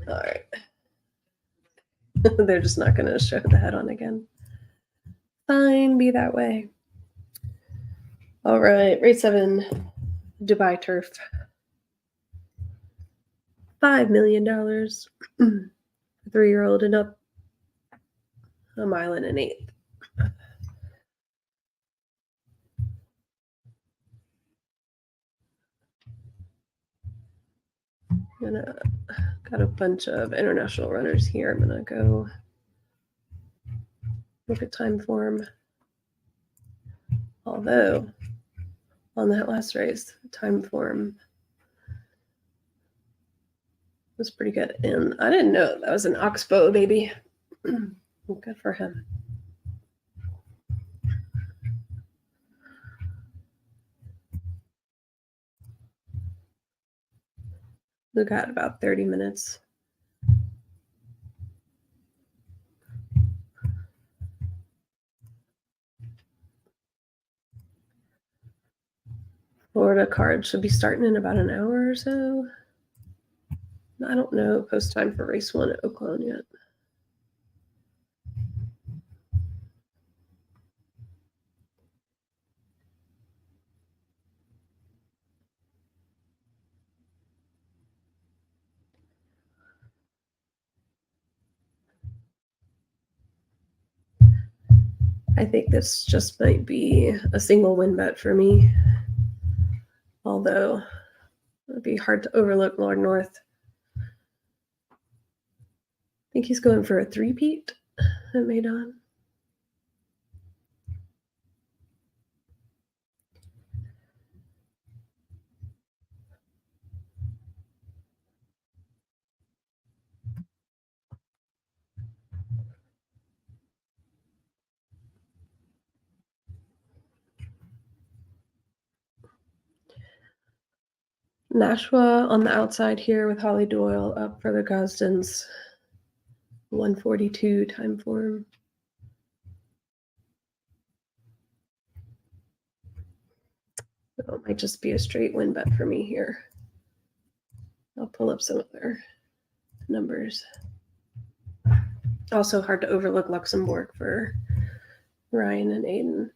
All right. They're just not going to show the head on again. Fine, be that way. All right, race 7, Dubai Turf. $5 million. 3-year-old and up, 1 mile and an eighth. Got a bunch of international runners here. I'm gonna go look at time form. Although on that last race, time form was pretty good. And I didn't know that was an oxbow baby. Good for him. We got about 30 minutes. Florida card should be starting in about an hour or so. I don't know post time for race 1 at Oaklawn yet. I think this just might be a single win bet for me. Although it'd be hard to overlook Lord North. I think he's going for a 3-peat at Maydon. Nashua on the outside here with Holly Doyle up for the Gosdens. 142 time form. So it might just be a straight win bet for me here. I'll pull up some other numbers. Also hard to overlook Luxembourg for Ryan and Aiden.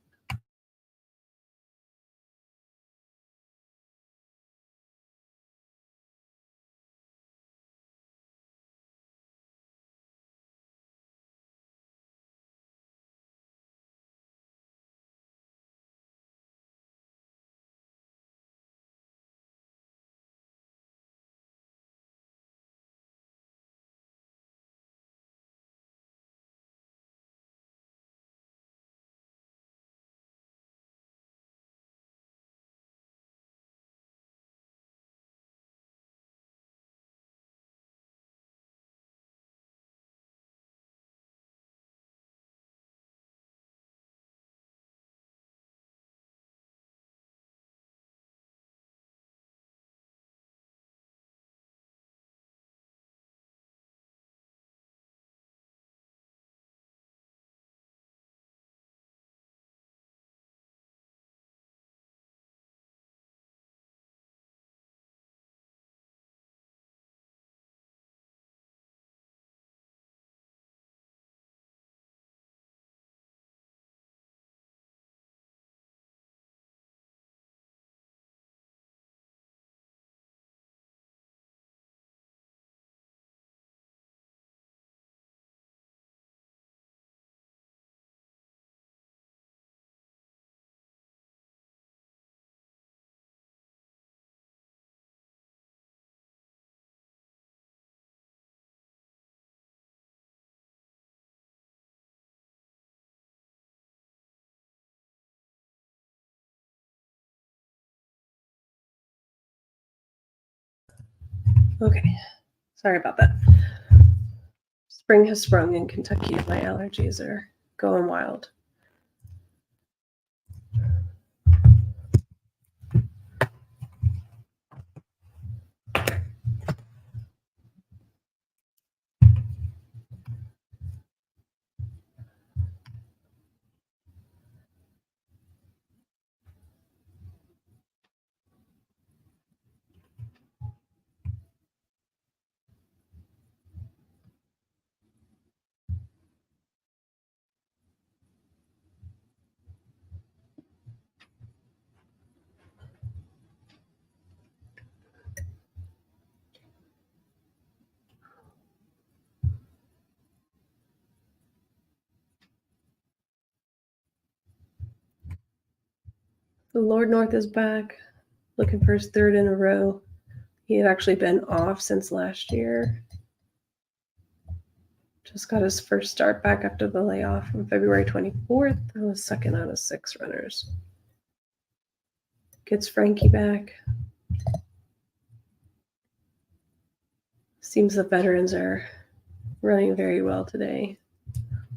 Okay, sorry about that. Spring has sprung in Kentucky. My allergies are going wild. The Lord North is back, looking for his third in a row. He had actually been off since last year. Just got his first start back after the layoff on February 24th. I was second out of 6 runners. Gets Frankie back. Seems the veterans are running very well today,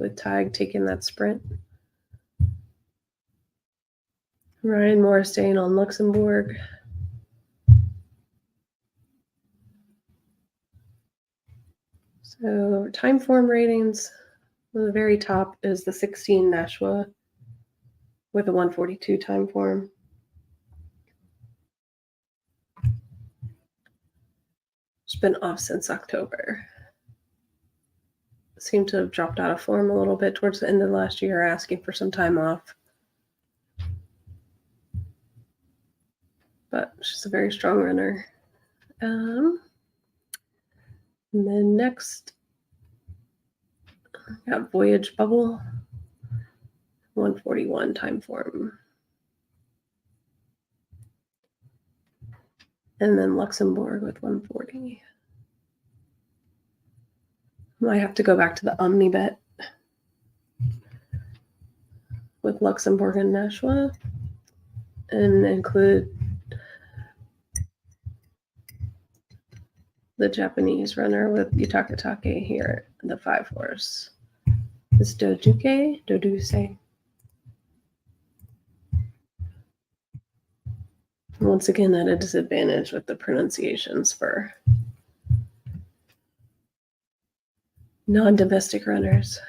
with Tig taking that sprint. Ryan Moore staying on Luxembourg. So time form ratings, the very top is the 16 Nashua with a 142 time form. It's been off since October. Seemed to have dropped out of form a little bit towards the end of last year, asking for some time off. But she's a very strong runner. And then next, I got Voyage Bubble, 141 time form. And then Luxembourg with 140. Might have to go back to the Omnibet with Luxembourg and Nashua and include the Japanese runner with Yutakatake here, the 5 horse. It's Doduse. Once again, at a disadvantage with the pronunciations for non-domestic runners.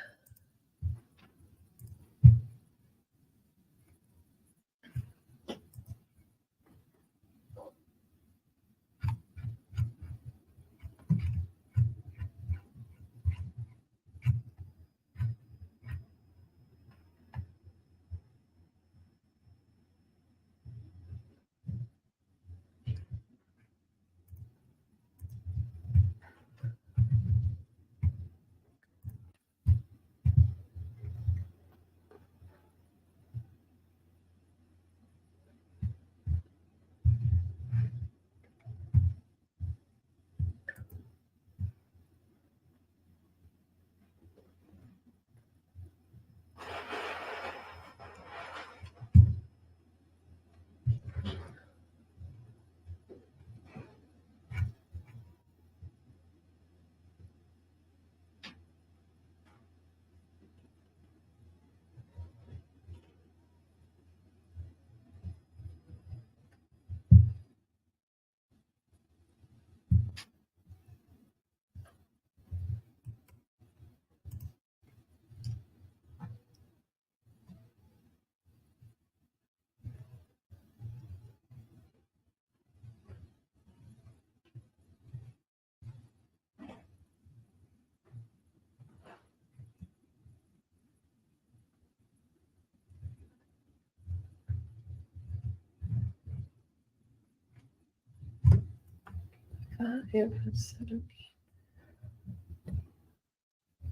It was 17.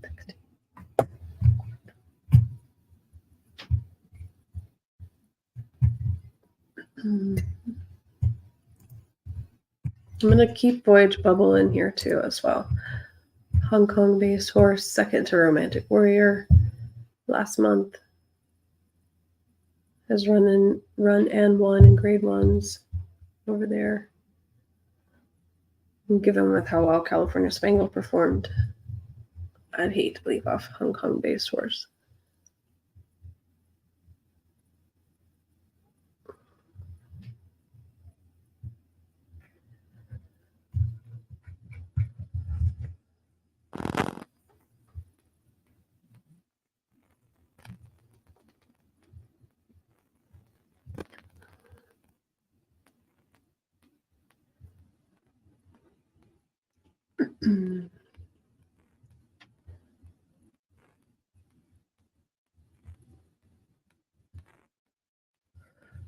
16. I'm going to keep Voyage Bubble in here too as well. Hong Kong-based horse, second to Romantic Warrior last month. Has run and won in grade 1s over there. Given with how well California Spangle performed, I'd hate to leave off Hong Kong-based horse.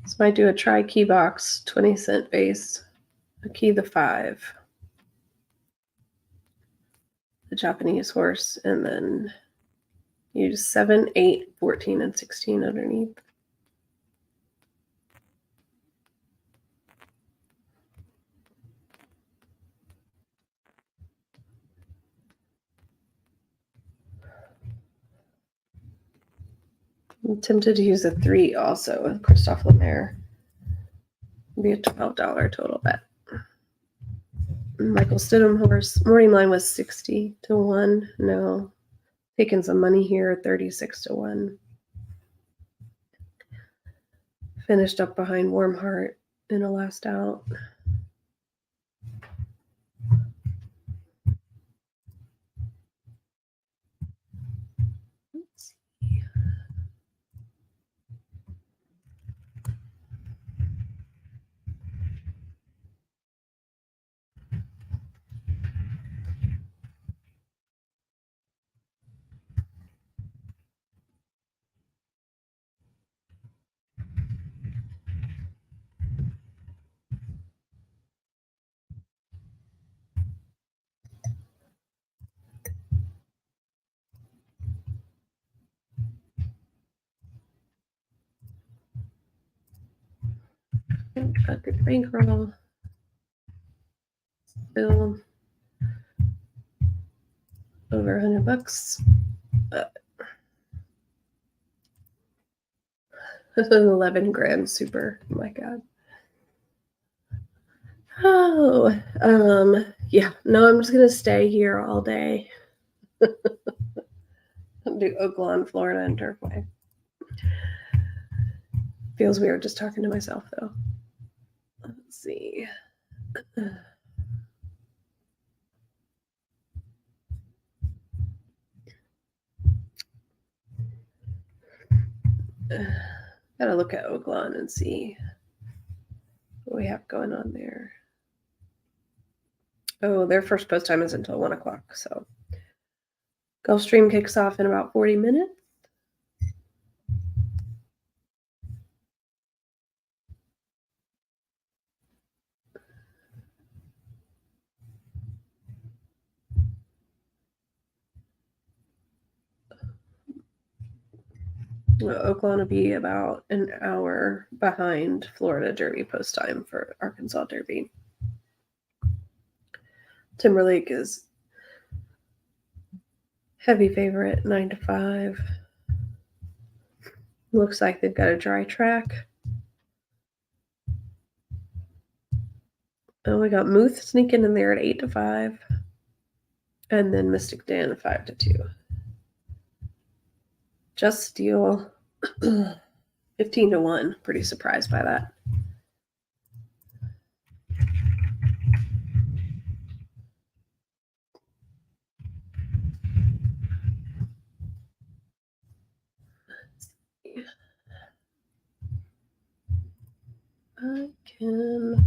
So I might do a try key box, 20-cent base, a key the 5, the Japanese horse, and then use 7, 8, 14, and 16 underneath. I'm tempted to use a 3 also with Christophe Lemaire. Be a $12 total bet. Michael Stidham horse. Morning line was 60 to 1. No. Taking some money here, 36 to 1. Finished up behind Warm Heart in a last out. Let's see. A good bankroll. Still over $100. 11 grand super. Oh my god. Oh, yeah. No, I'm just gonna stay here all day. Do Oaklawn, Florida, and Turfway. Feels weird just talking to myself though. Let's see. Gotta look at Oaklawn and see what we have going on there. Oh, their first post time is until 1 o'clock. So Gulfstream kicks off in about 40 minutes. Oaklawn will be about an hour behind Florida Derby post time for Arkansas Derby. Timberlake is heavy favorite, 9 to 5. Looks like they've got a dry track. Oh, we got Muth sneaking in there at 8 to 5. And then Mystic Dan 5 to 2. Just Steel 15 to 1. Pretty surprised by that. I can.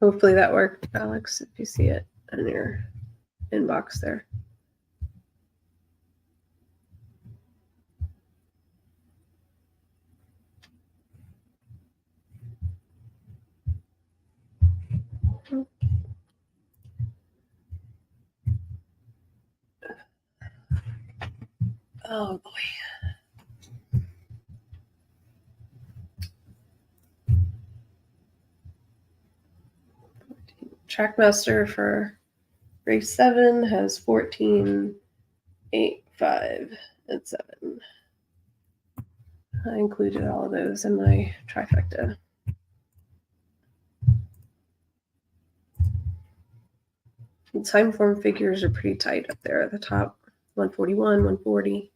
Hopefully that worked, Alex, if you see it in your inbox there. Oh boy. Trackmaster for race 7 has 14, 8, 5, and 7. I included all of those in my trifecta. The time form figures are pretty tight up there at the top. 141, 140.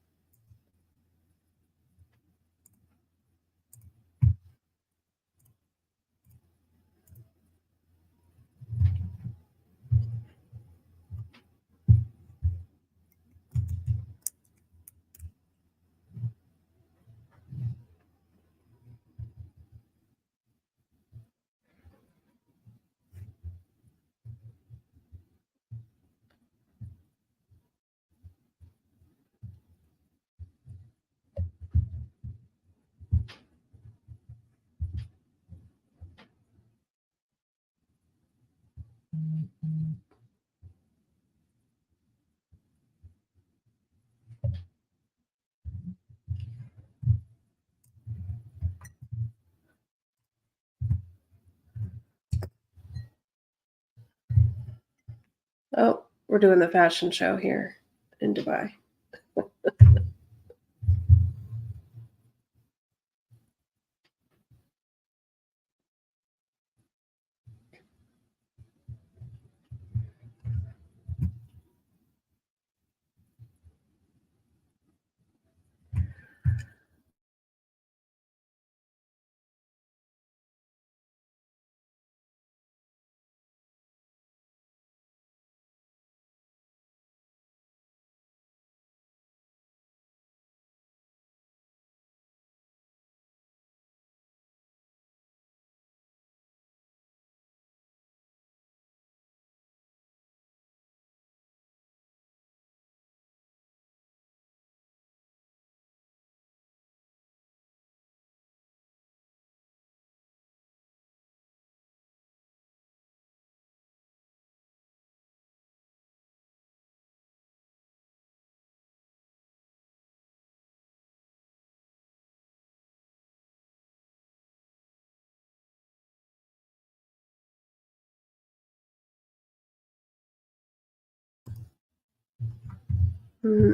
Oh, we're doing the fashion show here in Dubai.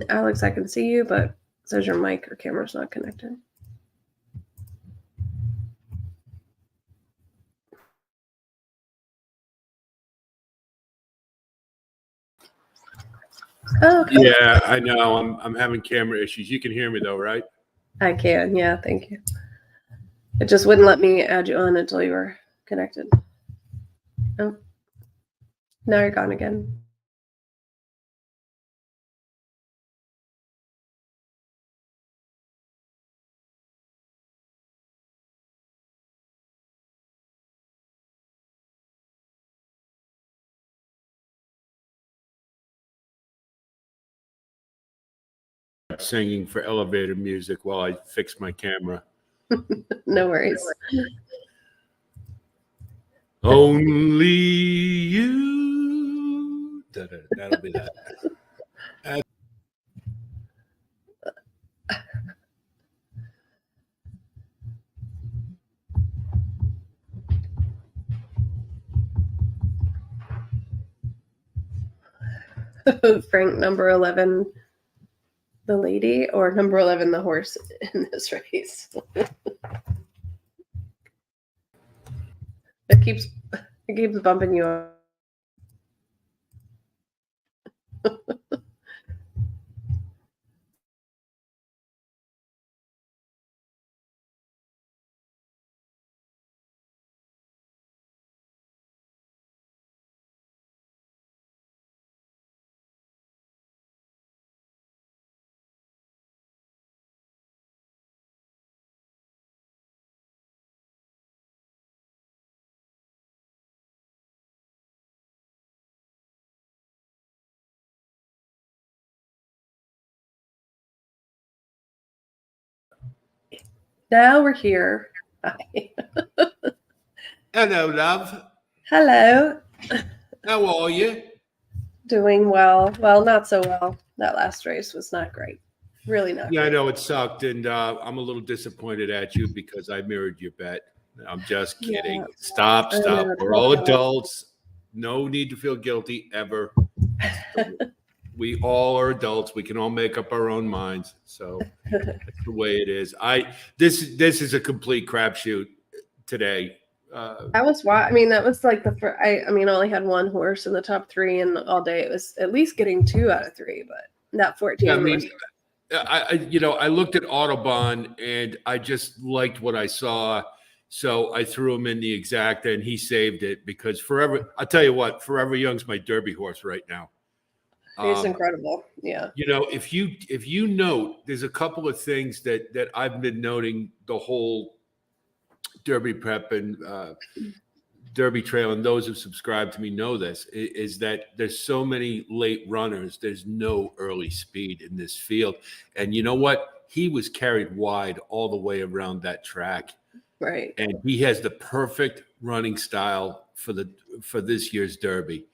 Alex, I can see you, but it says your mic or camera's not connected. Oh, okay. Yeah, I know. I'm having camera issues. You can hear me though, right? I can. Yeah, thank you. It just wouldn't let me add you on until you were connected. Oh, now you're gone again. Singing for elevator music while I fix my camera. No worries. Only you. That'll be that. Frank, number 11, the lady, or number 11, the horse in this race. It keeps bumping you up. Now we're here. Hi. Hello, love. Hello. How are you? Doing well. Well, not so well. That last race was not great. Really not Yeah, I great. know it sucked, and I'm a little disappointed at you because I mirrored your bet. I'm just kidding. Yeah. Stop. I know, We're all it's awful. adults. No need to feel guilty ever. We all are adults. We can all make up our own minds. So that's the way it is. This is a complete crapshoot today. That was why. I mean, that was like the first. I mean, I only had one horse in the top 3, and all day it was at least getting 2 out of 3. But that 14. Yeah, I mean, was, I looked at Autobahn and I just liked what I saw. So I threw him in the exacta and he saved it because Forever, I'll tell you what, Forever Young's my Derby horse right now. he's incredible. Yeah. If you note, there's a couple of things that I've been noting the whole Derby prep and Derby Trail, and those who subscribe to me know this, is that there's so many late runners. There's no early speed in this field. And you know what? He was carried wide all the way around that track. Right. And he has the perfect running style for this year's Derby.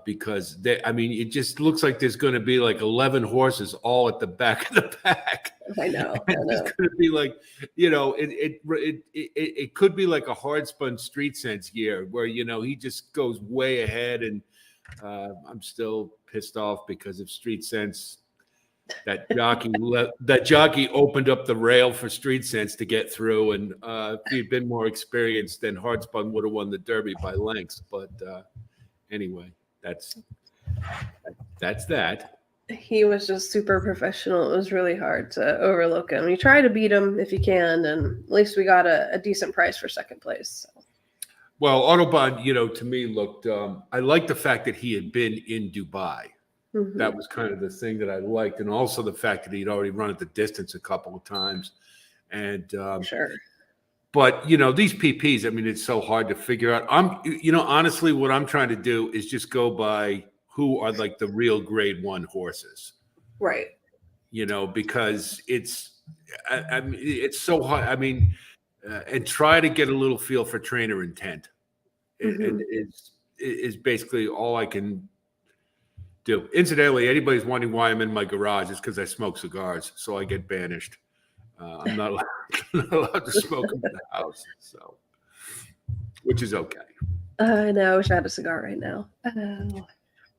Because it just looks like there's going to be like 11 horses all at the back of the pack. I know. It's going to be like, it could be like a hard spun Street Sense year where, he just goes way ahead. And I'm still pissed off because of Street Sense. That jockey opened up the rail for Street Sense to get through. And if he'd been more experienced, then hard spun would have won the Derby by lengths. But, anyway, that's that. He was just super professional. It was really hard to overlook him. You try to beat him if you can, and at least we got a decent price for second place. So. Well, Autobahn, to me looked. I liked the fact that he had been in Dubai. Mm-hmm. That was kind of the thing that I liked, and also the fact that he'd already run at the distance a couple of times. And Sure. But, these PPs, it's so hard to figure out. Honestly, what I'm trying to do is just go by who are like the real grade 1 horses. Right. Because it's so hard. And try to get a little feel for trainer intent. Mm-hmm. Is basically all I can do. Incidentally, anybody's wondering why I'm in my garage, it's because I smoke cigars, so I get banished. I'm not allowed to smoke in the house, so which is okay. I know. I wish I had a cigar right now.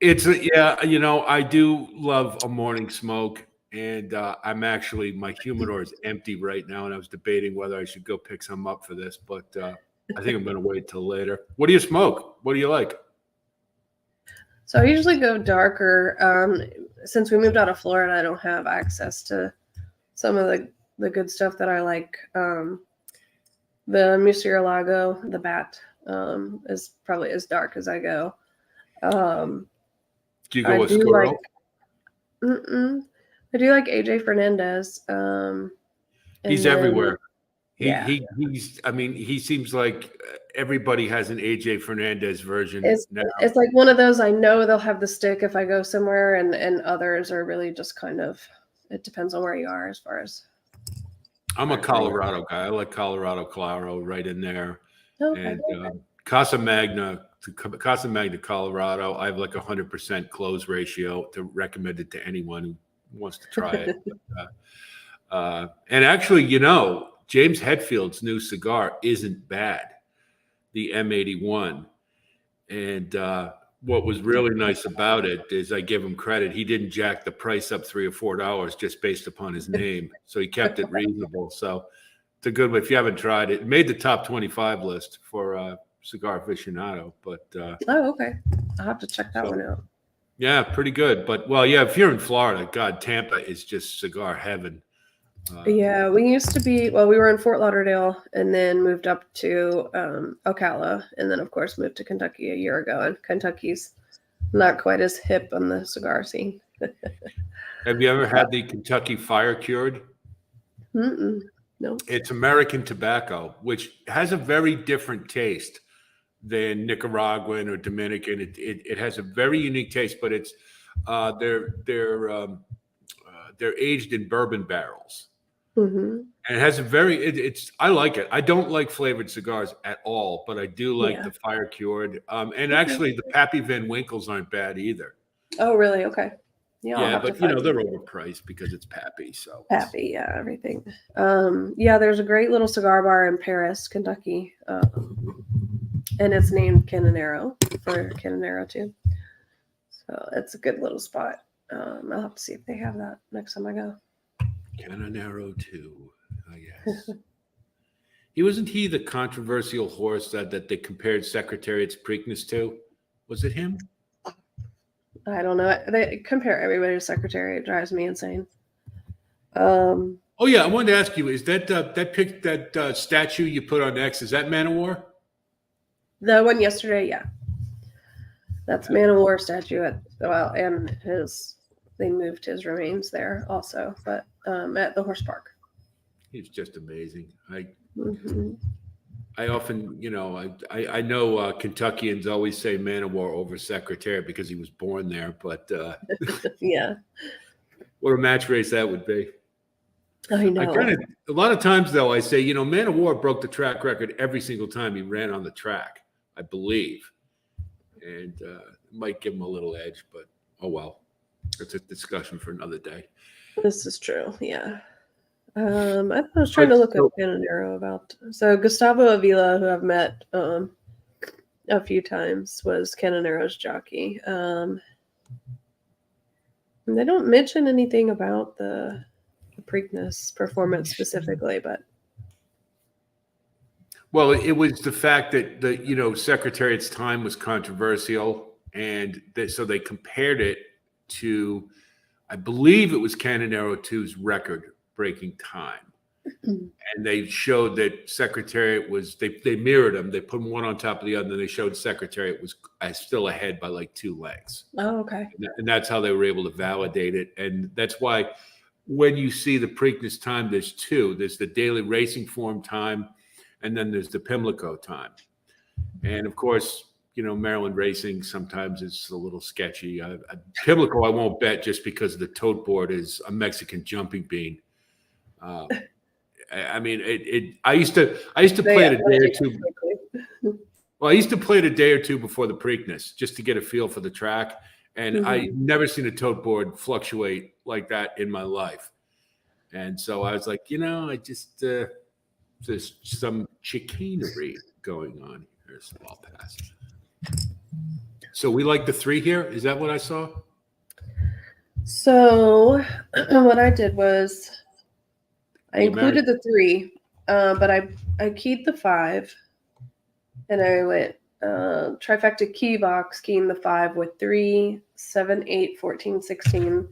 I do love a morning smoke, and my humidor is empty right now, and I was debating whether I should go pick some up for this, but I think I'm going to wait till later. What do you smoke? What do you like? So I usually go darker. Since we moved out of Florida, I don't have access to some of the good stuff that I like. The Murcielago, the bat, is probably as dark as I go. Do you go with Squirrel? I do like AJ Fernandez. He's everywhere. Yeah. He seems like everybody has an AJ Fernandez version now. It's like one of those, I know they'll have the stick if I go somewhere, and others are really just kind of, it depends on where you are as far as. I'm a Colorado guy. I like Colorado Claro right in there. Okay. And Casa Magna, Colorado, I have like 100% close ratio to recommend it to anyone who wants to try it. And actually, James Hetfield's new cigar isn't bad, the M81. And what was really nice about it is I give him credit. He didn't jack the price up $3 or $4 just based upon his name. So he kept it reasonable. So it's a good one. If you haven't tried it, it made the top 25 list for Cigar Aficionado. But okay. I'll have to check that one out. Yeah, pretty good. But if you're in Florida, God, Tampa is just cigar heaven. Yeah, we used to be, we were in Fort Lauderdale and then moved up to Ocala, and then of course moved to Kentucky a year ago, and Kentucky's not quite as hip on the cigar scene. Have you ever had the Kentucky Fire Cured? No. It's American tobacco, which has a very different taste than Nicaraguan or Dominican. It has a very unique taste, but it's they're aged in bourbon barrels. Mm-hmm. And it has I like it. I don't like flavored cigars at all, but I do like the fire cured. And actually the Pappy Van Winkles aren't bad either. Oh, really? Okay. Yeah, but they're overpriced because it's Pappy. So Pappy, everything. There's a great little cigar bar in Paris, Kentucky. and it's named Canonero for Canonero too. So it's a good little spot. I'll have to see if they have that next time I go. Canonero 2, I guess. Wasn't he the controversial horse that they compared Secretariat's Preakness to? Was it him? I don't know. They compare everybody to Secretary. It drives me insane. Oh yeah, I wanted to ask you: is that statue you put on X? Is that Man of War? The one yesterday, yeah. That's Man of War statue and they moved his remains there also, but at the horse park. He's just amazing. Mm-hmm. I often, I know Kentuckians always say Man of War over Secretary because he was born there, but Yeah, what a match race that would be. I know. A lot of times though, I say, Man of War broke the track record every single time he ran on the track, I believe. And might give him a little edge, but oh well. It's a discussion for another day. This is true, yeah. I was trying to look up Canonero about. So Gustavo Avila, who I've met a few times, was Canonero's jockey. And they don't mention anything about the Preakness performance specifically, but well, it was the fact that Secretariat's time was controversial, and so they compared it to, I believe it was Canonero 2's record-breaking time, and they showed that Secretariat was they mirrored them. They put them one on top of the other, and they showed Secretariat was still ahead by like 2 lengths. oh, okay. And that's how they were able to validate it, and that's why when you see the Preakness time, there's 2. There's the daily racing form time, and then there's the Pimlico time. And of course, Maryland racing sometimes is a little sketchy. Pimlico, I won't bet just because the tote board is a Mexican jumping bean. I mean, I used to play it a day or two. Well, I used to play it a day or two before the Preakness just to get a feel for the track. And I never seen a tote board fluctuate like that in my life. And so I was like, I just, there's some chicanery going on here. Small pass. So we like the 3 here. Is that what I saw? So what I did was I included the 3, but I keyed the 5, and I went trifecta key box, keying the 5 with 3, 7, 8, 14, 16.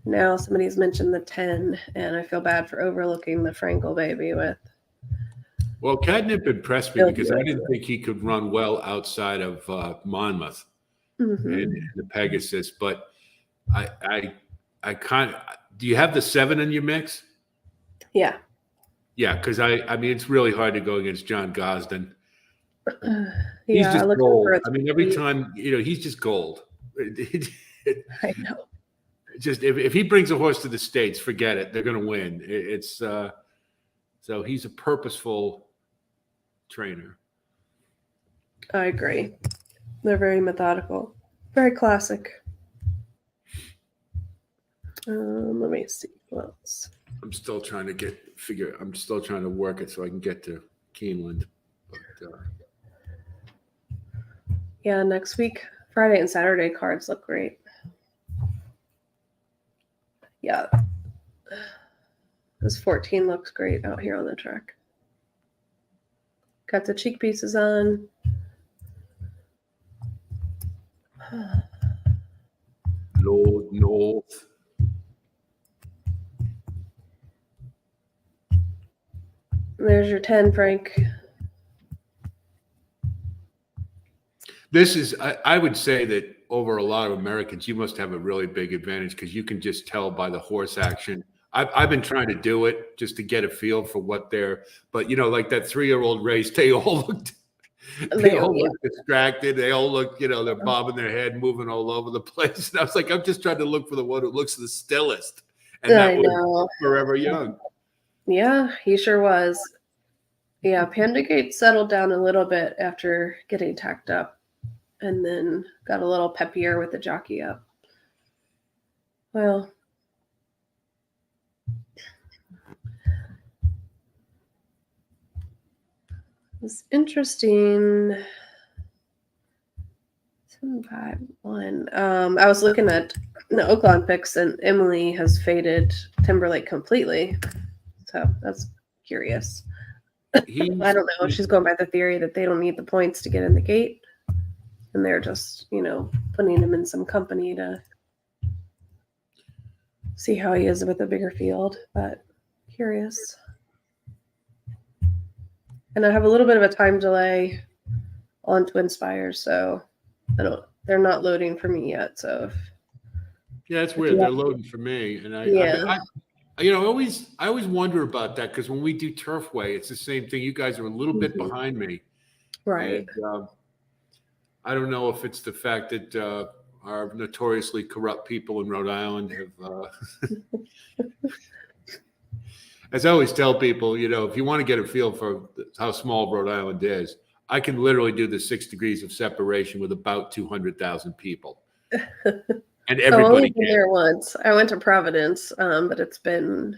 Now somebody's mentioned the 10, and I feel bad for overlooking the Frankel baby with. Well, Catnip impressed me because I didn't think he could run well outside of Monmouth and the Pegasus. But I kind of. Do you have the 7 in your mix? Yeah. Yeah, because I mean it's really hard to go against John Gosden. He's Yeah, just gold. I mean, every time he's just gold. I know. Just if he brings a horse to the States, forget it. They're going to win. It's so he's a purposeful trainer. I agree. They're very methodical, very classic. Let me see what else. I'm still trying to work it so I can get to Keeneland. But, yeah, next week, Friday and Saturday cards look great. Yeah. This 14 looks great out here on the track. Got the cheek pieces on. Lord North. There's your 10, Frank. This is, I would say that over a lot of Americans, you must have a really big advantage because you can just tell by the horse action. I've been trying to do it just to get a feel for what they're, but like that 3-year-old race, they all looked distracted. They all look, they're bobbing their head, moving all over the place. And I was like, I'm just trying to look for the one who looks the stillest. And that was Forever Young. Yeah, he sure was. Yeah, Pandagate settled down a little bit after getting tacked up and then got a little peppier with the jockey up. Well, it's interesting. 7-5-1. I was looking at the Oaklawn picks, and Emily has faded Timberlake completely. So that's curious. I don't know. She's going by the theory that they don't need the points to get in the gate, and they're just, putting him in some company to see how he is with a bigger field. But curious. And I have a little bit of a time delay on Twin Spires, so they're not loading for me yet. So yeah, it's weird. They're loading for me, and I always wonder about that, because when we do Turfway, it's the same thing. You guys are a little bit behind me, right. And, I don't know if it's the fact that our notoriously corrupt people in Rhode Island have. As I always tell people, if you want to get a feel for how small Rhode Island is, I can literally do the 6 degrees of separation with about 200,000 people. And I've everybody only been there once. I went to Providence, but it's been,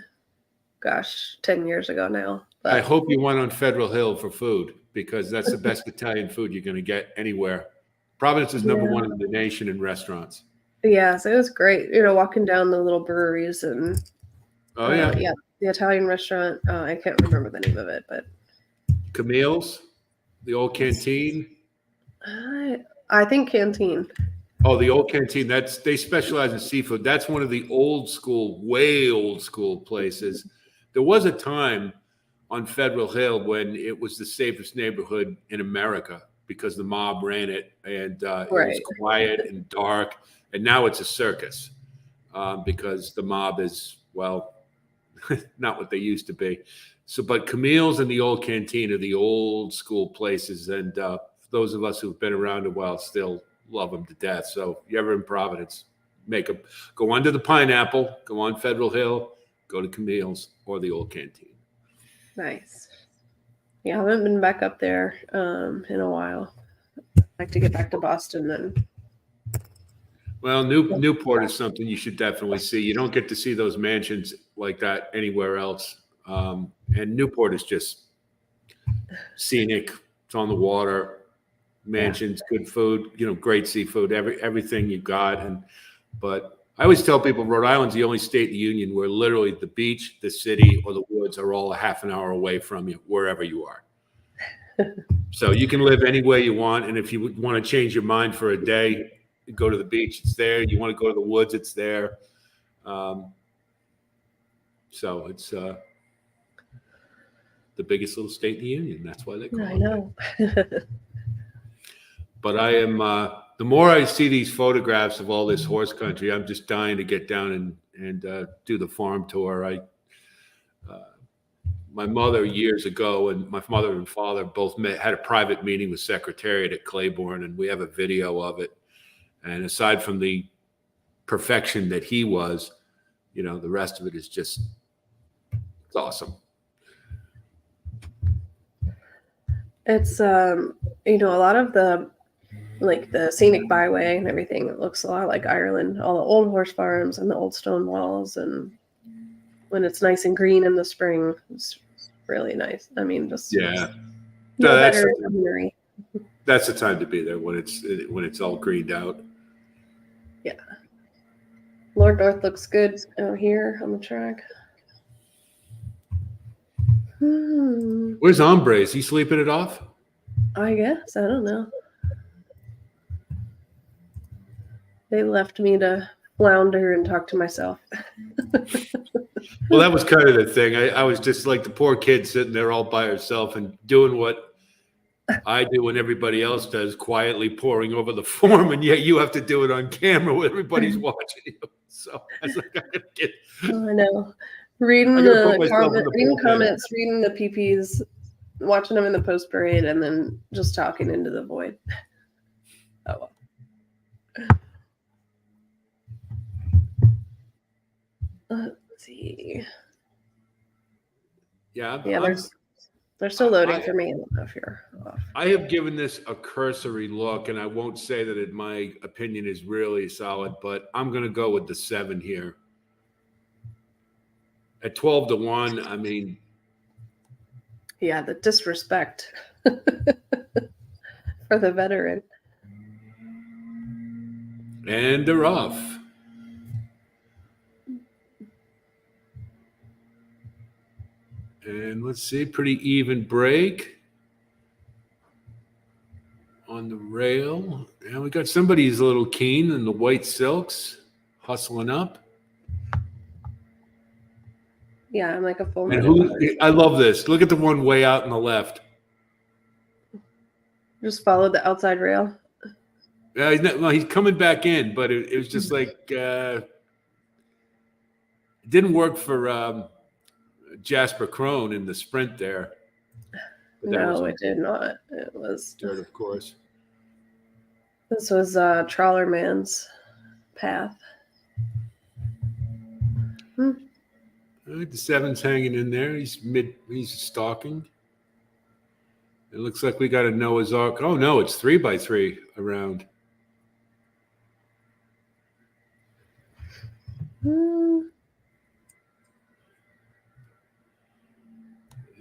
10 years ago now. But I hope you went on Federal Hill for food, because that's the best Italian food you're going to get anywhere. Providence is number one in the nation in restaurants. Yeah, so it was great. Walking down the little breweries and the Italian restaurant. I can't remember the name of it, but Camille's, the old canteen. I think Canteen. Oh, the old canteen. They specialize in seafood. That's one of the old school, way old school places. There was a time on Federal Hill when it was the safest neighborhood in America, because the mob ran it, and it was quiet and dark. And now it's a circus, because the mob is, well, not what they used to be. So, but Camille's and the old canteen are the old school places. And those of us who've been around a while still love them to death. So if you're ever in Providence, go under the Pineapple, go on Federal Hill, go to Camille's or the old canteen. Nice. Yeah, I haven't been back up there in a while. I'd like to get back to Boston then. Well, Newport is something you should definitely see. You don't get to see those mansions like that anywhere else. And Newport is just scenic. It's on the water, mansions, good food, great seafood, everything you got. But I always tell people Rhode Island's the only state in the union where literally the beach, the city, or the woods are all a half an hour away from you, wherever you are. So you can live any way you want. And if you want to change your mind for a day, you go to the beach, it's there. You want to go to the woods, it's there. So it's the biggest little state in the union. That's why they call it. I know. But I am, the more I see these photographs of all this horse country, I'm just dying to get down and do the farm tour. My mother years ago, and my mother and father both had a private meeting with Secretariat at Claiborne, and we have a video of it. And aside from the perfection that he was, the rest of it is it's awesome. It's a lot of the scenic byway and everything. It looks a lot like Ireland, all the old horse farms and the old stone walls. And when it's nice and green in the spring, it's really nice. I mean, just that's the time to be there, when it's all greened out. Yeah. Lord North looks good out here on the track. Where's Ombre? Is he sleeping it off? I guess. I don't know. They left me to flounder and talk to myself. Well, that was kind of the thing. I was just like the poor kid sitting there all by herself and doing what I do and everybody else does, quietly poring over the form, and yet you have to do it on camera when everybody's watching you. So I was like, I know. Reading the comments, reading the PPs, watching them in the post parade, and then just talking into the void. Oh well. Let's see. Yeah, they're still loading for me. I don't know if you're off. I have given this a cursory look, and I won't say that my opinion is really solid, but I'm going to go with the 7 here. At 12-1, I mean. Yeah, the disrespect for the veteran. And they're off. And let's see, pretty even break on the rail. And we got somebody's a little keen in the white silks, hustling up. Yeah, I'm like a full. And I love this. Look at the one way out on the left. Just follow the outside rail. He's coming back in, but it was just like it didn't work for Jasper Crone in the sprint there. No, it did not. It was third, of course. This was Trawler Man's path. All right, the 7's hanging in there. He's stalking. It looks like we got a Noah's Ark. Oh no, it's 3x3 around.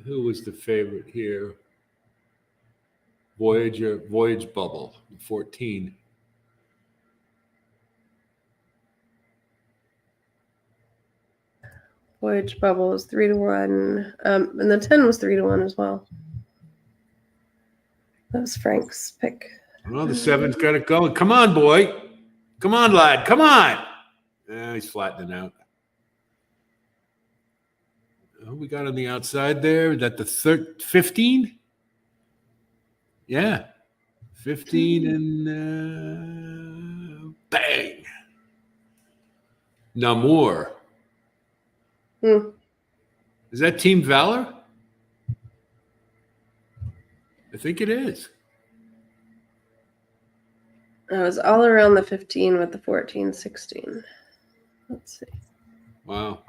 Who was the favorite here? Voyage Bubble, 14. Voyage Bubble was 3-1. And the 10 was 3-1 as well. That was Frank's pick. Well, the 7's got it going. Come on, boy. Come on, lad. Come on. He's flattening out. Who we got on the outside there? Is that the 15? Yeah. 15 and bang. Namor. Is that Team Valor? I think it is. I was all around the 15 with the 14, 16. Let's see. Wow.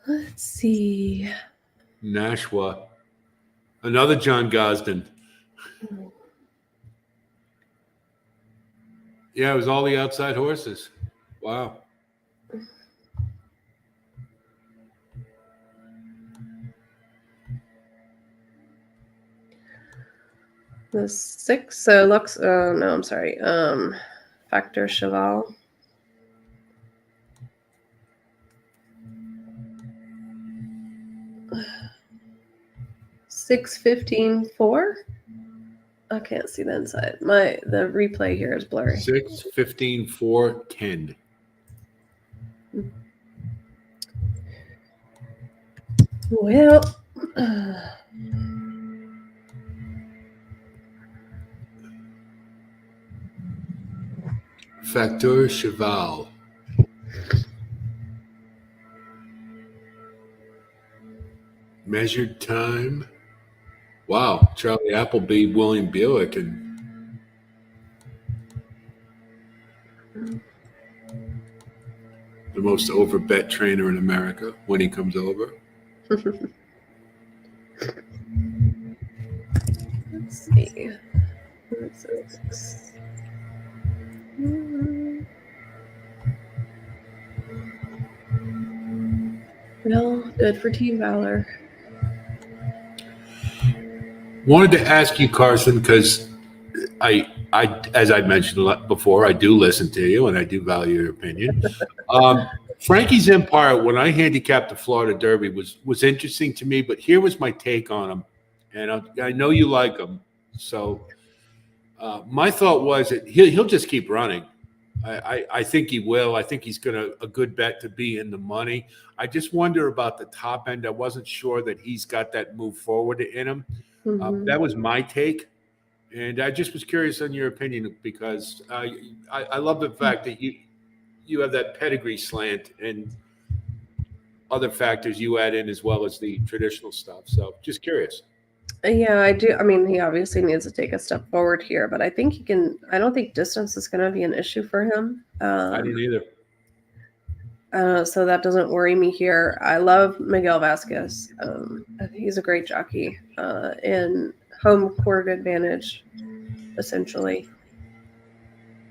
Let's see. Nashua. Another John Gosden. Yeah, it was all the outside horses. Wow. The 6, so Lux, no, I'm sorry. Factor Cheval. $6.15.4. I can't see the inside. The replay here is blurry. 6:15.4.10. Well, Facteur Cheval. Measured time. Wow, Charlie Appleby, William Buick, and the most overbet trainer in America when he comes over. let's see. Well, good for Team Valor. Wanted to ask you, Carson, because I, as I mentioned before, I do listen to you and I do value your opinion. Frankie's Empire, when I handicapped the Florida Derby, was interesting to me, but here was my take on him, and I know you like him. So my thought was that he'll just keep running. I think he will. I think he's a good bet to be in the money. I just wonder about the top end. I wasn't sure that he's got that move forward in him. That was my take, and I just was curious on your opinion because I love the fact that you have that pedigree slant and other factors you add in as well as the traditional stuff. So just curious. Yeah, I do. I mean, he obviously needs to take a step forward here, but I think he can. I don't think distance is going to be an issue for him. I don't either. So that doesn't worry me here. I love Miguel Vasquez. He's a great jockey in home court advantage, essentially.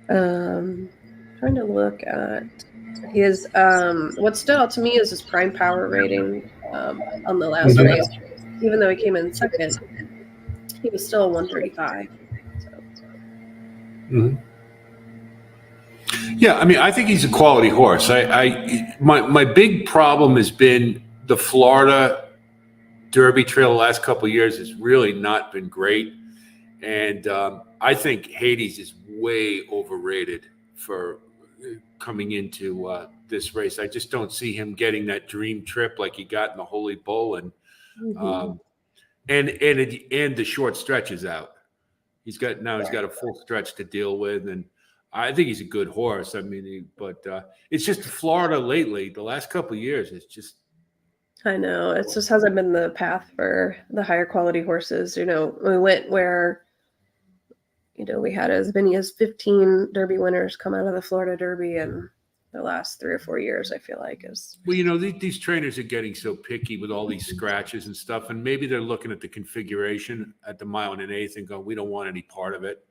Trying to look at his what stood out to me is his prime power rating on the last race. Even though he came in second, he was still 135. So. Yeah, I mean, I think he's a quality horse. My big problem has been the Florida Derby Trail the last couple of years has really not been great, and I think Hades is way overrated for coming into this race. I just don't see him getting that dream trip like he got in the Holy Bull, and the short stretches out. He's got a full stretch to deal with, and I think he's a good horse. I mean, but it's just Florida lately. The last couple of years, it's just. I know. It just hasn't been the path for the higher quality horses. You know, we went where, you know, we had as many as 15 Derby winners come out of the Florida Derby in the last 3 or 4 years, I feel like is. Well, you know, these trainers are getting so picky with all these scratches and stuff, and maybe they're looking at the configuration at the mile and an eighth and going, we don't want any part of it.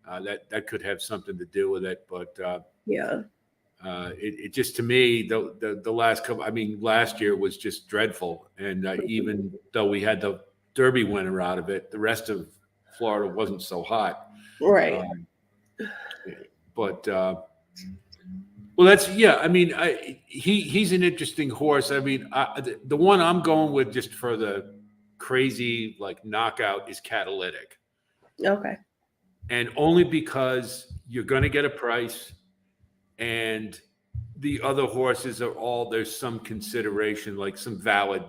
That could have something to do with it, but Yeah. it just, to me, the last couple, I mean, last year was just dreadful. And even though we had the Derby winner out of it, the rest of Florida wasn't so hot. Right. Well, that's, yeah, I mean, he's an interesting horse. I mean, the one I'm going with just for the crazy, like, knockout is Catalytic. Okay. And only because you're going to get a price, and the other horses are all, there's some consideration, like some valid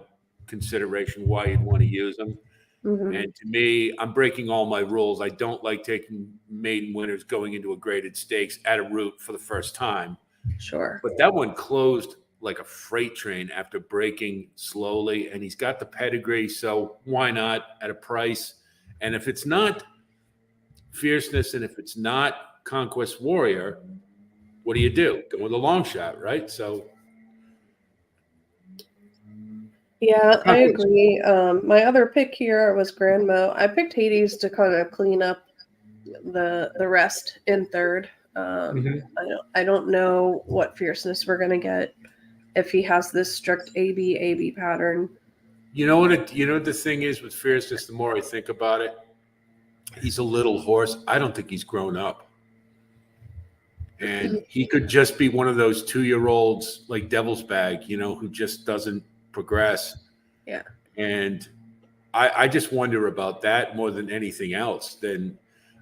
consideration why you'd want to use them. And to me, I'm breaking all my rules. I don't like taking maiden winners going into a graded stakes at a route for the first time. Sure. But that one closed like a freight train after breaking slowly, and he's got the pedigree, so why not at a price? And if it's not Fierceness, and if it's not Conquest Warrior, what do? Go with a long shot, right? So yeah, I agree. My other pick here was Grand Mo. I picked Hades to kind of clean up the rest in third. I don't know what Fierceness we're gonna get if he has this strict AB pattern. You know what the thing is with Fierceness, the more I think about it, he's a little horse. I don't think he's grown up. And he could just be one of those 2-year-olds like Devil's Bag, you know, who just doesn't progress. Yeah. And I just wonder about that more than anything else.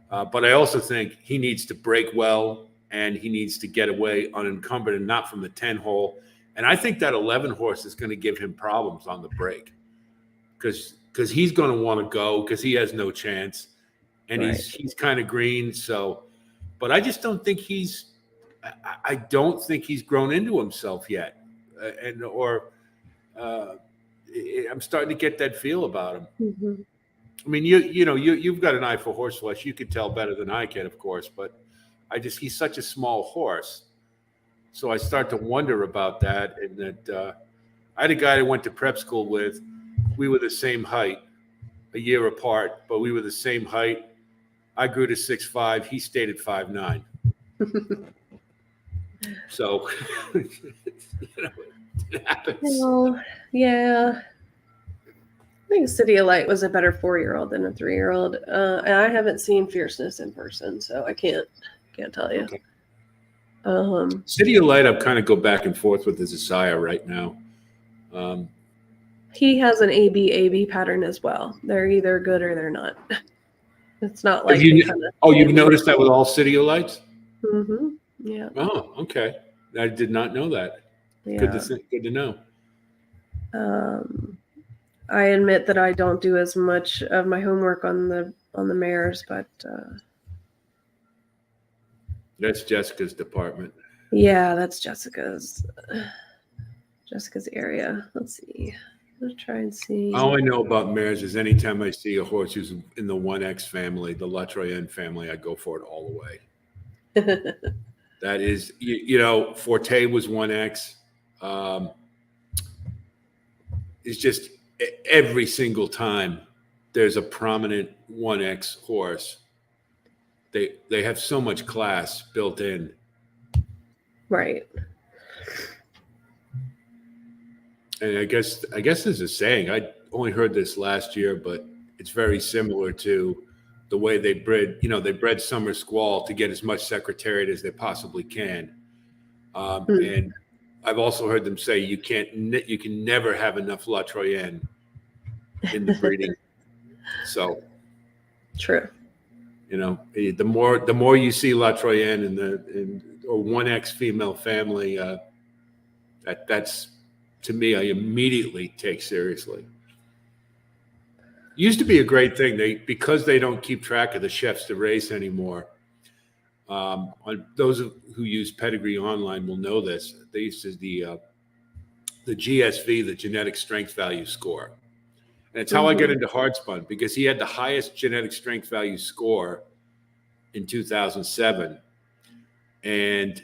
But I also think he needs to break well, and he needs to get away unencumbered and not from the 10 hole. And I think that 11 horse is going to give him problems on the break because he's going to want to go because he has no chance. And he's kind of green. So, but I just don't think I don't think he's grown into himself yet. I'm starting to get that feel about him. I mean, you've got an eye for horse flesh. You could tell better than I can, of course, but he's such a small horse. So I start to wonder about that. And that I had a guy I went to prep school with. We were the same height, a year apart, but we were the same height. I grew to 6'5". He stayed at 5'9". So, it happens. Well, yeah. I think City of Light was a better 4-year-old than a 3-year-old. And I haven't seen Fierceness in person, so I can't tell you. Okay. City of Light, I've kind of go back and forth with as a sire right now. He has an AB pattern as well. They're either good or they're not. It's not like you've noticed that with all City of Lights? Yeah. Oh, okay. I did not know that. Yeah. Good to know. I admit that I don't do as much of my homework on the mares, but that's Jessica's department. Yeah, that's Jessica's area. Let's see. Let's try and see. All I know about mares is anytime I see a horse who's in the 1X family, the La Troyenne family, I go for it all the way. That is, Forte was 1X. It's just every single time there's a prominent 1X horse, they have so much class built in. Right. And I guess there's a saying, I only heard this last year, but it's very similar to the way they bred Summer Squall to get as much secretariat as they possibly can. And I've also heard them say you can never have enough La Troyenne in the breeding. So True. you know, the more you see La Troyenne or 1X female family, that's to me I immediately take seriously. Used to be a great thing. Because they don't keep track of the chefs to race anymore. On those who use Pedigree Online will know this. They used to the GSV, the genetic strength value score, and it's how I get into Hardspun, because he had the highest genetic strength value score in 2007, and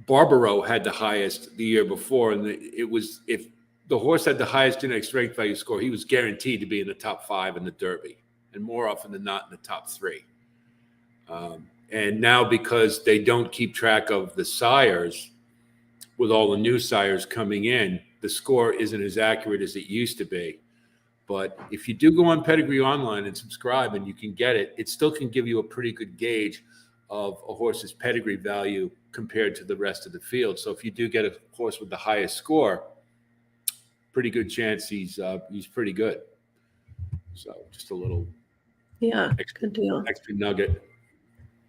Barbaro had the highest the year before, and it was if the horse had the highest genetic strength value score, he was guaranteed to be in the top 5 in the Derby, and more often than not in the top 3. And now, because they don't keep track of the sires, with all the new sires coming in, the score isn't as accurate as it used to be. But if you do go on Pedigree Online and subscribe and you can get it, it still can give you a pretty good gauge of a horse's pedigree value compared to the rest of the field. So if you do get a horse with the highest score, pretty good chance he's pretty good. So just a little Good deal. extra nugget.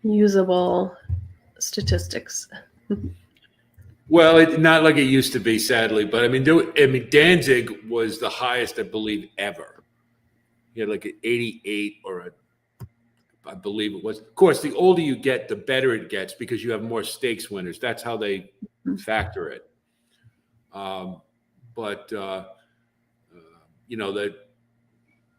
Usable statistics. Well, not like it used to be, sadly. But I mean, Danzig was the highest, I believe, ever. He had like an 88 I believe it was. Of course, the older you get, the better it gets because you have more stakes winners. That's how they factor it.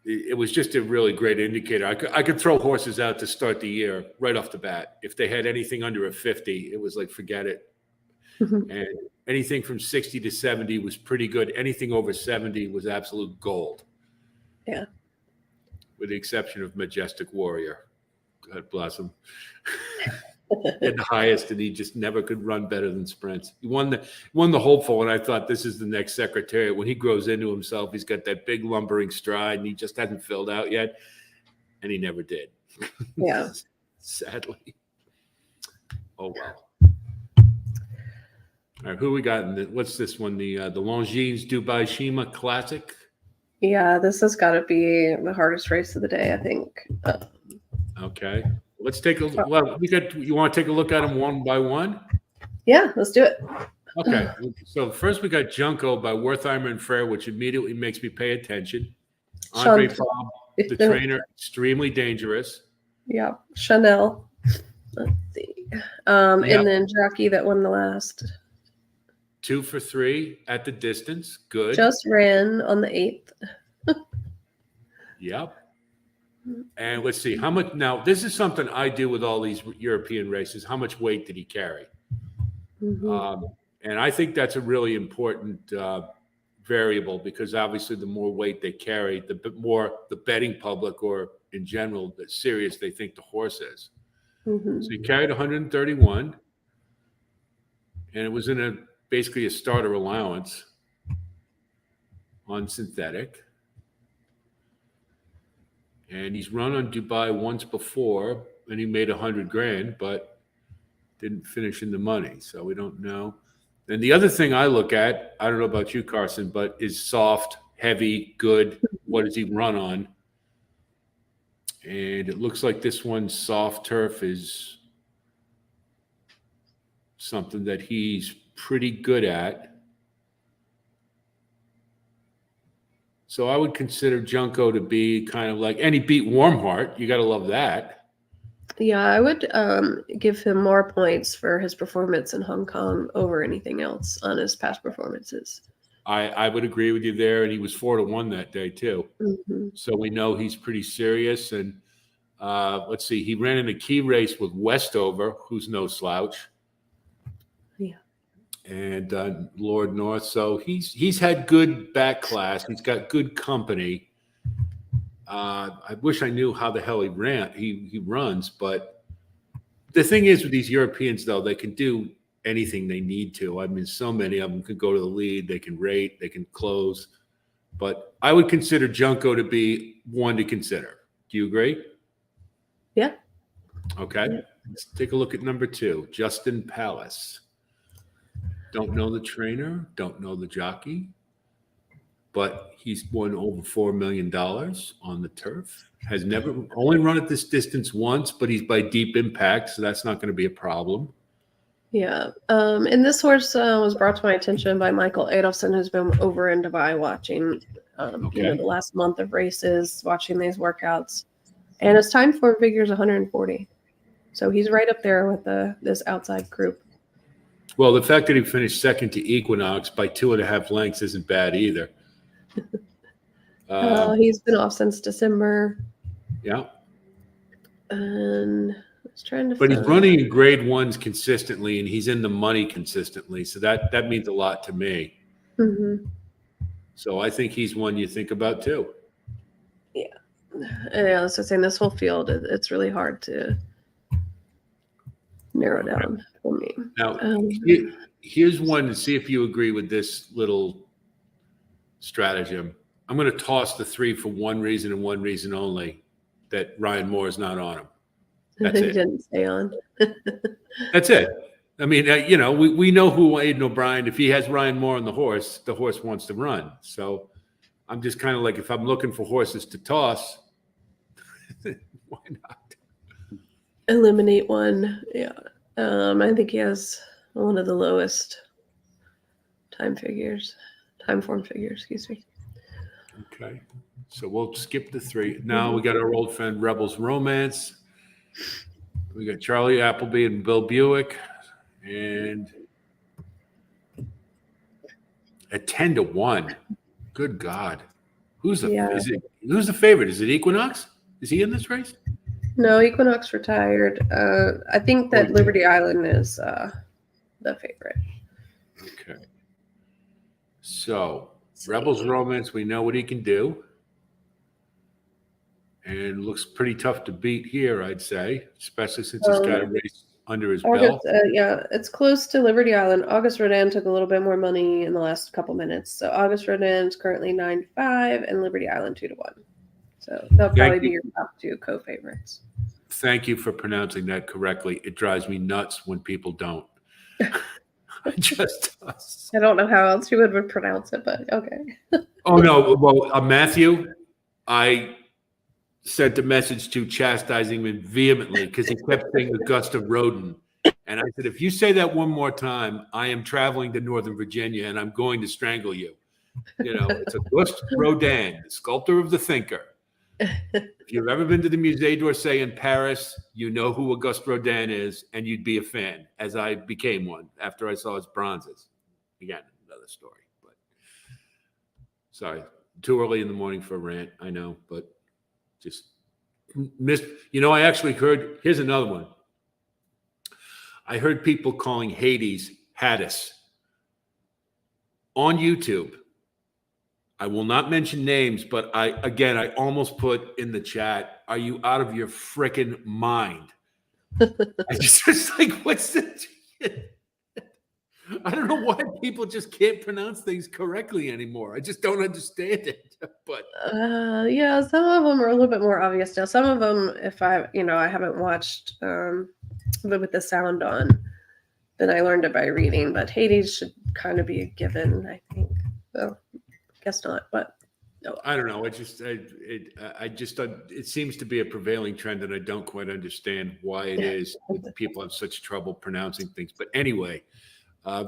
It was just a really great indicator. I could throw horses out to start the year right off the bat. If they had anything under a 50, it was like, forget it. And anything from 60 to 70 was pretty good. Anything over 70 was absolute gold. Yeah. With the exception of Majestic Warrior. God bless him. At the highest, and he just never could run better than sprints. He won the hopeful, and I thought this is the next Secretariat. When he grows into himself, he's got that big lumbering stride, and he just hasn't filled out yet, and he never did. Yeah. Sadly. Oh well. All right, who we got? What's this one? The Longines Dubai Shima Classic. Yeah, this has got to be the hardest race of the day, I think. Okay, let's take a. Well, you want to take a look at them one by one? Yeah, let's do it. Okay, so first we got Junko by Wertheimer and Frere, which immediately makes me pay attention. Andre Fabre, the trainer, extremely dangerous. Yeah, Chanel. Let's see. And then Jockey that won the last. 2 for 3 at the distance. Good. Just ran on the 8th. Yep. And let's see how much. Now, this is something I do with all these European races. How much weight did he carry? And I think that's a really important variable, because obviously the more weight they carry, the more the betting public, or in general, the serious they think the horse is. So he carried 131, and it was in basically a starter allowance on synthetic. And he's run on Dubai once before, and he made 100 grand, but didn't finish in the money. So we don't know. And the other thing I look at, I don't know about you, Carson, but is soft, heavy, good. What does he run on? And it looks like this one's soft turf is something that he's pretty good at. So I would consider Junko to be kind of like, and he beat Warmheart. You got to love that. Yeah, I would give him more points for his performance in Hong Kong over anything else on his past performances. I would agree with you there. And he was 4-1 that day too. So we know he's pretty serious. And let's see, he ran in a key race with Westover, who's no slouch. Yeah. And Lord North. So he's had good back class. He's got good company. I wish I knew how the hell he runs, but the thing is with these Europeans, though, they can do anything they need to. I mean, so many of them could go to the lead, they can rate, they can close. But I would consider Junko to be one to consider. Do you agree? Yeah. Okay. Yeah. Let's take a look at number 2, Justin Palace. Don't know the trainer, don't know the jockey, but he's won over $4 million on the turf. Has never only run at this distance once, but he's by Deep Impact, so that's not going to be a problem. Yeah. And this horse was brought to my attention by Michael Adolphson, who's been over in Dubai watching, Okay. the last month of races, watching these workouts. And his time form figure is 140. So he's right up there with this outside group. Well, the fact that he finished second to Equinox by 2.5 lengths isn't bad either. He's been off since December. Yeah. And I was trying to But he's find- running in grade ones consistently, and he's in the money consistently. So that means a lot to me. Mhm. So I think he's one you think about too. And I was just saying, this whole field, it's really hard to narrow down for me. Now, Um, here's one to see if you agree with this little stratagem. I'm going to toss the 3 for one reason and one reason only, that Ryan Moore is not on him. That's he it. didn't stay on. That's it. I mean, we know who Aiden O'Brien, if he has Ryan Moore on the horse wants to run. So I'm just kind of like, if I'm looking for horses to toss, why not? Eliminate one. Yeah. I think he has one of the lowest time form figures, excuse me. Okay. So we'll skip the 3. Now we got our old friend Rebels Romance. We got Charlie Appleby and Bill Buick. And at 10-1. Good God. Who's the favorite? Is it Equinox? Is he in this race? No, Equinox retired. I think that Liberty Island is the favorite. Okay. So Rebels Romance, we know what he can do. And looks pretty tough to beat here, I'd say, especially since he's got a race under his belt. Yeah, it's close to Liberty Island. August Rodin took a little bit more money in the last couple minutes. So August Rodin is currently 9-5 and Liberty Island 2-1. So they'll probably be your top 2 co-favorites. Thank you for pronouncing that correctly. It drives me nuts when people don't. I don't know how else you would pronounce it, but okay. Oh, no. Well, Matthew, I sent a message to chastising him vehemently because he kept saying Augusta Rodin. And I said, if you say that one more time, I am traveling to Northern Virginia and I'm going to strangle you. It's Auguste Rodin, the sculptor of the thinker. If you've ever been to the Musée d'Orsay in Paris, you know who Auguste Rodin is, and you'd be a fan, as I became one after I saw his bronzes. Again, another story. But sorry, too early in the morning for a rant, I know, but just missed. I actually heard, here's another one. I heard people calling Hades Haddis on YouTube. I will not mention names, but I almost put in the chat, are you out of your freaking mind? I just like, what's the I don't know why people just can't pronounce things correctly anymore. I just don't understand it. But yeah, some of them are a little bit more obvious now. Some of them, if I haven't watched with the sound on, then I learned it by reading. But Hades should kind of be a given, I think. So guess not, but no. I don't know. It seems to be a prevailing trend, and I don't quite understand why it is that people have such trouble pronouncing things. But anyway,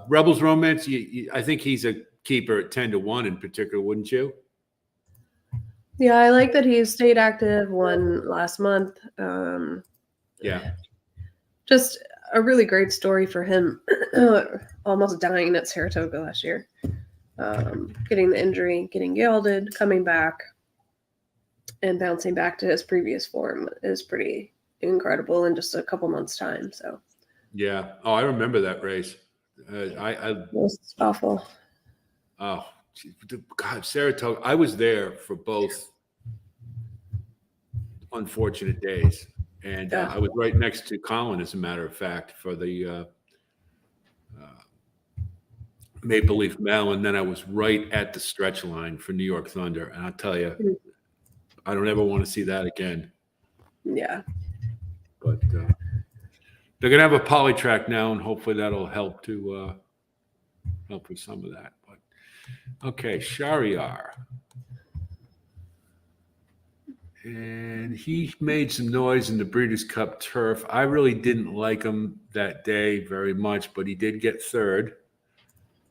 Rebels Romance, I think he's a keeper at 10-1 in particular, wouldn't you? Yeah, I like that he stayed active, won last month. Yeah. Just a really great story for him. Almost dying at Saratoga last year. Getting the injury, getting gelded, coming back, and bouncing back to his previous form is pretty incredible in just a couple months' time. So, yeah. Oh, I remember that race. it was awful. Oh, God, Saratoga. I was there for both unfortunate days, and I was right next to Colin, as a matter of fact, for the Maple Leaf Mel, and then I was right at the stretch line for New York Thunder. And I'll tell you, I don't ever want to see that again. Yeah. But they're going to have a poly track now, and hopefully that'll help to help with some of that. But okay, Shariar. And he made some noise in the Breeders' Cup Turf. I really didn't like him that day very much, but he did get third.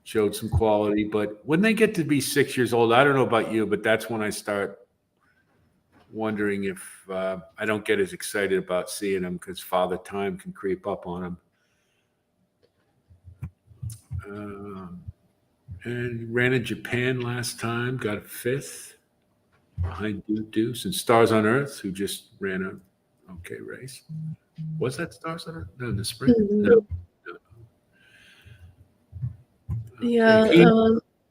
Showed some quality. But when they get to be 6 years old, I don't know about you, but that's when I start wondering if I don't get as excited about seeing them because Father Time can creep up on them. And he ran in Japan last time, got a 5th behind Deuce and Stars on Earth, who just ran an okay race. Was that Stars on Earth? No, in the spring? No. Yeah,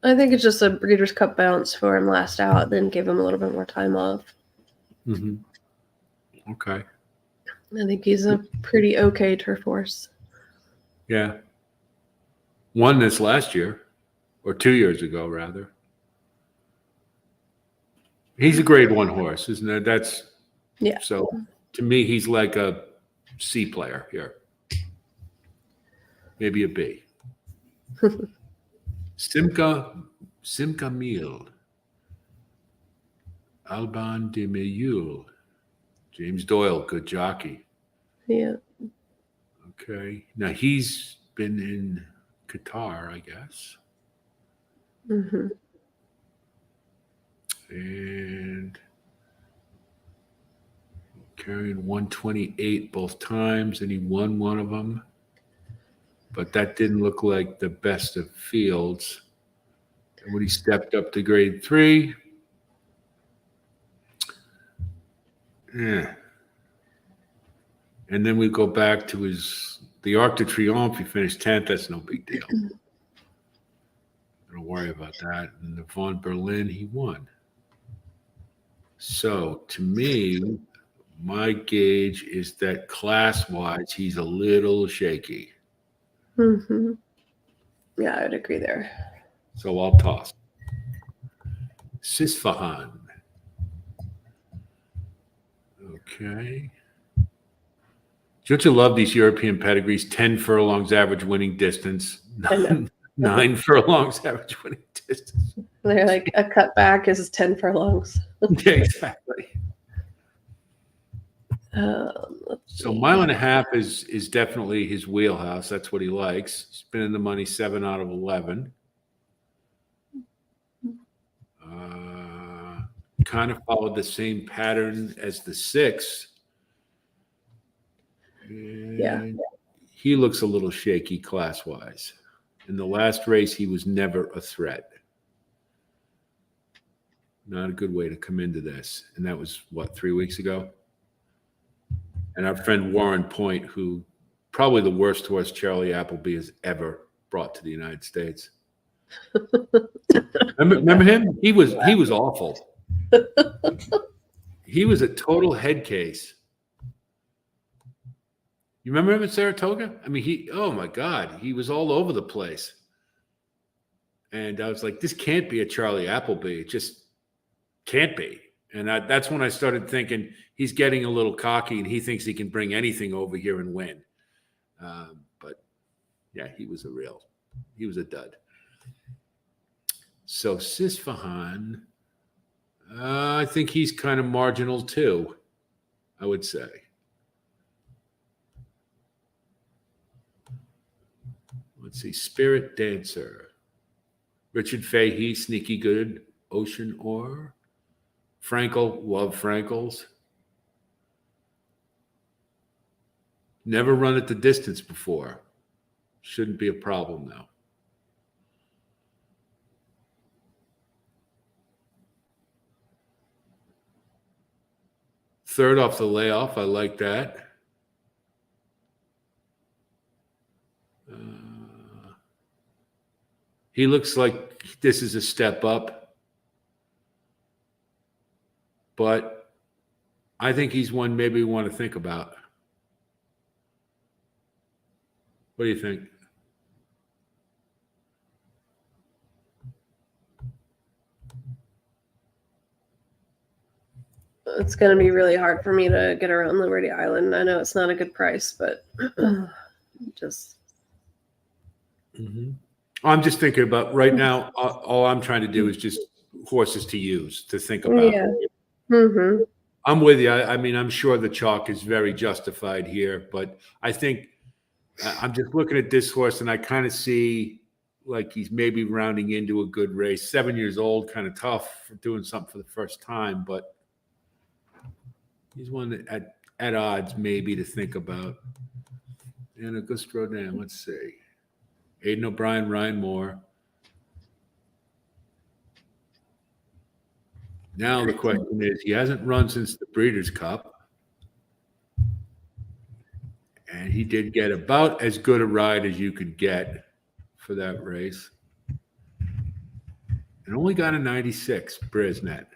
I think it's just a Breeders' Cup bounce for him last out, then give him a little bit more time off. Mm-hmm. Okay. I think he's a pretty okay turf horse. Yeah. Won this last year, or 2 years ago, rather. He's a grade 1 horse, isn't it? That's Yeah. So to me, he's like a C player here. Maybe a B. Simca Mil. Alban de Mayul. James Doyle, good jockey. Yeah. Okay. Now he's been in Qatar, I guess. Mm-hmm. And carrying 128 both times, and he won one of them. But that didn't look like the best of fields. And when he stepped up to grade 3, yeah. And then we go back to the Arc de Triomphe. He finished 10th. That's no big deal. Don't worry about that. And the Von Berlin, he won. So to me, my gauge is that class-wise, he's a little shaky. Mm-hmm. Yeah, I would agree there. So I'll toss. Sisfahan. Okay. Don't you love these European pedigrees? 10 furlongs average winning distance. 9 furlongs average winning distance. They're like a cutback is 10 furlongs. Yeah, exactly. So mile and a half is definitely his wheelhouse. That's what he likes. He's been in the money 7 out of 11. Kind of followed the same pattern as the 6. Yeah. He looks a little shaky class-wise. In the last race, he was never a threat. Not a good way to come into this. And that was, 3 weeks ago? And our friend Warren Point, who probably the worst horse Charlie Appleby has ever brought to the United States. Remember him? He was awful. He was a total head case. You remember him at Saratoga? I mean, oh my God, he was all over the place. And I was like, this can't be a Charlie Appleby. It just can't be. And that's when I started thinking he's getting a little cocky and he thinks he can bring anything over here and win. But yeah, he was a dud. So Sisfahan, I think he's kind of marginal too, I would say. Let's see, Spirit Dancer. Richard Fahey, Sneaky Good, Ocean Ore. Frankel, love Frankels. Never run at the distance before. Shouldn't be a problem though. Third off the layoff, I like that. He looks like this is a step up. But I think he's one maybe we want to think about. What do you think? it's going to be really hard for me to get around Liberty Island. I know it's not a good price, but just. Mm-hmm. I'm just thinking about right now. All I'm trying to do is just horses to use to think about. Yeah. Mm-hmm. I'm with you. I mean, I'm sure the chalk is very justified here, but I think I'm just looking at this horse and I kind of see like he's maybe rounding into a good race. 7 years old, kind of tough for doing something for the first time, but he's one that at odds maybe to think about. And Augusto Rodin, let's see. Aidan O'Brien, Ryan Moore. Now the question is, he hasn't run since the Breeders' Cup. And he did get about as good a ride as you could get for that race. And only got a 96, Brisnet.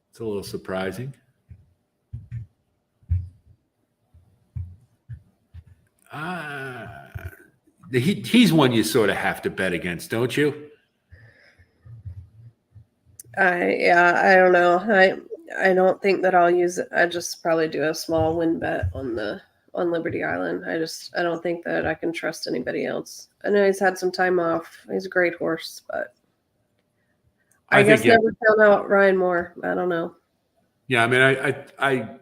It's a little surprising. He's one you sort of have to bet against, don't you? I don't know. I don't think that I'll use it. I just probably do a small win bet on Liberty Island. I don't think that I can trust anybody else. I know he's had some time off. He's a great horse, but I guess never count out Ryan Moore. I don't know. Yeah, I mean, I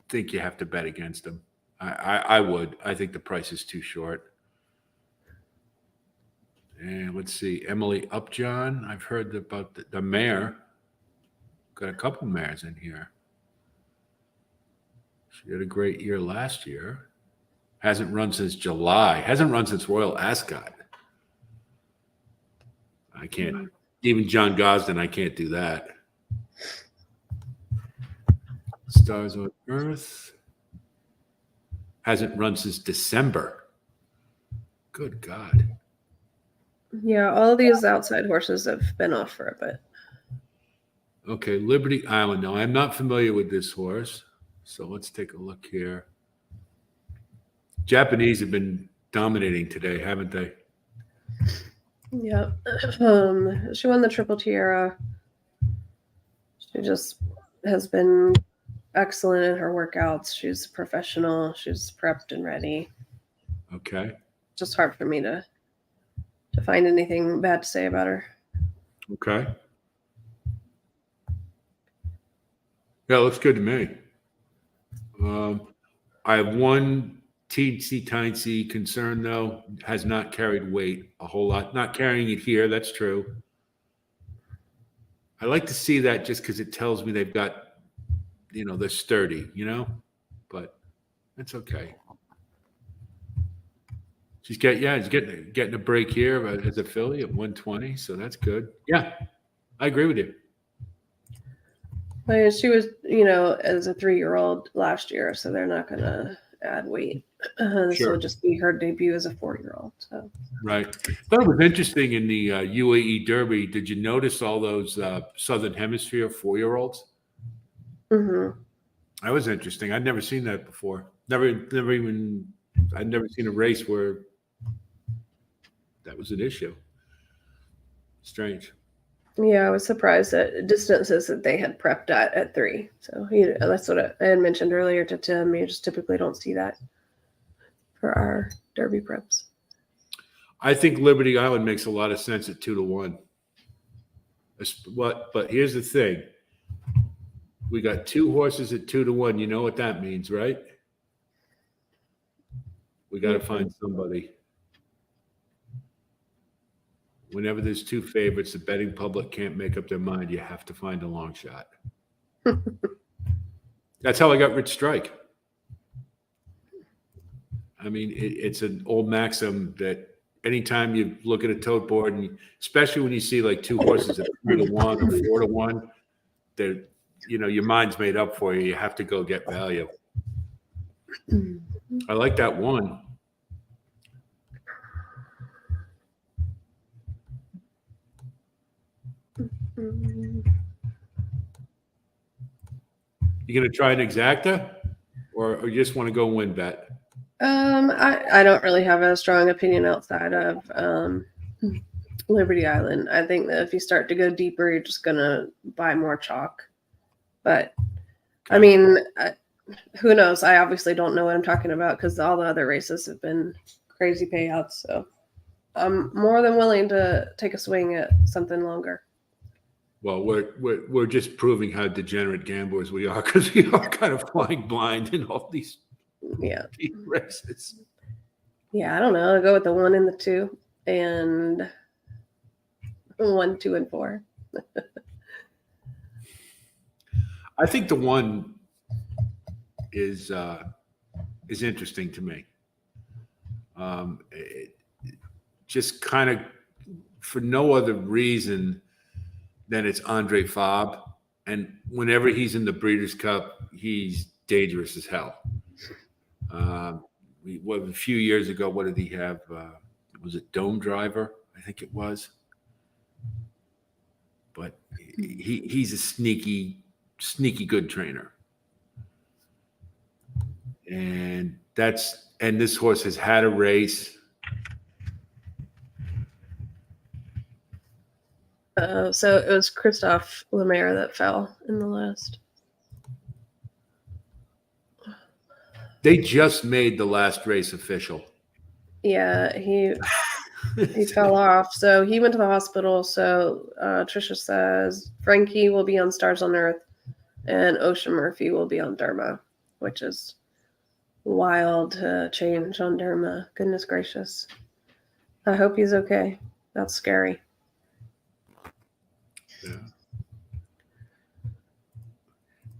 think you have to bet against him. I would. I think the price is too short. And let's see, Emily Upjohn. I've heard about the mare. Got a couple mares in here. She had a great year last year. Hasn't run since July. Hasn't run since Royal Ascot. I can't. Even John Gosden, I can't do that. Stars on Earth. Hasn't run since December. Good God. Yeah, all of these outside horses have been off for a bit. Okay, Liberty Island. Now, I'm not familiar with this horse, so let's take a look here. Japanese have been dominating today, haven't they? Yeah. She won the Triple Tiara. She just has been excellent in her workouts. She's a professional. She's prepped and ready. Okay. Just hard for me to find anything bad to say about her. Okay. Yeah, looks good to me. I have one teensy concern, though. Has not carried weight a whole lot. Not carrying it here, that's true. I like to see that just because it tells me they've got, they're sturdy, but that's okay. He's getting a break here as a filly at 120, so that's good. Yeah, I agree with you. Well, she was, as a 3-year-old last year, so they're not going to add weight. This Sure. will just be her debut as a 4-year-old. So. Right. Thought it was interesting in the UAE Derby. Did you notice all those Southern Hemisphere 4-year-olds? Mm-hmm. That was interesting. I'd never seen that before. I'd never seen a race where that was an issue. Strange. Yeah, I was surprised at distances that they had prepped at 3. So that's what I had mentioned earlier to Tim. You just typically don't see that for our Derby preps. I think Liberty Island makes a lot of sense at 2-1. But here's the thing. We got 2 horses at 2-1. You know what that means, right? We got to find somebody. Whenever there's 2 favorites, the betting public can't make up their mind. You have to find a long shot. That's how I got Rich Strike. I mean, it's an old maxim that anytime you look at a tote board, and especially when you see like 2 horses at 3-1 or 4-1, that your mind's made up for you. You have to go get value. I like that one. You gonna try an exacta, or you just want to go win bet? I don't really have a strong opinion outside of Liberty Island. I think that if you start to go deeper, you're just gonna buy more chalk. But I mean, who knows? I obviously don't know what I'm talking about because all the other races have been crazy payouts. So I'm more than willing to take a swing at something longer. Well, we're just proving how degenerate gamblers we are because we are kind of flying blind in all these Yeah. races. Yeah, I don't know. I'll go with the 1 and the 2 and 1, 2, and 4. I think the 1 is interesting to me. Just kind of for no other reason than it's Andre Fabre, and whenever he's in the Breeders' Cup, he's dangerous as hell. A few years ago, what did he have? Was it Dome Driver? I think it was. But he's a sneaky good trainer. And this horse has had a race. So it was Christophe Lemaire that fell in the last. They just made the last race official. Yeah, he fell off. So he went to the hospital. So Trisha says Frankie will be on Stars on Earth and Ocean Murphy will be on Derma, which is wild to change on Derma. Goodness gracious. I hope he's okay. That's scary. Yeah.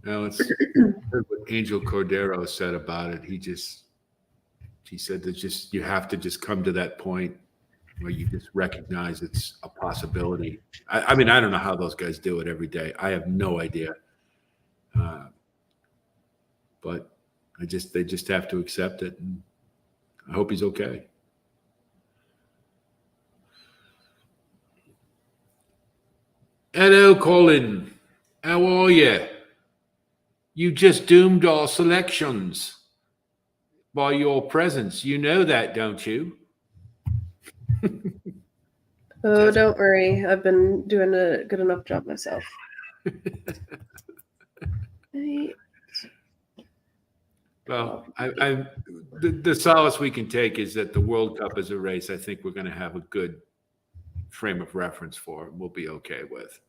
Now it's what Angel Cordero said about it. He said that you have to just come to that point where you just recognize it's a possibility. I mean, I don't know how those guys do it every day. I have no idea. But they just have to accept it. And I hope he's okay. Hello, Colin. How are you? You just doomed our selections by your presence. You know that, don't you? Oh, don't worry. I've been doing a good enough job myself. Well, the solace we can take is that the World Cup is a race I think we're going to have a good frame of reference for. We'll be okay with.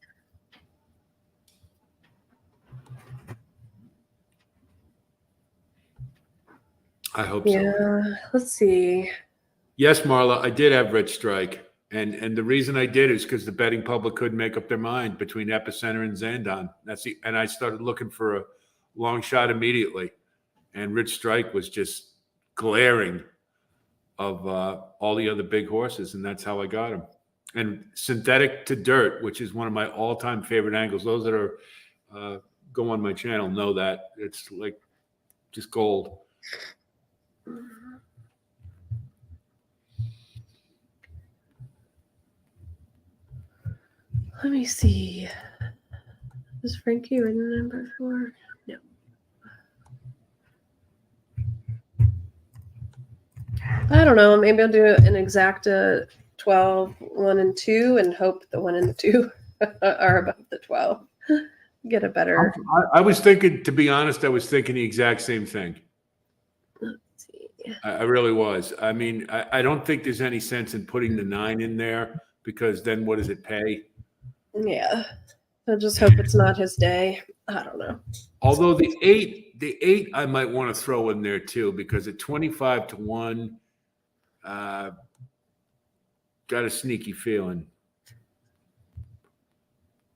I hope so. Yeah, let's see. Yes, Marla, I did have Rich Strike. And the reason I did is because the betting public couldn't make up their mind between Epicenter and Zandon. And I started looking for a long shot immediately. And Rich Strike was just glaring of all the other big horses, and that's how I got him. And Synthetic to Dirt, which is one of my all-time favorite angles. Those that are go on my channel know that. It's like just gold. Let me see. Is Frankie ridden number 4? No. I don't know. Maybe I'll do an exacta 12, 1 and 2 and hope the 1 and the 2 are above the 12. Get a better. I was thinking, to be honest, I was thinking the exact same thing. Let's see. I really was. I mean, I don't think there's any sense in putting the 9 in there because then what does it pay? Yeah. I just hope it's not his day. I don't know. Although the eight I might want to throw in there too, because at 25 to 1, got a sneaky feeling.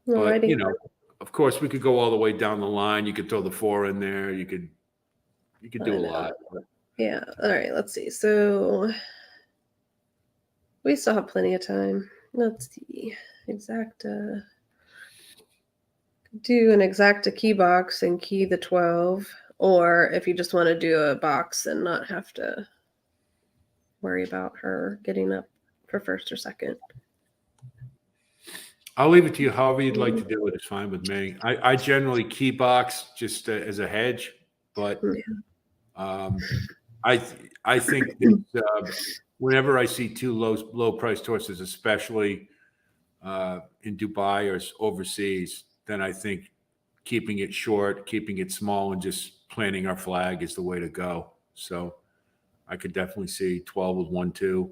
Alrighty. But, you know, of course we could go all the way down the line. You could throw the 4 in there. You could do a lot. Yeah. All right. Let's see. So we still have plenty of time. Let's see. Exacta. Do an exacta key box and key the 12, or if you just want to do a box and not have to worry about her getting up for first or second. I'll leave it to you. However you'd like to do it, it's fine with me. I generally key box just as a hedge, but I think that whenever I see 2 low priced horses, especially in Dubai or overseas, then I think keeping it short, keeping it small, and just planting our flag is the way to go. So I could definitely see 12 with 1, 2.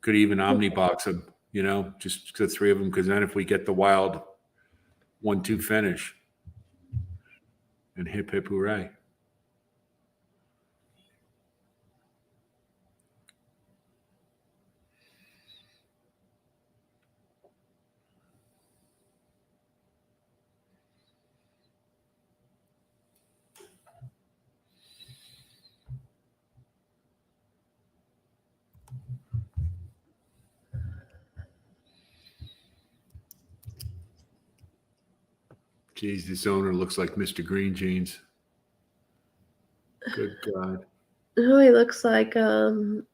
Could even omnibox them, just the three of them. Because then if we get the wild 1-2 finish, and hip hip hooray. Geez, this owner looks like Mr. Green Jeans. Good God. Oh, he looks like the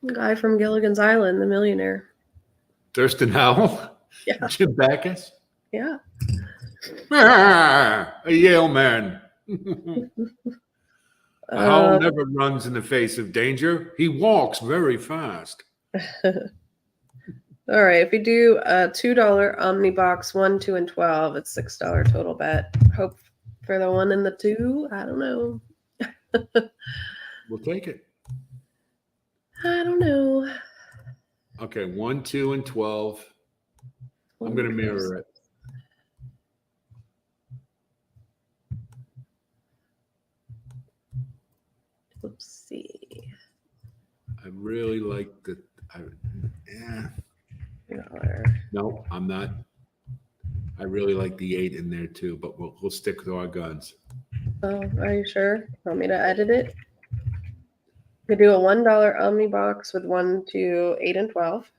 guy from Gilligan's Island, the millionaire. Thurston Howell? Yeah. Jim Backus? Yeah. A Yale man. Howell never runs in the face of danger. He walks very fast. All right, if you do a $2 Omnibox 1, 2, and 12, it's $6 total bet. Hope for the 1 and the 2. I don't know. We'll take it. I don't know. Okay, 1, 2, and 12. I'm going to mirror it. Let's see. I really like the. No, I'm not. I really like the 8 in there too, but we'll stick to our guns. Oh, are you sure? Want me to edit it? You could do a $1 Omnibox with 1, 2, 8, and 12.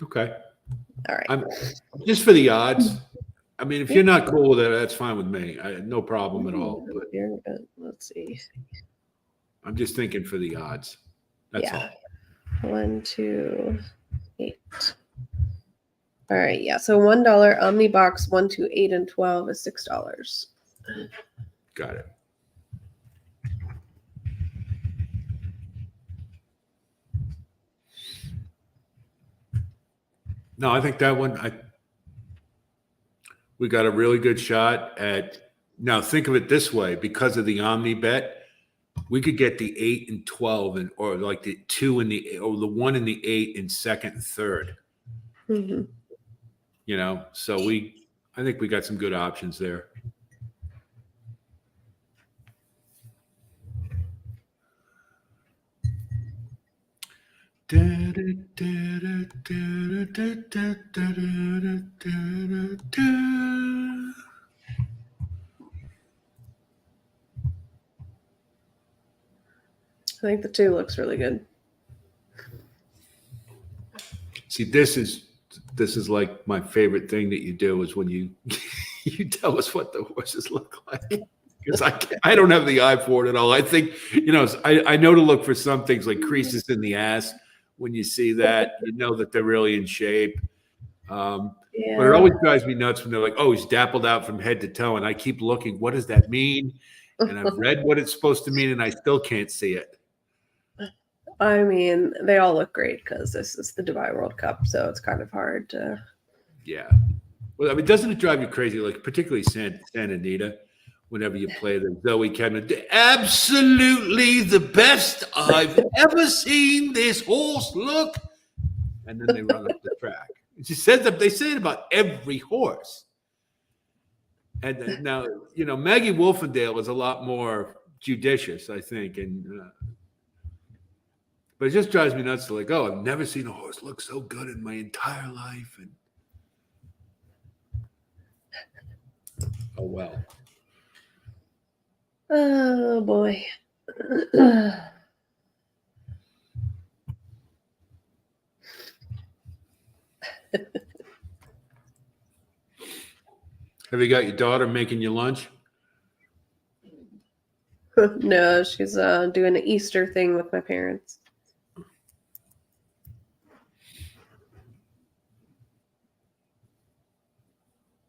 Okay. All right. I'm just for the odds. I mean, if you're not cool with it, that's fine with me. No problem at all. But You're good. Let's see. I'm just thinking for the odds. That's all. 1, 2, 8. All right, yeah. So $1 Omnibox 1, 2, 8, and 12 is $6. Got it. No, I think that one. We got a really good shot at. Now think of it this way: because of the Omni bet, we could get the 8 and 12, or like the 2 and the 1 and the 8 in second and third. Mm-hmm. So I think we got some good options there. I think the 2 looks really good. See, this is like my favorite thing that you do is when you you tell us what the horses look like. Because I don't have the eye for it at all. I think, I know to look for some things like creases in the ass. When you see that, you know that they're really in shape. But it always drives me nuts when they're like, oh, he's dappled out from head to toe. And I keep looking, what does that mean? And I've read what it's supposed to mean, and I still can't see it. I mean, they all look great because this is the Dubai World Cup, so it's kind of hard to. Yeah. Well, I mean, doesn't it drive you crazy? Like, particularly Santa Anita, whenever you play the Zoe Cadman, absolutely the best I've ever seen this horse look. And then they run up the track. She says that they say it about every horse. And now, Maggie Wolfendale is a lot more judicious, I think. But it just drives me nuts to like, oh, I've never seen a horse look so good in my entire life. And oh, well. Oh, boy. Have you got your daughter making you lunch? No, she's doing an Easter thing with my parents.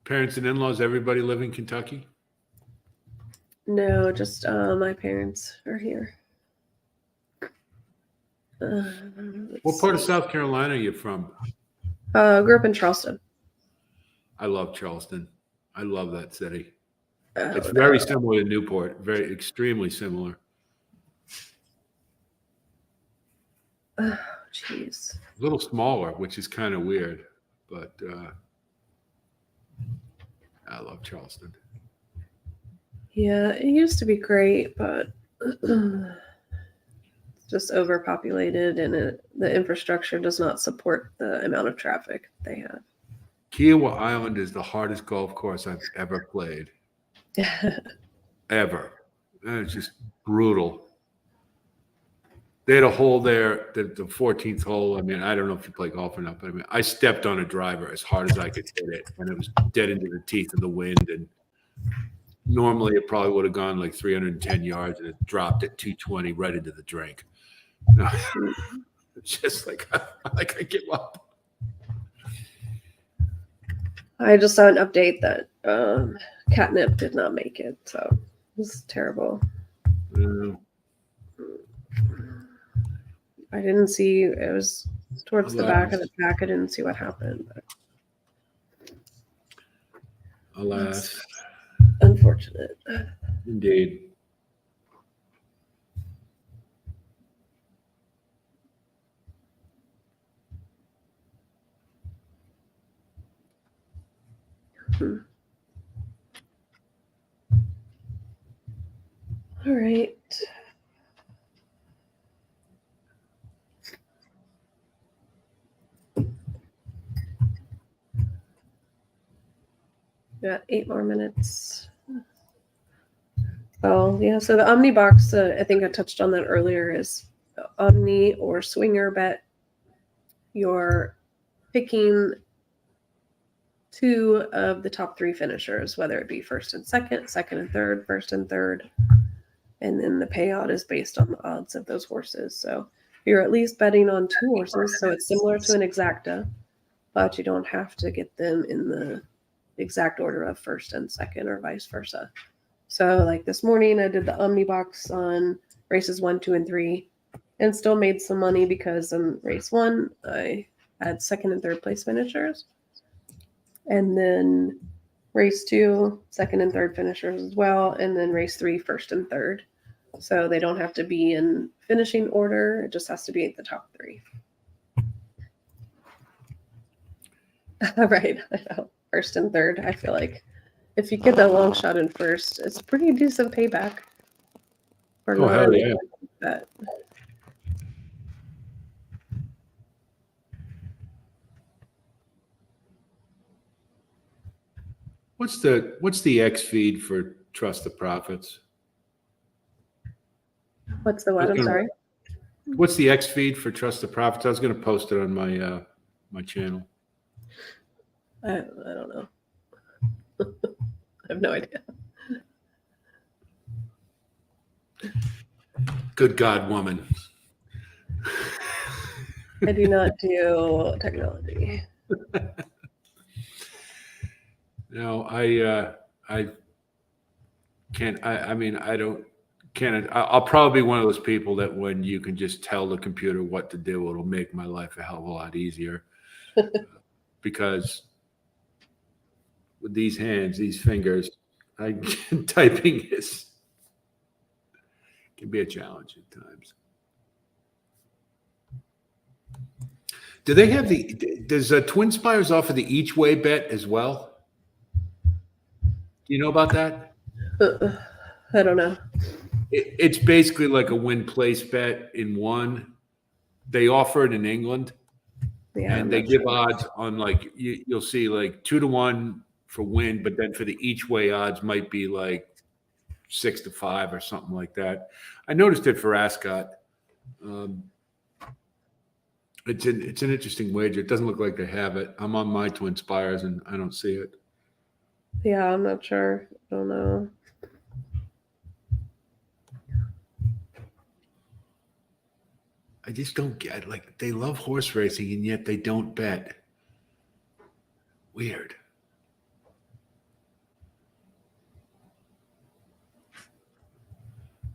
Parents and in-laws, everybody live in Kentucky? No, just my parents are here. What part of South Carolina are you from? Grew up in Charleston. I love Charleston. I love that city. Oh, It's very similar to Newport, very extremely similar. Oh, jeez. A little smaller, which is kind of weird, but I love Charleston. Yeah, it used to be great, but it's just overpopulated, and the infrastructure does not support the amount of traffic they have. Kiowa Island is the hardest golf course I've ever played. Ever. And it's just brutal. They had a hole there, the 14th hole. I mean, I don't know if you play golf or not, but I mean, I stepped on a driver as hard as I could hit it, and it was dead into the teeth of the wind. And normally it probably would have gone like 310 yards, and it dropped at 220 right into the drink. No, it's just like I give up. I just saw an update that Catnip did not make it, so it was terrible. I didn't see, it was towards the back of the pack. I didn't see what happened. But Alas. Unfortunate. Indeed. All right. Got 8 more minutes. Oh, yeah. So the Omni box, I think I touched on that earlier, is Omni or Swinger bet. You're picking 2 of the top 3 finishers, whether it be first and second, second and third, first and third. And then the payout is based on the odds of those horses. So you're at least betting on 2 horses. So it's similar to an exacta, but you don't have to get them in the exact order of first and second or vice versa. So like this morning I did the Omni box on races 1, 2, and 3 and still made some money because in race 1 I had second and third place finishers. And then race 2, second and third finishers as well. And then race 3, first and third. So they don't have to be in finishing order. It just has to be at the top 3. Right. I know. First and third. I feel like if you get that long shot in first, it's a pretty decent payback. For Oh, hell yeah. Bet. What's the X feed for Trust the Profits? What's the what? I'm sorry. What's the X feed for Trust the Profits? I was going to post it on my my channel. I don't know. I have no idea. Good God, woman. I do not do technology. No, I can't. I mean, I don't. Can't. I'll probably be one of those people that when you can just tell the computer what to do, it'll make my life a hell of a lot easier. Because with these hands, these fingers, typing can be a challenge at times. Do they have does Twin Spires offer the each way bet as well? Do you know about that? I don't know. It's basically like a win place bet in one. They offer it in England. Yeah, and they give odds on like you'll see like 2-1 for win, but then for the each way odds might be like 6-5 or something like that. I noticed it for Ascot. It's an interesting wager. It doesn't look like they have it. I'm on my Twin Spires and I don't see it. Yeah, I'm not sure. I don't know. I just don't get like they love horse racing and yet they don't bet. Weird.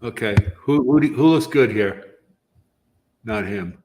Okay, who looks good here? Not him.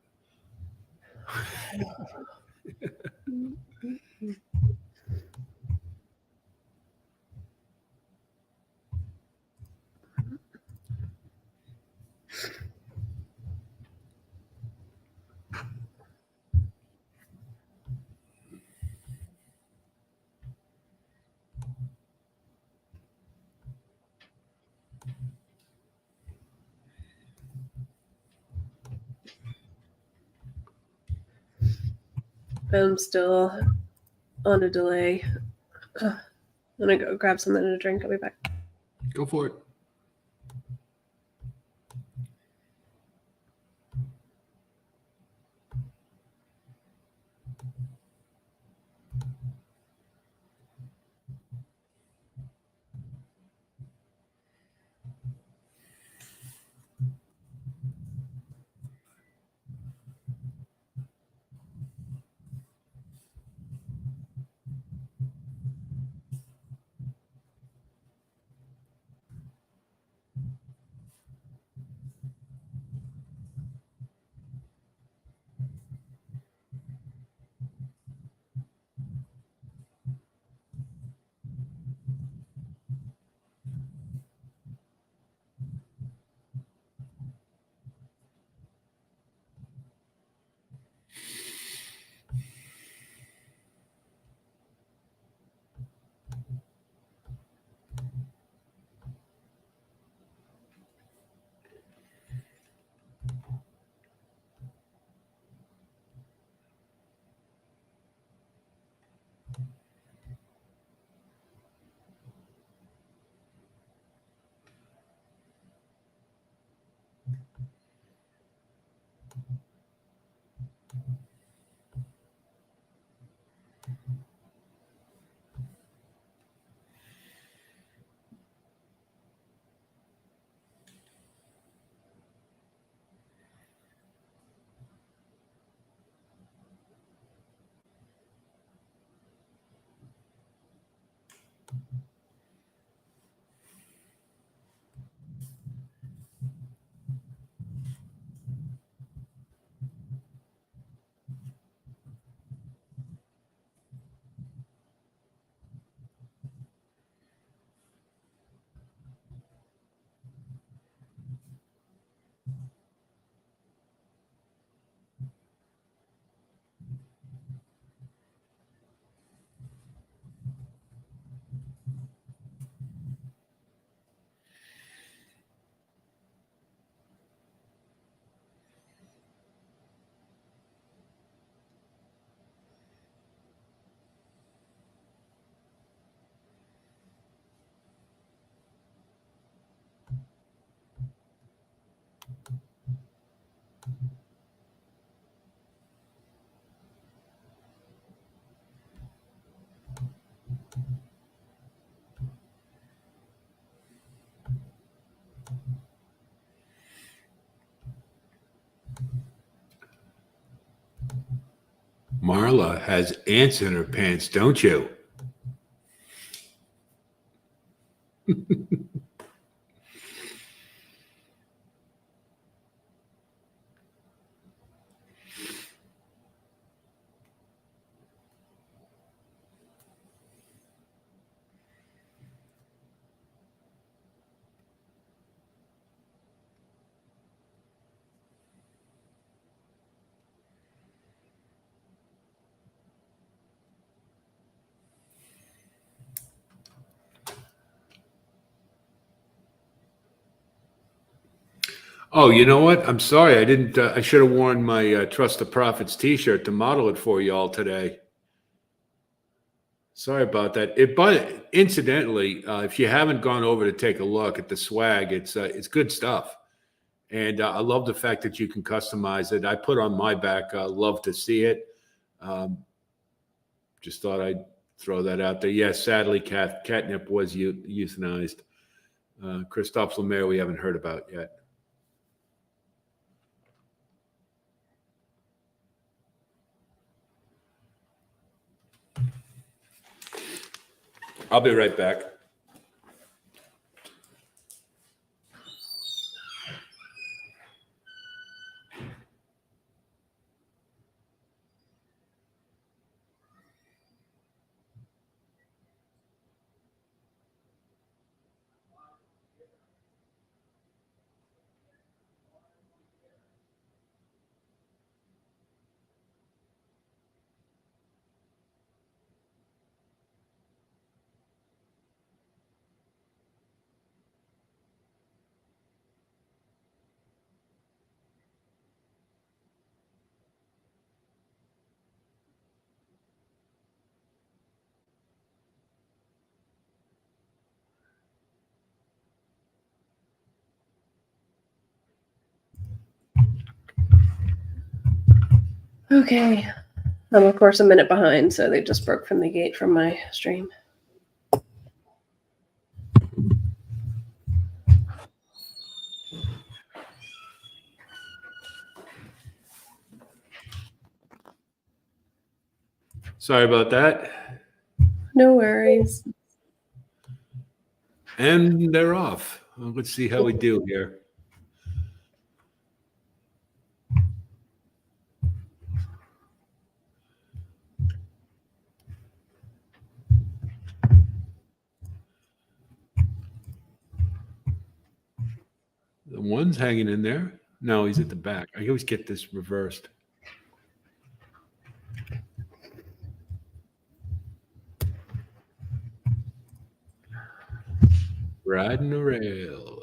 I'm still on a delay. I'm gonna go grab something to drink. I'll be back. Go for it. Marla has ants in her pants, don't you? Oh, you know what? I'm sorry. I didn't. I should have worn my Trust the Prophets T-shirt to model it for you all today. Sorry about that. But incidentally, if you haven't gone over to take a look at the swag, it's good stuff, and I love the fact that you can customize it. I put on my back. Love to see it. Just thought I'd throw that out there. Yes, sadly, catnip was euthanized. Christophe Lemaire, we haven't heard about yet. I'll be right back. Okay. I'm of course a minute behind, so they just broke from the gate from my stream. Sorry about that. No worries. And they're off. Well, let's see how we do here. The one's hanging in there. No, he's at the back. I always get this reversed. Riding the rail.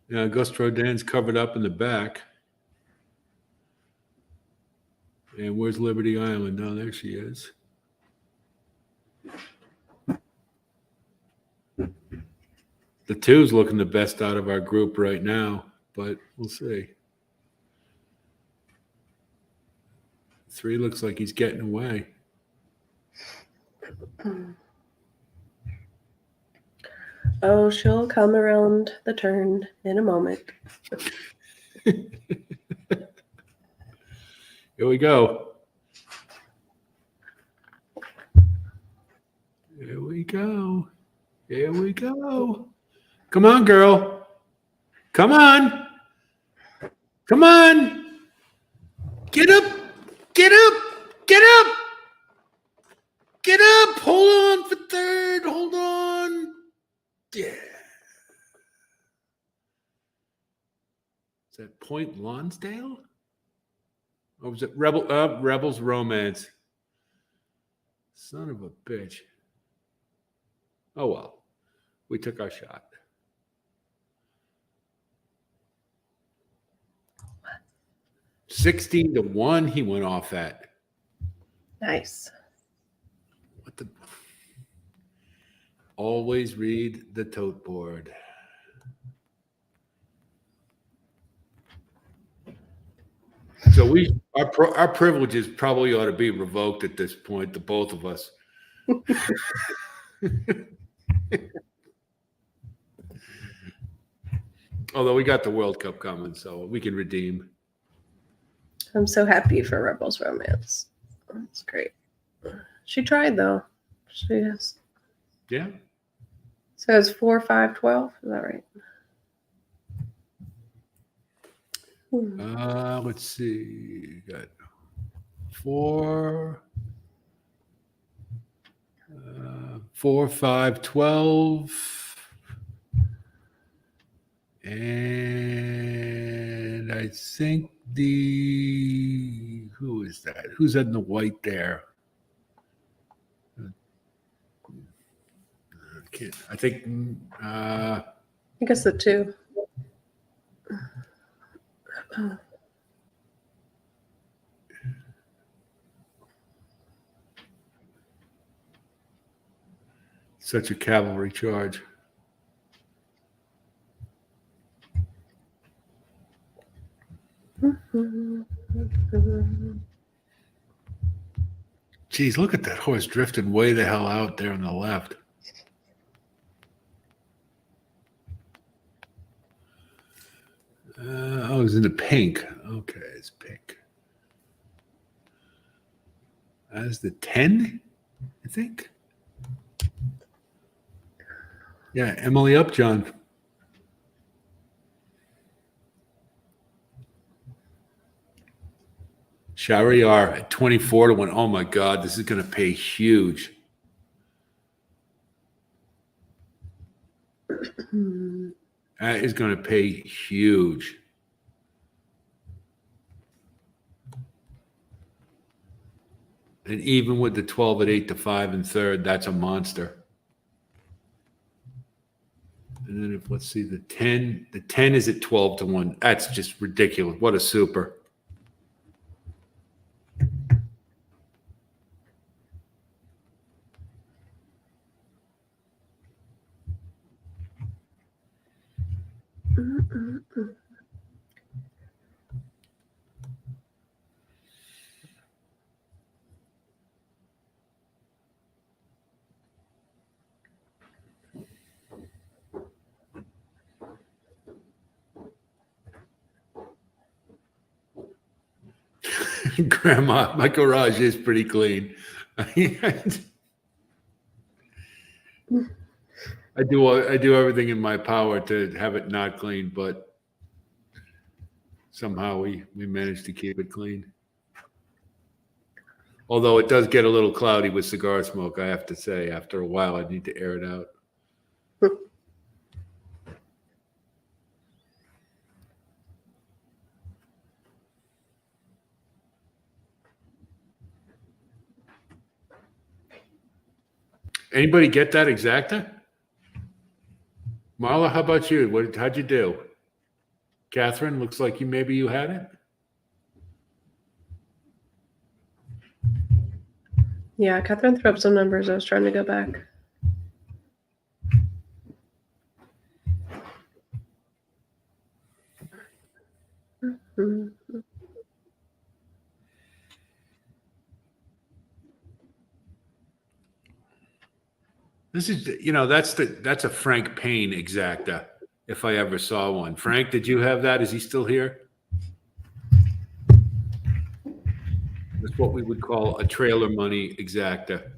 Yeah, Gus Rodin's covered up in the back. And where's Liberty Island? Oh, there she is. The two's looking the best out of our group right now, but we'll see. Three looks like he's getting away. Oh, she'll come around the turn in a moment. Here we go. Here we go. Here we go. Come on, girl. Come on. Come on. Get up. Get up. Get up. Get up. Hold on for third. Hold on. Yeah. Is that Point Lonsdale? Or was it Rebels Romance? Son of a bitch. Oh, well. We took our shot. $16-1 he went off at. Nice. What the? Always read the tote board. So our privileges probably ought to be revoked at this point, the both of us. Although we got the World Cup coming, so we can redeem. I'm so happy for Rebels Romance. That's great. She tried though. She is. Yeah. So it's 4, 5, 12. Is that right? Let's see. Got 4, 5, 12. And I think who is that? Who's in the white there? I think I guess the 2. such a cavalry charge. Geez, look at that horse drifting way the hell out there on the left. Oh, it's in the pink. Okay, it's pink. That's the 10, I think. Yeah, Emily Upjohn. Shariar at 24-1. Oh my God, this is going to pay huge. That is going to pay huge. And even with the 12 at 8-5 and third, that's a monster. And then let's see, the 10 is at 12-1. That's just ridiculous. What a super. Grandma, my garage is pretty clean. I do everything in my power to have it not clean, but somehow we manage to keep it clean. Although it does get a little cloudy with cigar smoke, I have to say. After a while, I need to air it out. Anybody get that exacta? Marla, how about you? How'd you do? Catherine, looks like maybe you had it. Yeah, Catherine threw up some numbers. I was trying to go back. Mhm. This is, that's a Frank Payne exacta, if I ever saw one. Frank, did you have that? Is he still here? That's what we would call a trailer money exacta.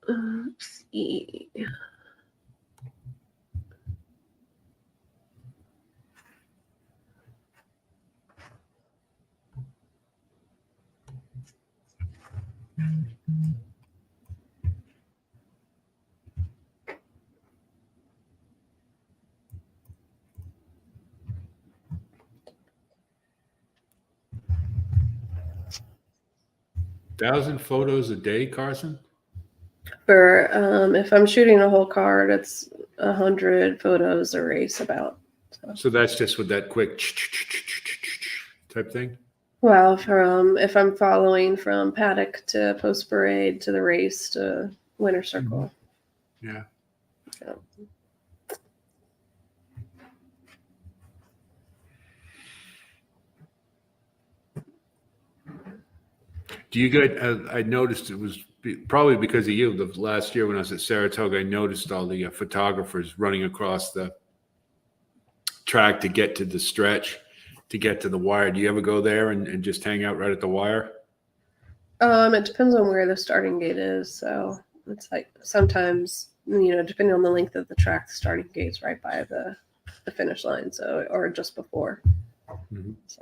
Let's see. $1,000 photos a day, Carson? For if I'm shooting a whole card, it's 100 photos a race about. So that's just with that quick type thing? Well, from if I'm following from Paddock to post parade to the race to winter circle. Yeah. So. Do you get, I noticed it was probably because of you, the last year when I was at Saratoga, I noticed all the photographers running across the track to get to the stretch, to get to the wire. Do you ever go there and just hang out right at the wire? It depends on where the starting gate is. So it's like sometimes, depending on the length of the track, the starting gate's right by the finish line. So, or just before. Mm-hmm. So.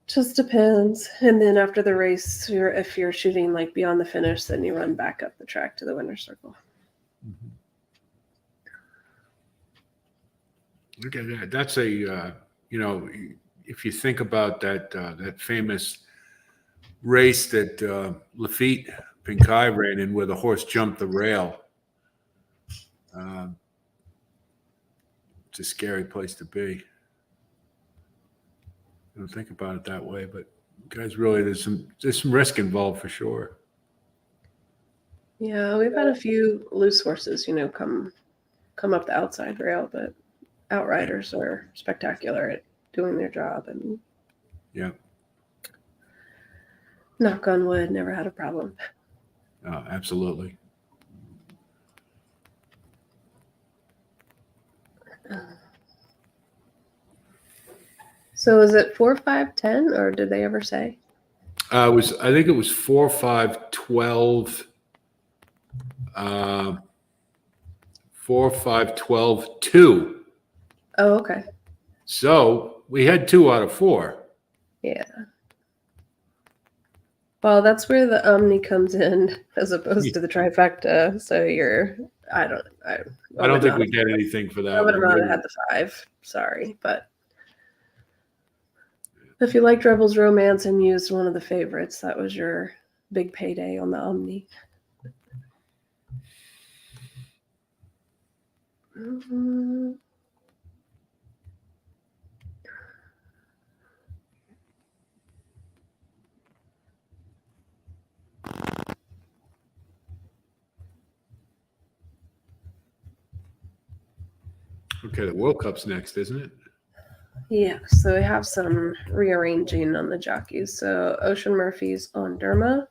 Just depends. And then after the race, if you're shooting like beyond the finish, then you run back up the track to the winter circle. Mm-hmm. Look at that. That's a, if you think about that famous race that Lafitte Pinkai ran in where the horse jumped the rail. It's a scary place to be. I don't think about it that way, but guys, really, there's some risk involved for sure. Yeah, we've had a few loose horses, come up the outside rail, but outriders are spectacular at doing their job, and yeah, knock on wood, never had a problem. Oh, absolutely. So is it 4, 5, 10, or did they ever say? I think it was 4, 5, 12. 4, 5, 12, 2. Oh, okay. So we had 2 out of 4. Yeah. Well, that's where the Omni comes in as opposed to the trifecta. So I don't think we get anything for that. I would have rather had the 5. Sorry, but if you liked Rebels Romance and used one of the favorites, that was your big payday on the Omni. Mhm. Okay, the World Cup's next, isn't it? Yeah, so we have some rearranging on the jockeys. So Ocean Murphy's on Derma,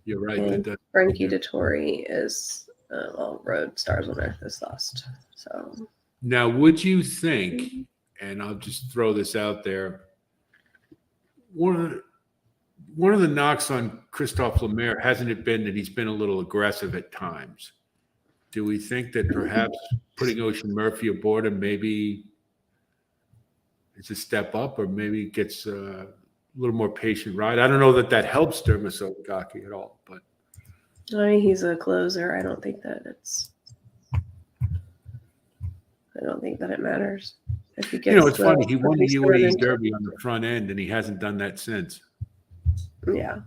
You're right. and Frankie Dettori is Road Stars on Earth is lost. So Now, would you think, and I'll just throw this out there, one of the knocks on Christophe Lemaire, hasn't it been that he's been a little aggressive at times? Do we think that perhaps putting Ocean Murphy aboard him maybe it's a step up, or maybe gets a little more patient ride? I don't know that helps Dermasogaki at all, but I mean, he's a closer. I don't think that it matters if he gets. it's funny. He won the if UAE he's Derby on the front end, and he hasn't done that since. Yeah.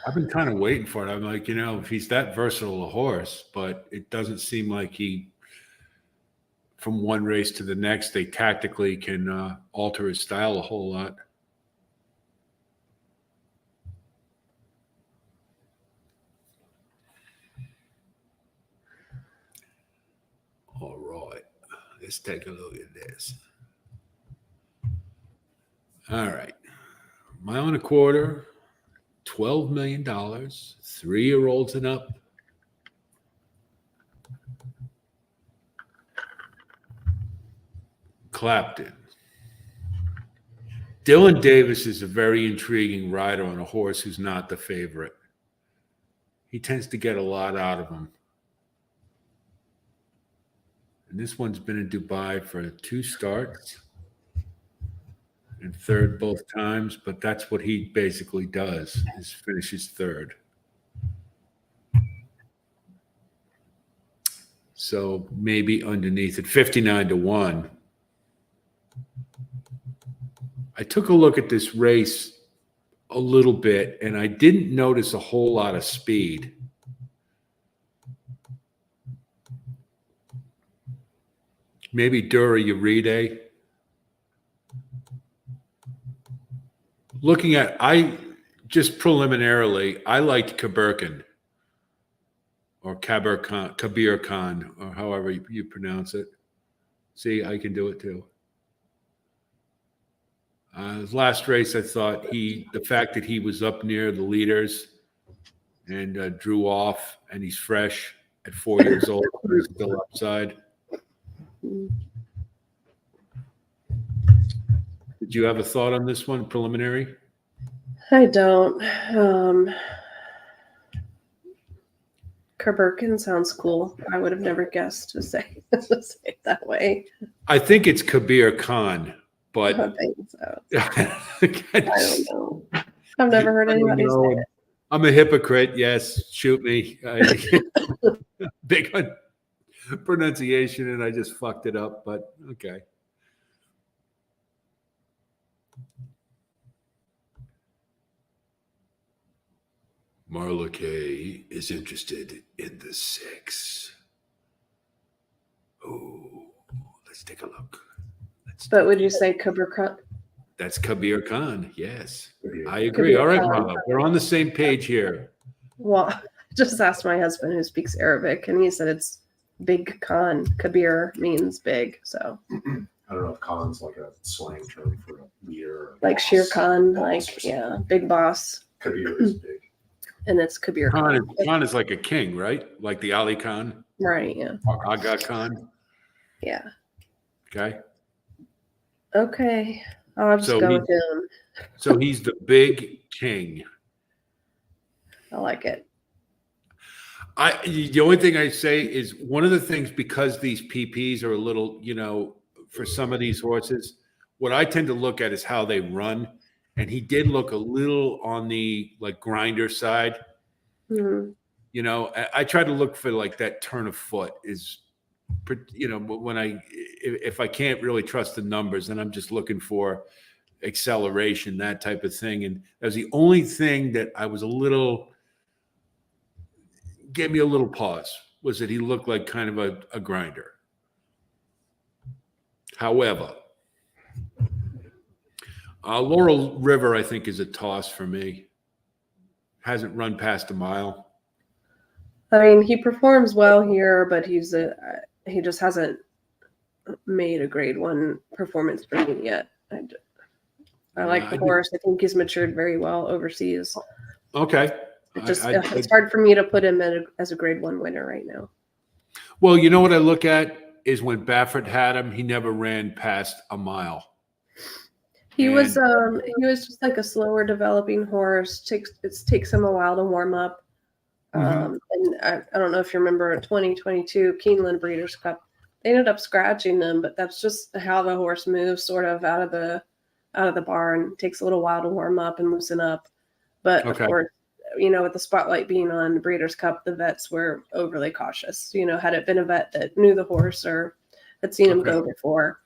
I've been kind of waiting for it. I'm like, if he's that versatile a horse, but it doesn't seem like he, from one race to the next, they tactically can alter his style a whole lot. All right, let's take a look at this. All right, mile and a quarter, $12 million, 3-year-olds and up. Clapton. Dylan Davis is a very intriguing rider on a horse who's not the favorite. He tends to get a lot out of him. And this one's been in Dubai for 2 starts and third both times, but that's what he basically does, is finishes third. So maybe underneath it, 59-1. I took a look at this race a little bit, and I didn't notice a whole lot of speed. Maybe Dura Uride. Looking at, just preliminarily, I liked Kabir Khan, or however you pronounce it. See, I can do it too. His last race, I thought the fact that he was up near the leaders and drew off, and he's fresh at 4 years old, there's still upside. Did you have a thought on this one, preliminary? I don't. Kerberkin sounds cool. I would have never guessed to say it that way. I think it's Kabir Khan, but I think so. I don't know. I've never heard anybody say it. I'm a hypocrite. Yes, shoot me. Big on pronunciation, and I just fucked it up, but okay. Marla Kay is interested in the 6. Oh, let's take a look. But would you say Kabir Khan? That's Kabir Khan. Yes, I agree. Kabir All right, Marla, we're on the same page here. Well, I just asked my husband who speaks Arabic, and he said it's Big Khan. Kabir means big, so. I don't know if Khan's like a slang term for a leader. Like Shere Khan, like, yeah, big boss. Kabir is big. And it's Kabir Khan. Khan is like a king, right? Like the Ali Khan? Right, yeah. Or Aga Khan? Yeah. Okay. Okay. I'll just go with him. So he's the big king. I like it. The only thing I say is one of the things, because these PPs are a little, for some of these horses, what I tend to look at is how they run. And he did look a little on the grinder side. Mm-hmm. I try to look for that turn of foot is, when if I can't really trust the numbers, then I'm just looking for acceleration, that type of thing. And that was the only thing that I was gave me a little pause, was that he looked like kind of a grinder. However, Laurel River, I think, is a toss for me. Hasn't run past a mile. I mean, he performs well here, but he just hasn't made a grade 1 performance for me yet. I like the horse. I think he's matured very well overseas. Okay. It's hard for me to put him as a grade 1 winner right now. Well, you know what I look at is when Baffert had him, he never ran past a mile. He was just like a slower developing horse. It takes him a while to warm up. And I don't know if you remember 2022 Keeneland Breeders' Cup. They ended up scratching them, but that's just how the horse moves, sort of out of the barn. It takes a little while to warm up and loosen up. But of course, with the spotlight being on the Breeders' Cup, the vets were overly cautious. Had it been a vet that knew the horse or had seen him go before,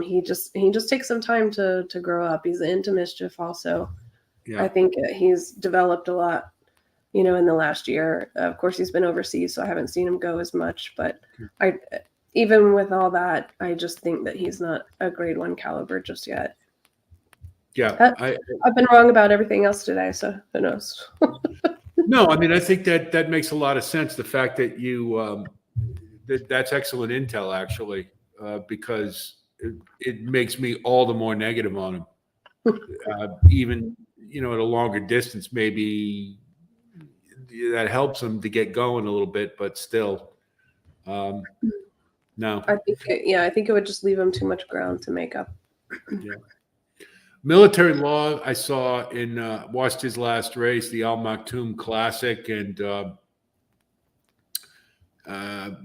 he just takes some time to grow up. He's into mischief also. Yeah. I think he's developed a lot, in the last year. Of course, he's been overseas, so I haven't seen him go as much. But even with all that, I just think that he's not a grade 1 caliber just yet. Yeah, I've been wrong about everything else today, so who knows? No, I mean, I think that makes a lot of sense. The fact that you that's excellent intel, actually, because it makes me all the more negative on him. Even at a longer distance, maybe that helps him to get going a little bit, but still, no. I think it would just leave him too much ground to make up. Yeah. Military Law, I saw watched his last race, the Al Maktoum Classic, and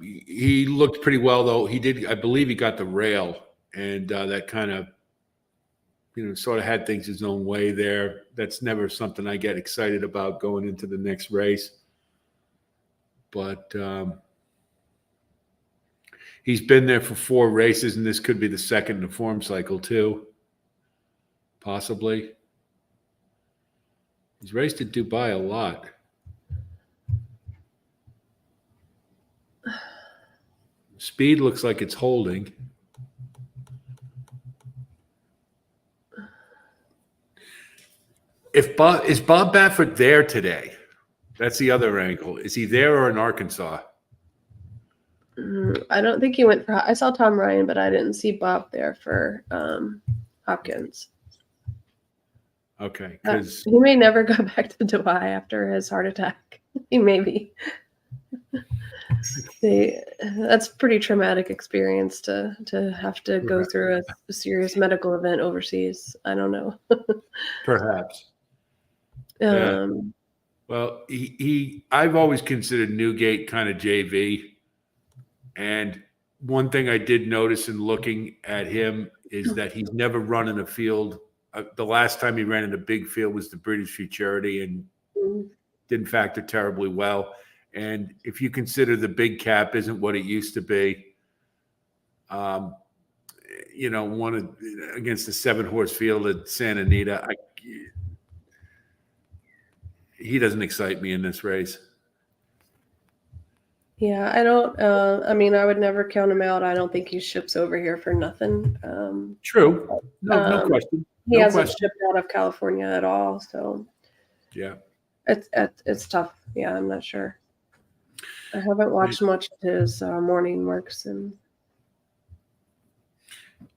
he looked pretty well, though. I believe he got the rail, and that kind of, sort of had things his own way there. That's never something I get excited about going into the next race. But he's been there for 4 races, and this could be the second in the form cycle, too. Possibly. He's raced at Dubai a lot. Speed looks like it's holding. Is Bob Baffert there today? That's the other angle. Is he there or in Arkansas? I don't think he went for. I saw Tom Ryan, but I didn't see Bob there for Hopkins. Okay, because he may never go back to Dubai after his heart attack. He may be. That's a pretty traumatic experience to have to go through a serious medical event overseas. I don't know. Perhaps. Well, I've always considered Newgate kind of JV, and one thing I did notice in looking at him is that he's never run in a field. The last time he ran in a big field was the British Futurity, and didn't factor terribly well. And if you consider the big cap isn't what it used to be, one against the 7-horse field at Santa Anita, he doesn't excite me in this race. Yeah, I don't. I would never count him out. I don't think he ships over here for nothing. True. No question. He hasn't shipped out of California at all, so yeah, it's tough. Yeah, I'm not sure. I haven't watched much of his morning works, and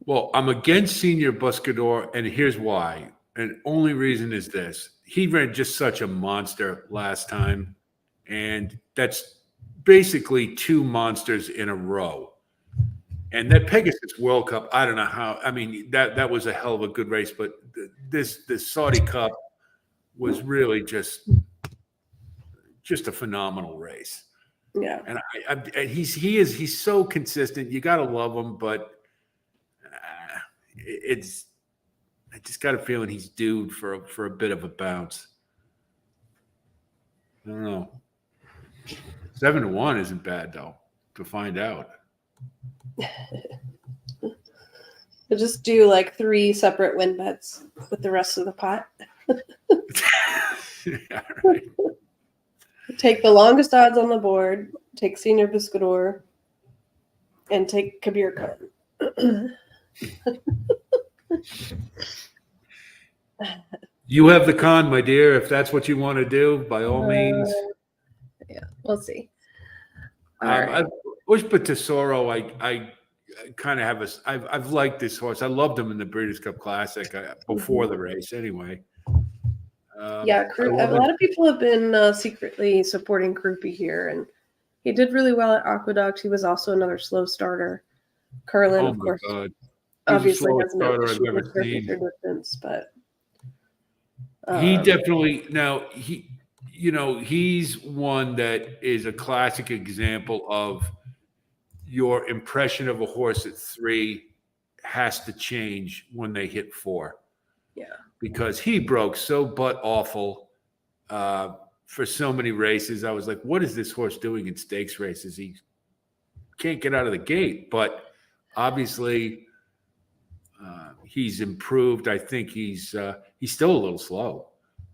well, I'm against Senior Buscador, and here's why. And only reason is this: he ran just such a monster last time, and that's basically 2 monsters in a row. And that Pegasus World Cup, I don't know how. I mean, that was a hell of a good race, but this Saudi Cup was really just a phenomenal race. Yeah. And he's so consistent. You got to love him, but I just got a feeling he's due for a bit of a bounce. I don't know. 7-1 isn't bad though. To find out. We'll just do like 3 separate win bets with the rest of the pot. Yeah, right. Take the longest odds on the board, take Senior Buscador, and take Kabir Khan. You have the con, my dear. If that's what you want to do, by all means. Yeah, we'll see. I wish, but Tesoro, I kind of have I've liked this horse. I loved him in the Breeders' Cup Classic before the race, anyway. Yeah, a lot of people have been secretly supporting Krupe here, and he did really well at Aqueduct. He was also another slow starter. Curlin, of course, God. obviously He's the has slowest no starter issue I've with ever seen. perfect distance, but He definitely he's one that is a classic example of your impression of a horse at 3 has to change when they hit 4. Yeah. Because he broke so butt awful for so many races. I was like, what is this horse doing in stakes races? He can't get out of the gate, but obviously he's improved. I think he's still a little slow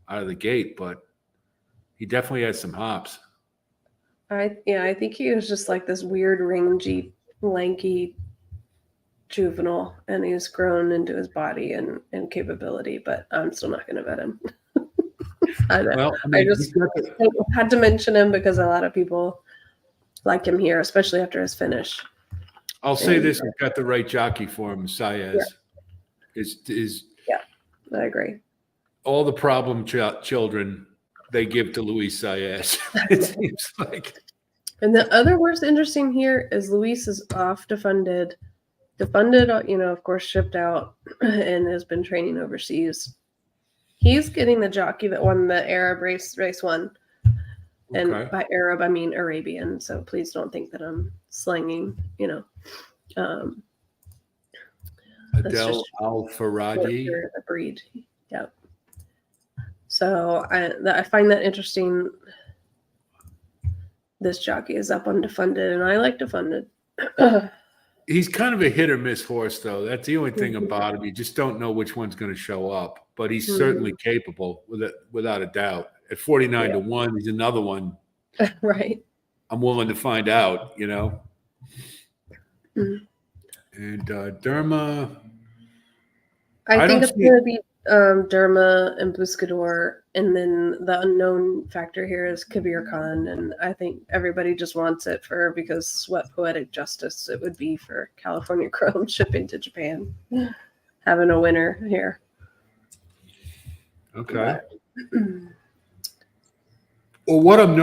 out of the gate, but he definitely has some hops. I think he was just like this weird, rangy, lanky juvenile, and he's grown into his body and capability. But I'm still not going to bet him. I just had to mention him because a lot of people like him here, especially after his finish. I'll say this: he's got the right jockey for him. Saez is I agree. all the problem children they give to Luis Saez. It seems like. And the other worst interesting here is Luis is off defunded, of course, shipped out and has been training overseas. He's getting the jockey that won the Arab race 1. And by Arab, I mean Arabian. So please don't think that I'm slanging, Adel Al-Faradi. The breed. Yep. So I find that interesting. This jockey is up on defunded, and I like defunded. He's kind of a hit or miss horse, though. That's the only thing about him. You just don't know which one's going to show up. But he's certainly capable, without a doubt. At 49 to 1, he's another one. Right. I'm willing to find out, And Derma. I think it's going to be Derma and Buscador, and then the unknown factor here is Kabir Khan, and I think everybody just wants it because what poetic justice it would be for California Chrome shipping to Japan, having a winner here. Okay. Well, what I'm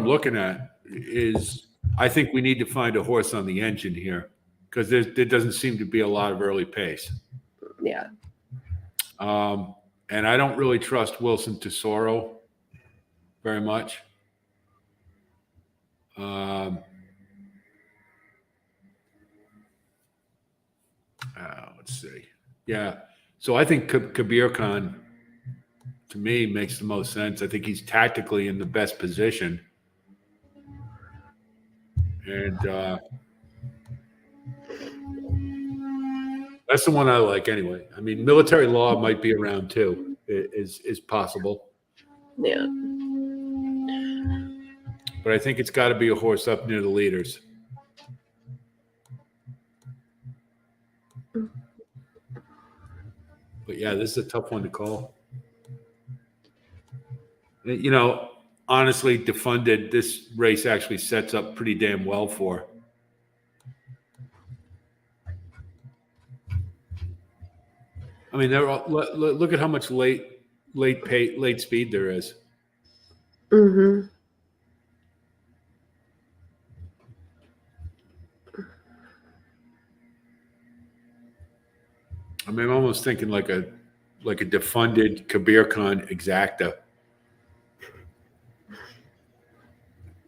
looking at is I think we need to find a horse on the engine here because there doesn't seem to be a lot of early pace. Yeah. And I don't really trust Wilson Tesoro very much. Let's see. Yeah. So I think Kabir Khan, to me, makes the most sense. I think he's tactically in the best position. And that's the one I like anyway. I mean, Military Law might be around too. Is possible. Yeah. But I think it's got to be a horse up near the leaders. But yeah, this is a tough one to call. Honestly, defunded, this race actually sets up pretty damn well for. I mean, look at how much late speed there is. Mm-hmm. I mean, I'm almost thinking like a defunded Kabir Khan exacta,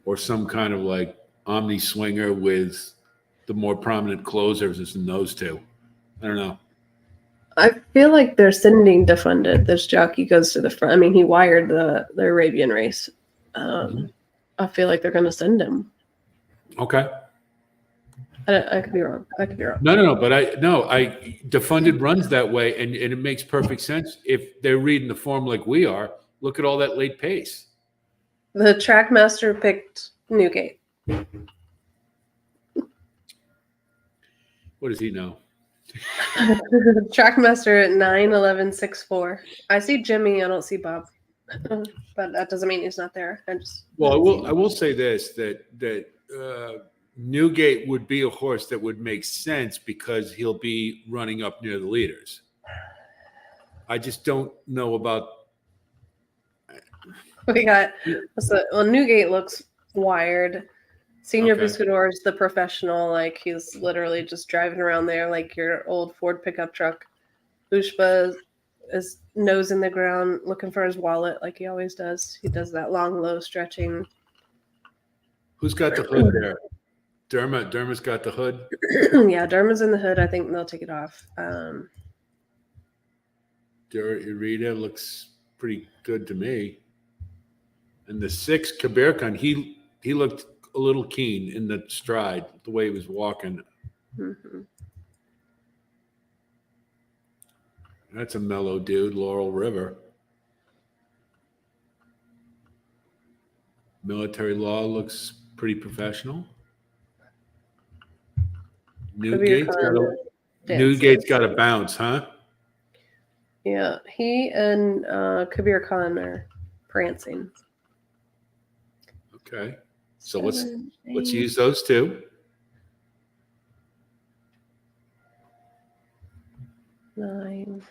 or some kind of like omni swinger with the more prominent closers than those two. I don't know. I feel like they're sending defunded. This jockey goes to the front. I mean, he wired the Arabian race. I feel like they're going to send him. Okay. I could be wrong. I could be wrong. No. But I defunded runs that way, and it makes perfect sense if they're reading the form like we are. Look at all that late pace. The Trackmaster picked Newgate. What does he know? Trackmaster at 9:11.64. I see Jimmy. I don't see Bob, but that doesn't mean he's not there. Well, I will say this that Newgate would be a horse that would make sense because he'll be running up near the leaders. I just don't know about. We got Newgate looks wired. Senior Okay. Buscador is the professional, like he's literally just driving around there like your old Ford pickup truck. Ushba is nose in the ground looking for his wallet like he always does. He does that long, low stretching. Who's got the hood there? Derma's got the hood. Yeah, Derma's in the hood. I think they'll take it off. Rita looks pretty good to me. And the 6, Kabir Khan, he looked a little keen in the stride, the way he was walking. Mm-hmm. That's a mellow dude, Laurel River. Military Law looks pretty professional. Newgate's got a bounce, huh? Yeah, he and Kabir Khan are prancing. Okay. So let's use those two. 9.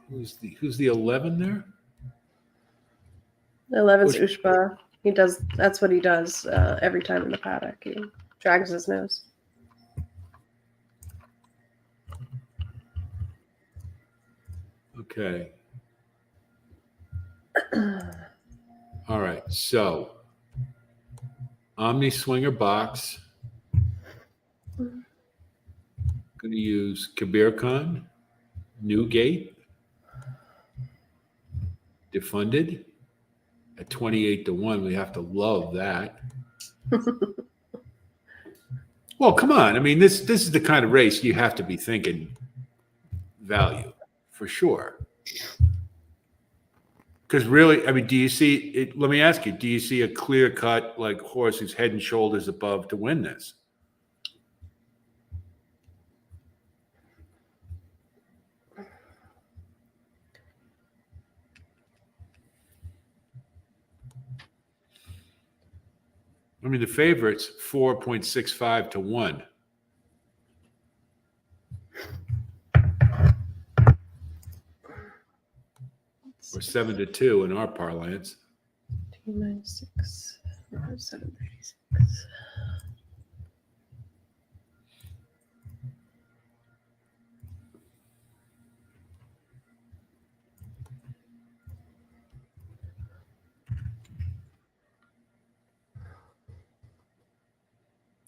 Who's the 11 there? 11's Ushba. That's what he does every time in the paddock. He drags his nose. Okay. All right. So Omni Swinger box. Going to use Kabir Khan, Newgate, defunded at 28-1. We have to love that. Well, come on. I mean, this is the kind of race you have to be thinking value for sure. Because really, I mean, do you see it? Let me ask you, do you see a clear cut like horse who's head and shoulders above to win this? I mean, the favorite's 4.65 to 1. Or 7 to 2 in our parlance. 296, 736.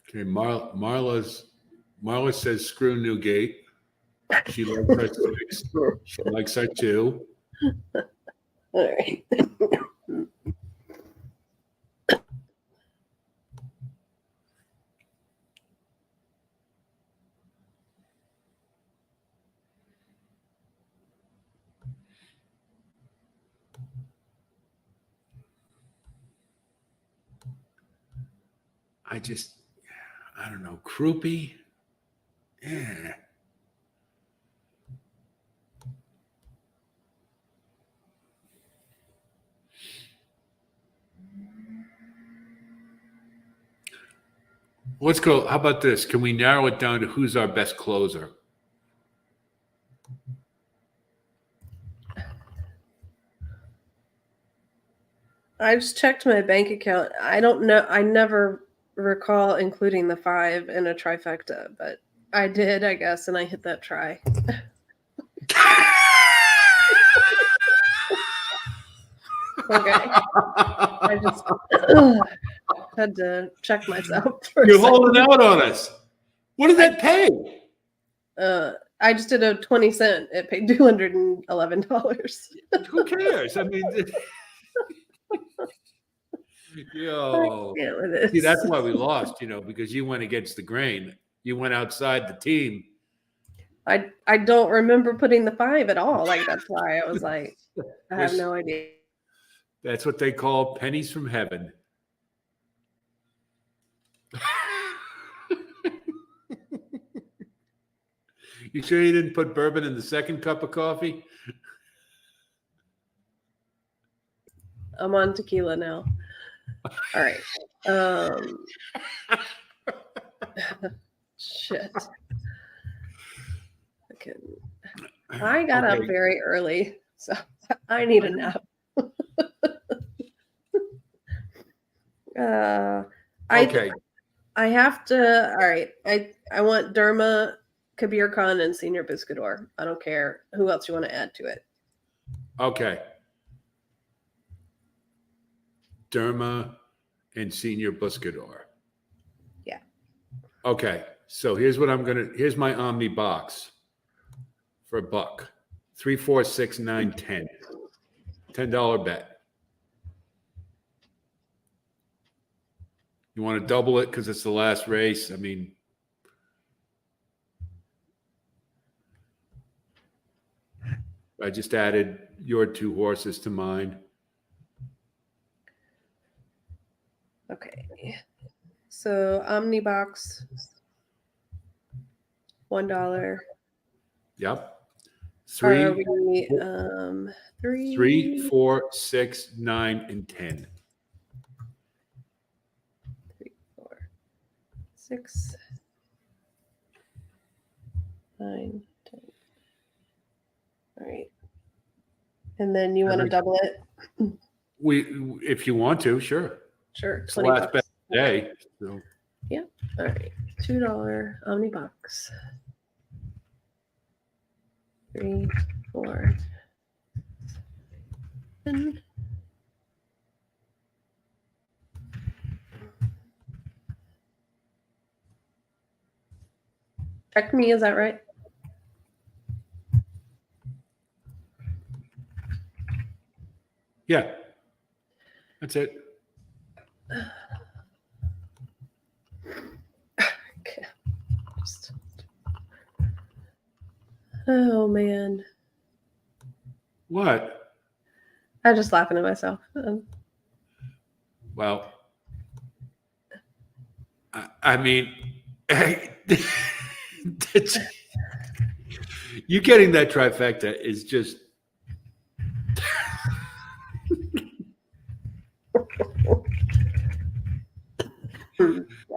Okay, Marla says screw Newgate. She likes our 6. She likes our 2. All right. I don't know, Croupy. Yeah. Let's go. How about this? Can we narrow it down to who's our best closer? I just checked my bank account. I don't know. I never recall including the 5 in a trifecta, but I did, I guess, and I hit that try. Okay. I just had to check myself. You're holding out on us. What did that pay? I just did a 20-cent. It paid $211. Who cares? I mean, Yo, I can't with this. see, that's why we lost, because you went against the grain. You went outside the team. I don't remember putting the 5 at all. Like, that's why I was like, I have no idea. That's what they call pennies from heaven. You sure you didn't put bourbon in the second cup of coffee? I'm on tequila now. All right. Shit. I got up Okay. very early, so I need a nap. Okay. I have to. All right. I want Derma, Kabir Khan, and Senior Biscuidor. I don't care who else you want to add to it. Okay. Derma and Senior Buscador. Yeah. Okay. So here's my Omni box for $1. 3, 4, 6, 9, 10. $10 bet. You want to double it because it's the last race? I mean, I just added your 2 horses to mine. Okay. So Omnibox, $1. Yep. Are 3, we, 3, 4, 6, 9, and 10. 3, 4, 6, 9, 10. All right. And then you want to double it? If you want to, sure. Sure. It's the last bet of the day. So. Yeah. All right. $2 Omnibox. 3, 4, 10. Check me, is that right? Yeah. That's it. Okay. Oh man. What? I'm just laughing at myself. Well, I mean, you getting that trifecta is just.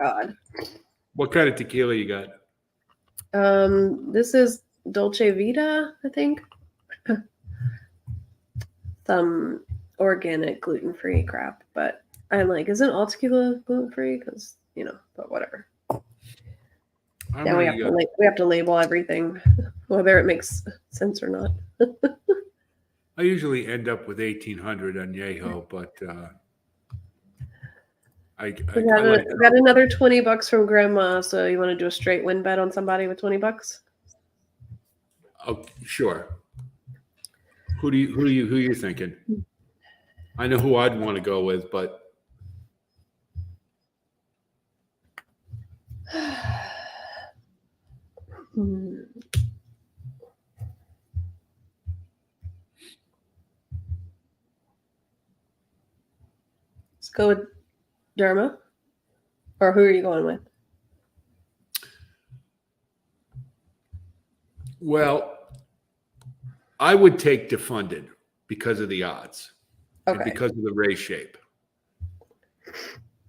God. What kind of tequila you got? This is Dolce Vita, I think. Some organic gluten-free crap, but I'm like, isn't all tequila gluten-free? Because but whatever. Now we have to label everything, whether it makes sense or not. I usually end up with 1,800 on Yeho, but I got another $20 from Grandma. So you want to do a straight win bet on somebody with $20? Oh, sure. Who you thinking? I know who I'd want to go with, but let's go with Derma. Or who are you going with? well, I would take defunded because of the odds. Okay. And because of the race shape.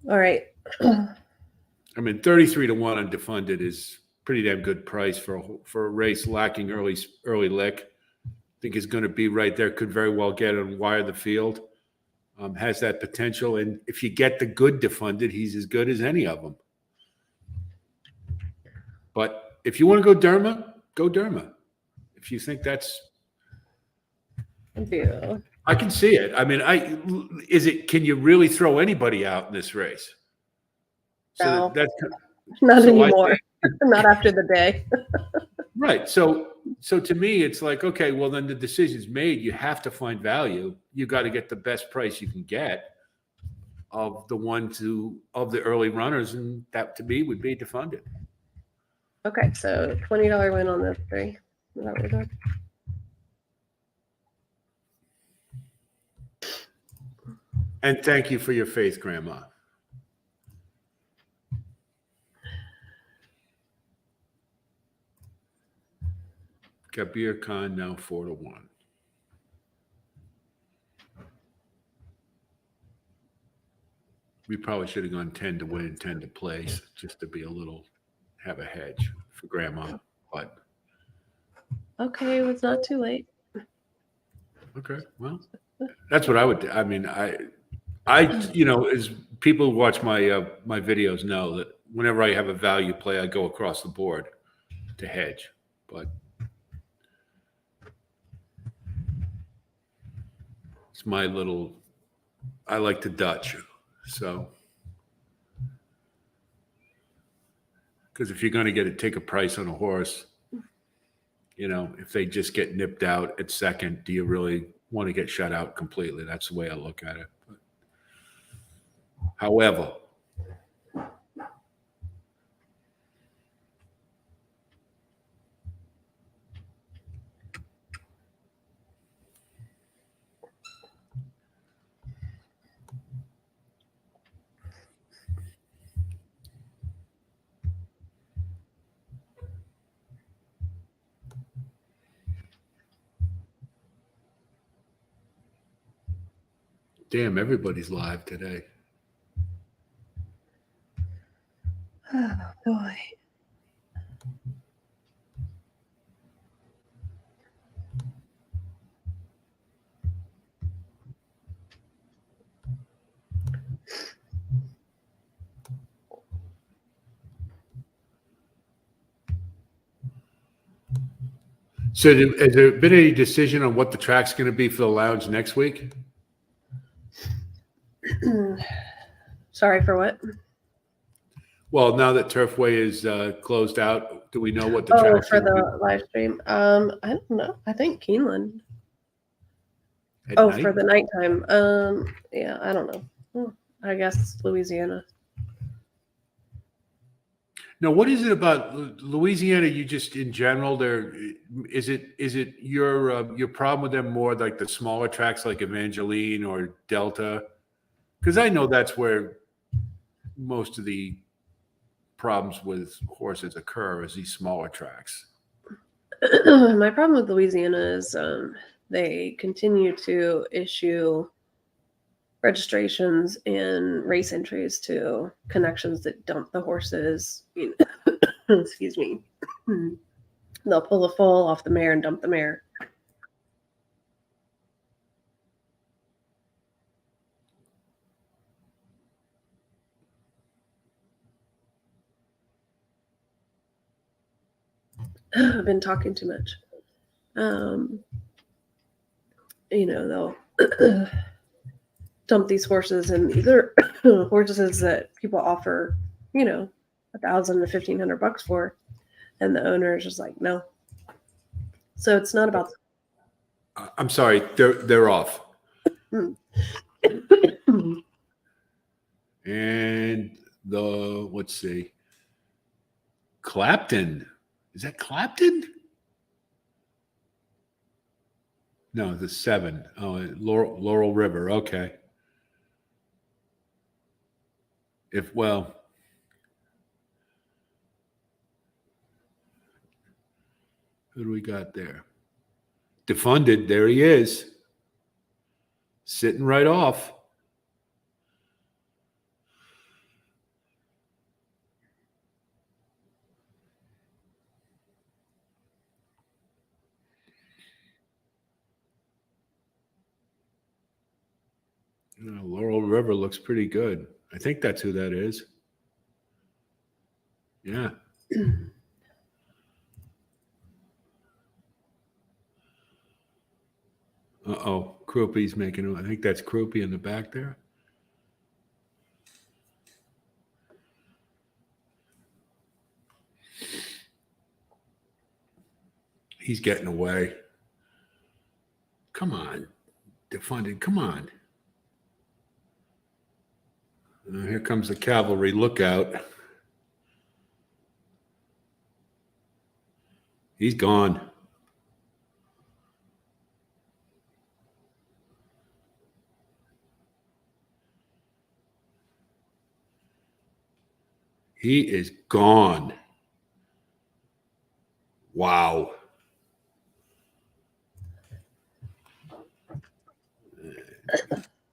All right. I mean, 33-1 on defunded is pretty damn good price for a race lacking early lick. I think is going to be right there. Could very well get and wire the field. Has that potential, and if you get the good defunded, he's as good as any of them. But if you want to go Derma, go Derma. If you think that's, I can see it. I mean, can you really throw anybody out in this race? No, that's not anymore. Not after the day. Right. So to me, it's like, okay, well, then the decision's made. You have to find value. You got to get the best price you can get. of the of the early runners, and that to me would be defunded. Okay, so $20 win on the 3. Is that what we're doing? And thank you for your faith, Grandma. Kabir Khan now 4-1. We probably should have gone 10 to win, 10 to place, just to be have a hedge for Grandma. But Okay, it was not too late. okay, well, that's what I would do. I mean, as people who watch my my videos know that whenever I have a value play, I go across the board to hedge. But it's my little. I like to Dutch, so because if you're going to take a price on a horse, if they just get nipped out at second, do you really want to get shut out completely? That's the way I look at it. But, however, damn, everybody's live today. Oh, boy. So, has there been any decision on what the track's going to be for the lounge next week? Sorry for what? Well, now that Turfway is closed out, do we know what the Oh, track's for gonna the live stream. I don't know. I think Keeneland. be at Oh, night? for the nighttime. Yeah, I don't know. I guess Louisiana. No, what is it about Louisiana? You just in general, is it your problem with them more like the smaller tracks like Evangeline or Delta? Because I know that's where most of the problems with horses occur, is these smaller tracks. My problem with Louisiana is they continue to issue registrations and race entries to connections that dump the horses. Excuse me. They'll pull the foal off the mare and dump the mare. I've been talking too much. They'll dump these horses, and either horses that people offer, $1,000 to $1,500 for, and the owner is just like, no. So it's not about. I'm sorry, they're off. And let's see, Clapton. Is that Clapton? No, the 7. Oh, Laurel River. Okay. Who do we got there? Defunded. There he is. Sitting right off. Laurel River looks pretty good. I think that's who that is. Yeah. Uh-oh. Croupie's making, I think that's Croupie in the back there. He's getting away. Come on. Defunded. Come on. Here comes the cavalry lookout. He's gone. He is gone. Wow.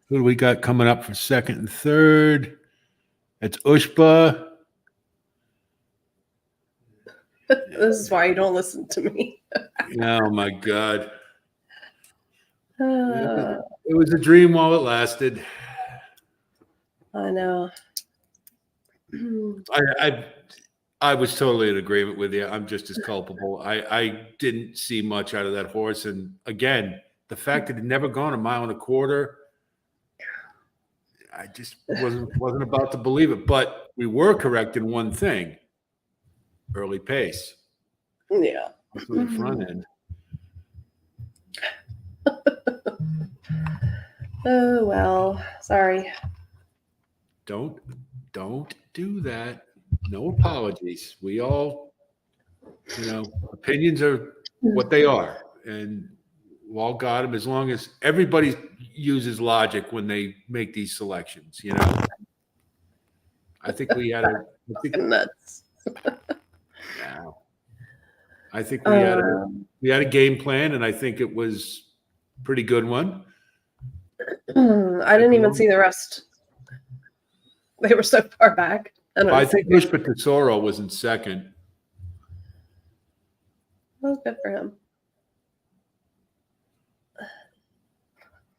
Who do we got coming up for second and third? It's Ushba. This is why you don't listen to me. Oh my God. Uh, It was a dream while it lasted. I know. I was totally in agreement with you. I'm just as culpable. I didn't see much out of that horse. And again, the fact that he'd never gone 1.25 miles, I just wasn't about to believe it. But we were correct in one thing: early pace. Yeah. On the front end. Oh well. Sorry. Don't do that. No apologies. We all, opinions are what they are, and we all got them. As long as everybody uses logic when they make these selections, I think we had a. Nuts. Yeah. I think we had a game plan, and I think it was a pretty good one. I didn't even see the rest. They were so far back. I think Ushba Tesoro was in second. Oh, good for him.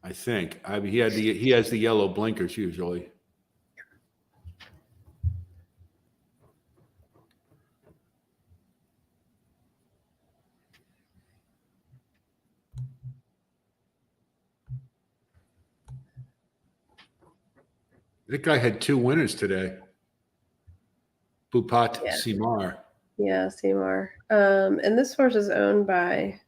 I think. He has the yellow blinkers usually. That guy had 2 winners today. Bupat Simar. Yeah, Seymour. And this horse is owned by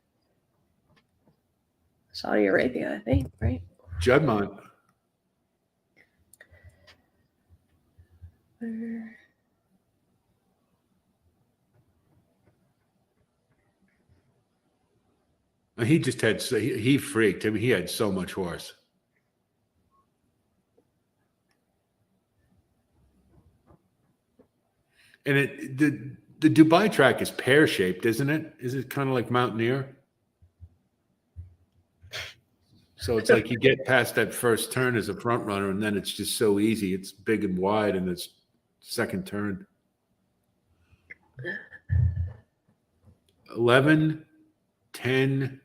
Saudi Arabia, I think, right? Judmont. He just had he freaked. I mean, he had so much horse. And the Dubai track is pear-shaped, isn't it? Is it kind of like Mountaineer? So it's like you get past that first turn as a front runner, and then it's just so easy. It's big and wide, and it's second turn. 11, 10.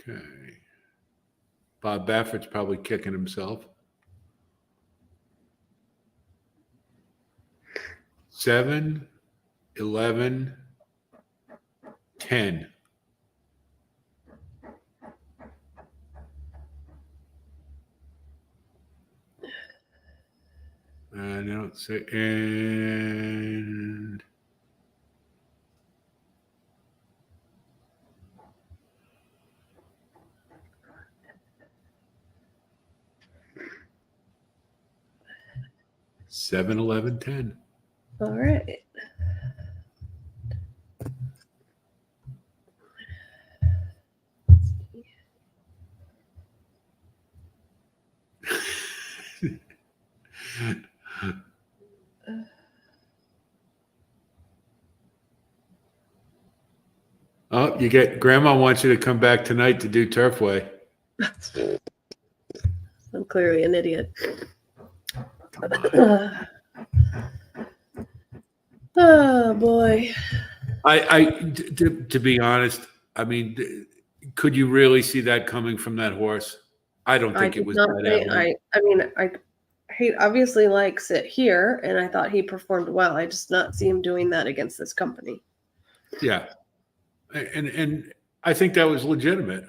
Okay. Bob Baffert's probably kicking himself. 7, 11, 10. I don't say, and 7, 11, 10. All right. Oh, Grandma wants you to come back tonight to do Turfway. I'm clearly an idiot. Come on. Oh boy. To be honest, I mean, could you really see that coming from that horse? I don't think it was that evident. He obviously likes it here, and I thought he performed well. I just not see him doing that against this company. Yeah, and I think that was legitimate.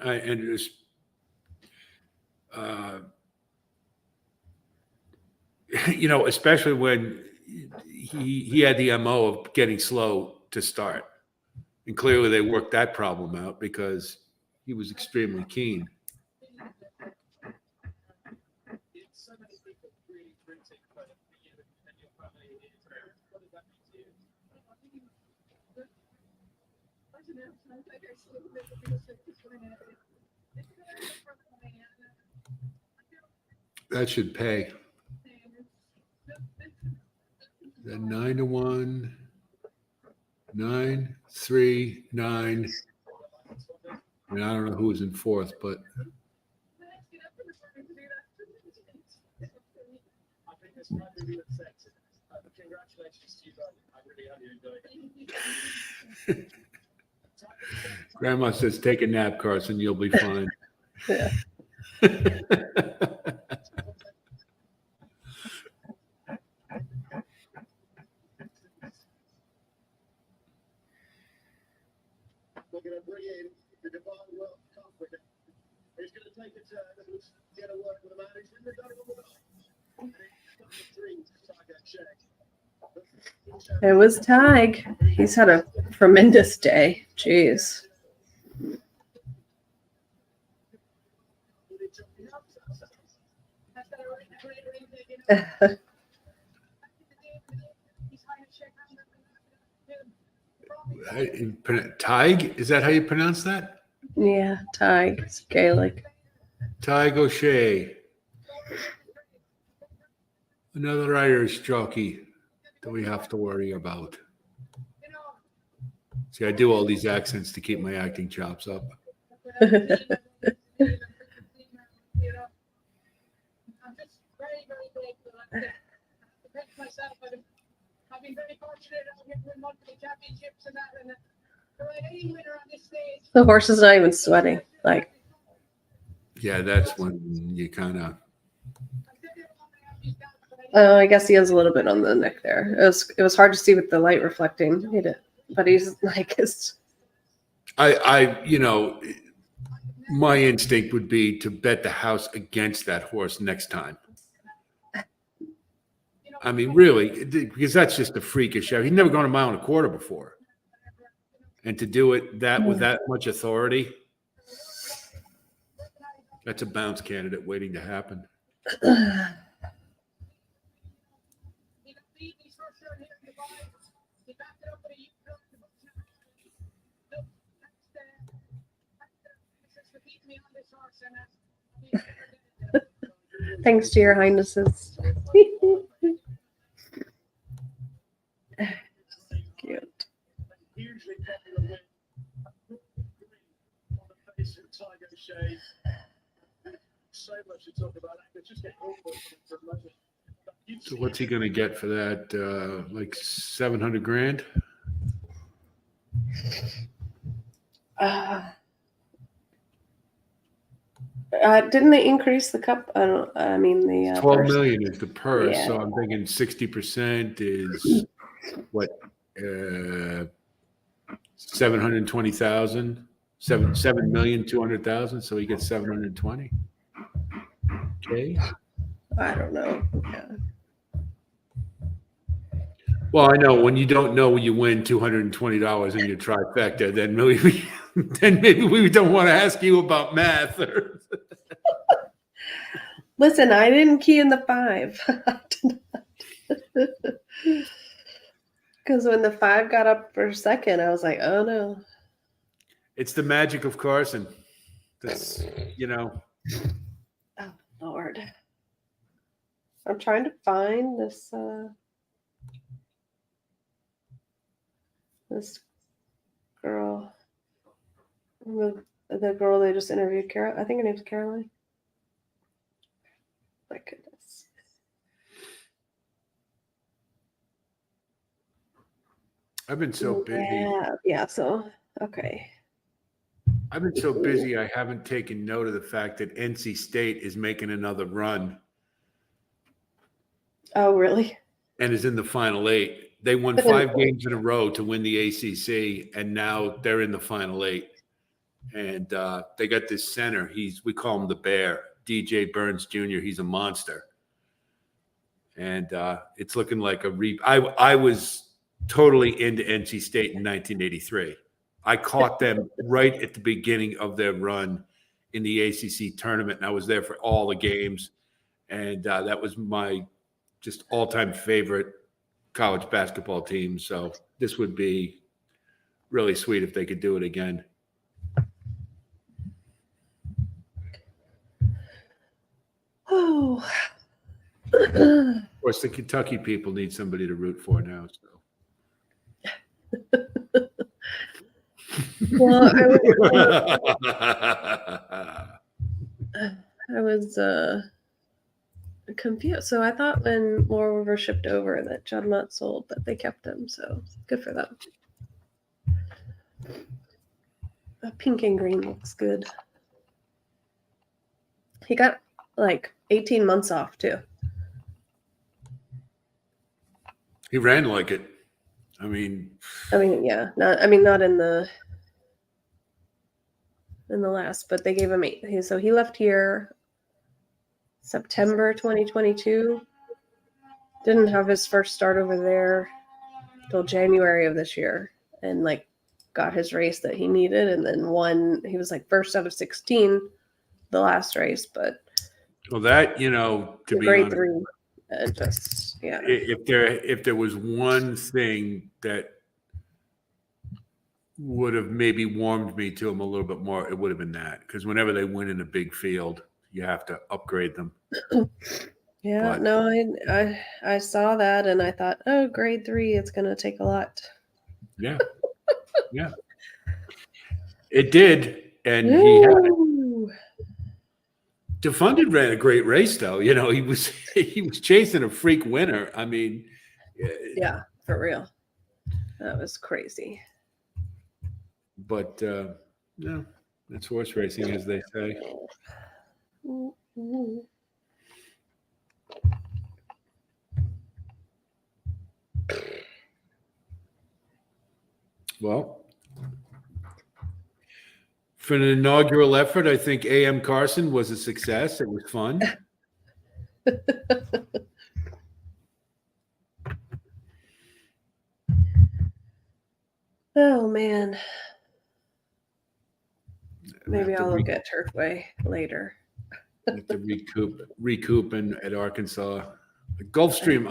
Especially when he had the MO of getting slow to start. And clearly they worked that problem out because he was extremely keen. That should pay. The 9-1, 9, 3, 9. I mean, I don't know who was in fourth, but Grandma says, take a nap, Carson. You'll be fine. Yeah. We're going to bring in the Divine World Cup winner. He's going to take a turn and get to work with a man who's been done all the It was Tig. He's had a tremendous day. Jeez. Tig? Is that how you pronounce that? Yeah, Tig. It's Gaelic. Tig O'Shea. Another Irish jockey that we have to worry about. See, I do all these accents to keep my acting chops up. I've been very fortunate to win multiple championships and that, and any winner on this stage. The horse is not even sweating. Like, Yeah, that's when you kind of. I guess he has a little bit on the neck there. It was hard to see with the light reflecting. But he's like his. My instinct would be to bet the house against that horse next time. I mean, really, because that's just a freakish show. He'd never gone a mile and a quarter before. And to do it with that much authority, that's a bounce candidate waiting to happen. Thanks to your highnesses. Cute. Hugely popular win on the face of Tig O'Shea. So much to talk about. I could just get awful for a moment. So what's he going to get for that? Like 700 grand? Didn't they increase the cup? I mean the 12 purse. million is the purse. Yeah. So I'm thinking 60% is what? 720,000, 7,200,000. So he gets 720. Okay. I don't know. Yeah. Well, I know when you don't know when you win $220 in your trifecta, then maybe we don't want to ask you about math. Listen, I didn't key in the 5. Because when the 5 got up for a second, I was like, oh no. It's the magic of Carson. That's, Oh, Lord. I'm trying to find this this girl. The girl they just interviewed, Carol. I think her name's Caroline. My goodness. I've been so busy. Yeah, so okay. I've been so busy I haven't taken note of the fact that NC State is making another run. Oh, really? And is in the final 8. They won 5 games in a row to win the ACC, and now they're in the final 8. And they got this center. We call him the Bear, DJ Burns Jr. He's a monster. and it's looking like a I was totally into NC State in 1983. I caught them right at the beginning of their run in the ACC tournament, and I was there for all the games, and that was my just all-time favorite college basketball team. So this would be really sweet if they could do it again. Oh. Of course, the Kentucky people need somebody to root for now. So. Well, I was confused. So I thought when Laurel River shipped over that John Lott sold, but they kept him. So good for them. Pink and green looks good. He got like 18 months off too. He ran like it. I mean, yeah. Not in the last, but they gave him 8. So he left here September 2022. Didn't have his first start over there till January of this year, and like got his race that he needed, and then won. He was like first out of 16 the last race, but well, that to be grade honest, 3, and just if there was one thing that would have maybe warmed me to him a little bit more, it would have been that, because whenever they win in a big field, you have to upgrade them. Yeah, But, no, I saw that and I thought, oh, grade 3, it's gonna take a lot. Yeah, yeah, it did, and he had it. Defunded ran a great race, though. He was chasing a freak winner. I mean, yeah, for real, that was crazy. But no, that's horse racing, as they say. Well, for an inaugural effort, I think A.M. Carson was a success. It was fun. Oh man, maybe I'll look at Turfway later. Have to recoup at Arkansas. Gulfstream,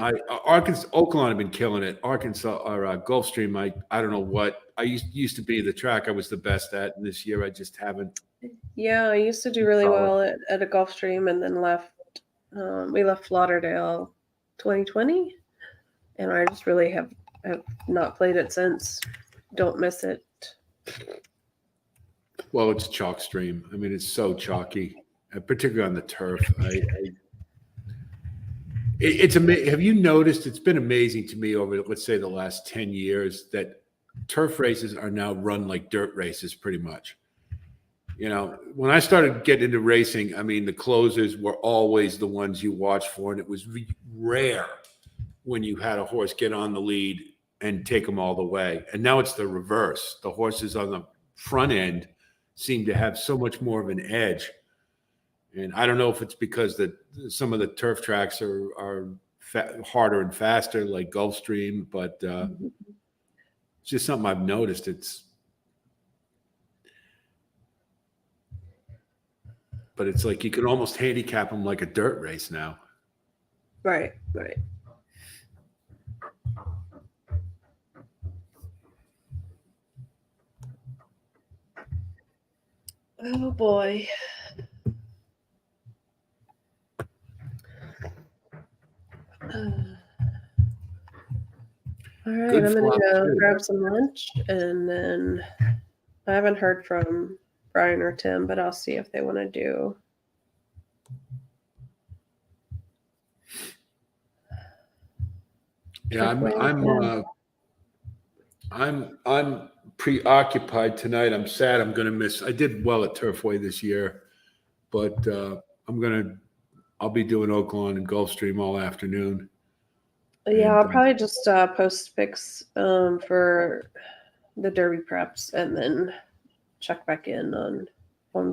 Oakland have been killing it. Arkansas or Gulfstream, I don't know what. I used to be the track I was the best at, and this year I just haven't. Yeah, I used to do really well at a Gulfstream, and then left. We left Lauderdale 2020, and I just really have not played it since. Don't miss it. Well, it's chalk stream. I mean, it's so chalky, particularly on the turf. It's amazing. Have you noticed? It's been amazing to me over, let's say, the last 10 years that turf races are now run like dirt races, pretty much. When I started getting into racing, I mean, the closers were always the ones you watched for, and it was rare when you had a horse get on the lead and take them all the way. And now it's the reverse. The horses on the front end seem to have so much more of an edge. And I don't know if it's because some of the turf tracks are harder and faster, like Gulfstream, but it's just something I've noticed. But it's like you can almost handicap them like a dirt race now. Right. Oh boy. All right, Good I'm gonna flop, go too. grab some lunch, and then I haven't heard from Brian or Tim, but I'll see if they want to do. Yeah, I'm preoccupied tonight. I'm sad. I'm going to miss. I did well at Turfway this year, but I'll be doing Oaklawn and Gulfstream all afternoon. Yeah, I'll probably just post pics for the Derby preps, and then check back in on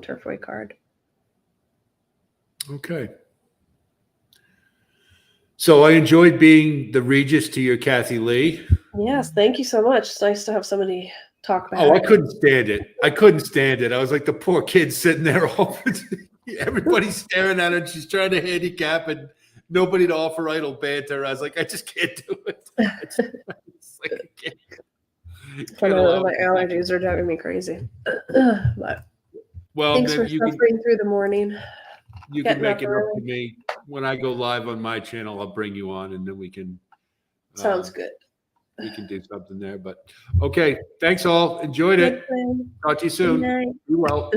Turfway card. Okay. So I enjoyed being the Regis to your Kathy Lee. Yes, thank you so much. It's nice to have somebody talk back. Oh, I couldn't stand it. I couldn't stand it. I was like the poor kid sitting there. Everybody's staring at her. And she's trying to handicap and nobody to offer idle banter. I was like, I just can't do it. It's like, I I can't know allow my it. allergies are driving me crazy. But Well, thanks then for you can, suffering through the morning. you can getting make up it up early. to me. When I go live on my channel, I'll bring you on and then we can Sounds good. we can do something there. But okay, thanks all. Enjoyed it. Thanks, Lynn. Talk to you Good soon. night. Be well.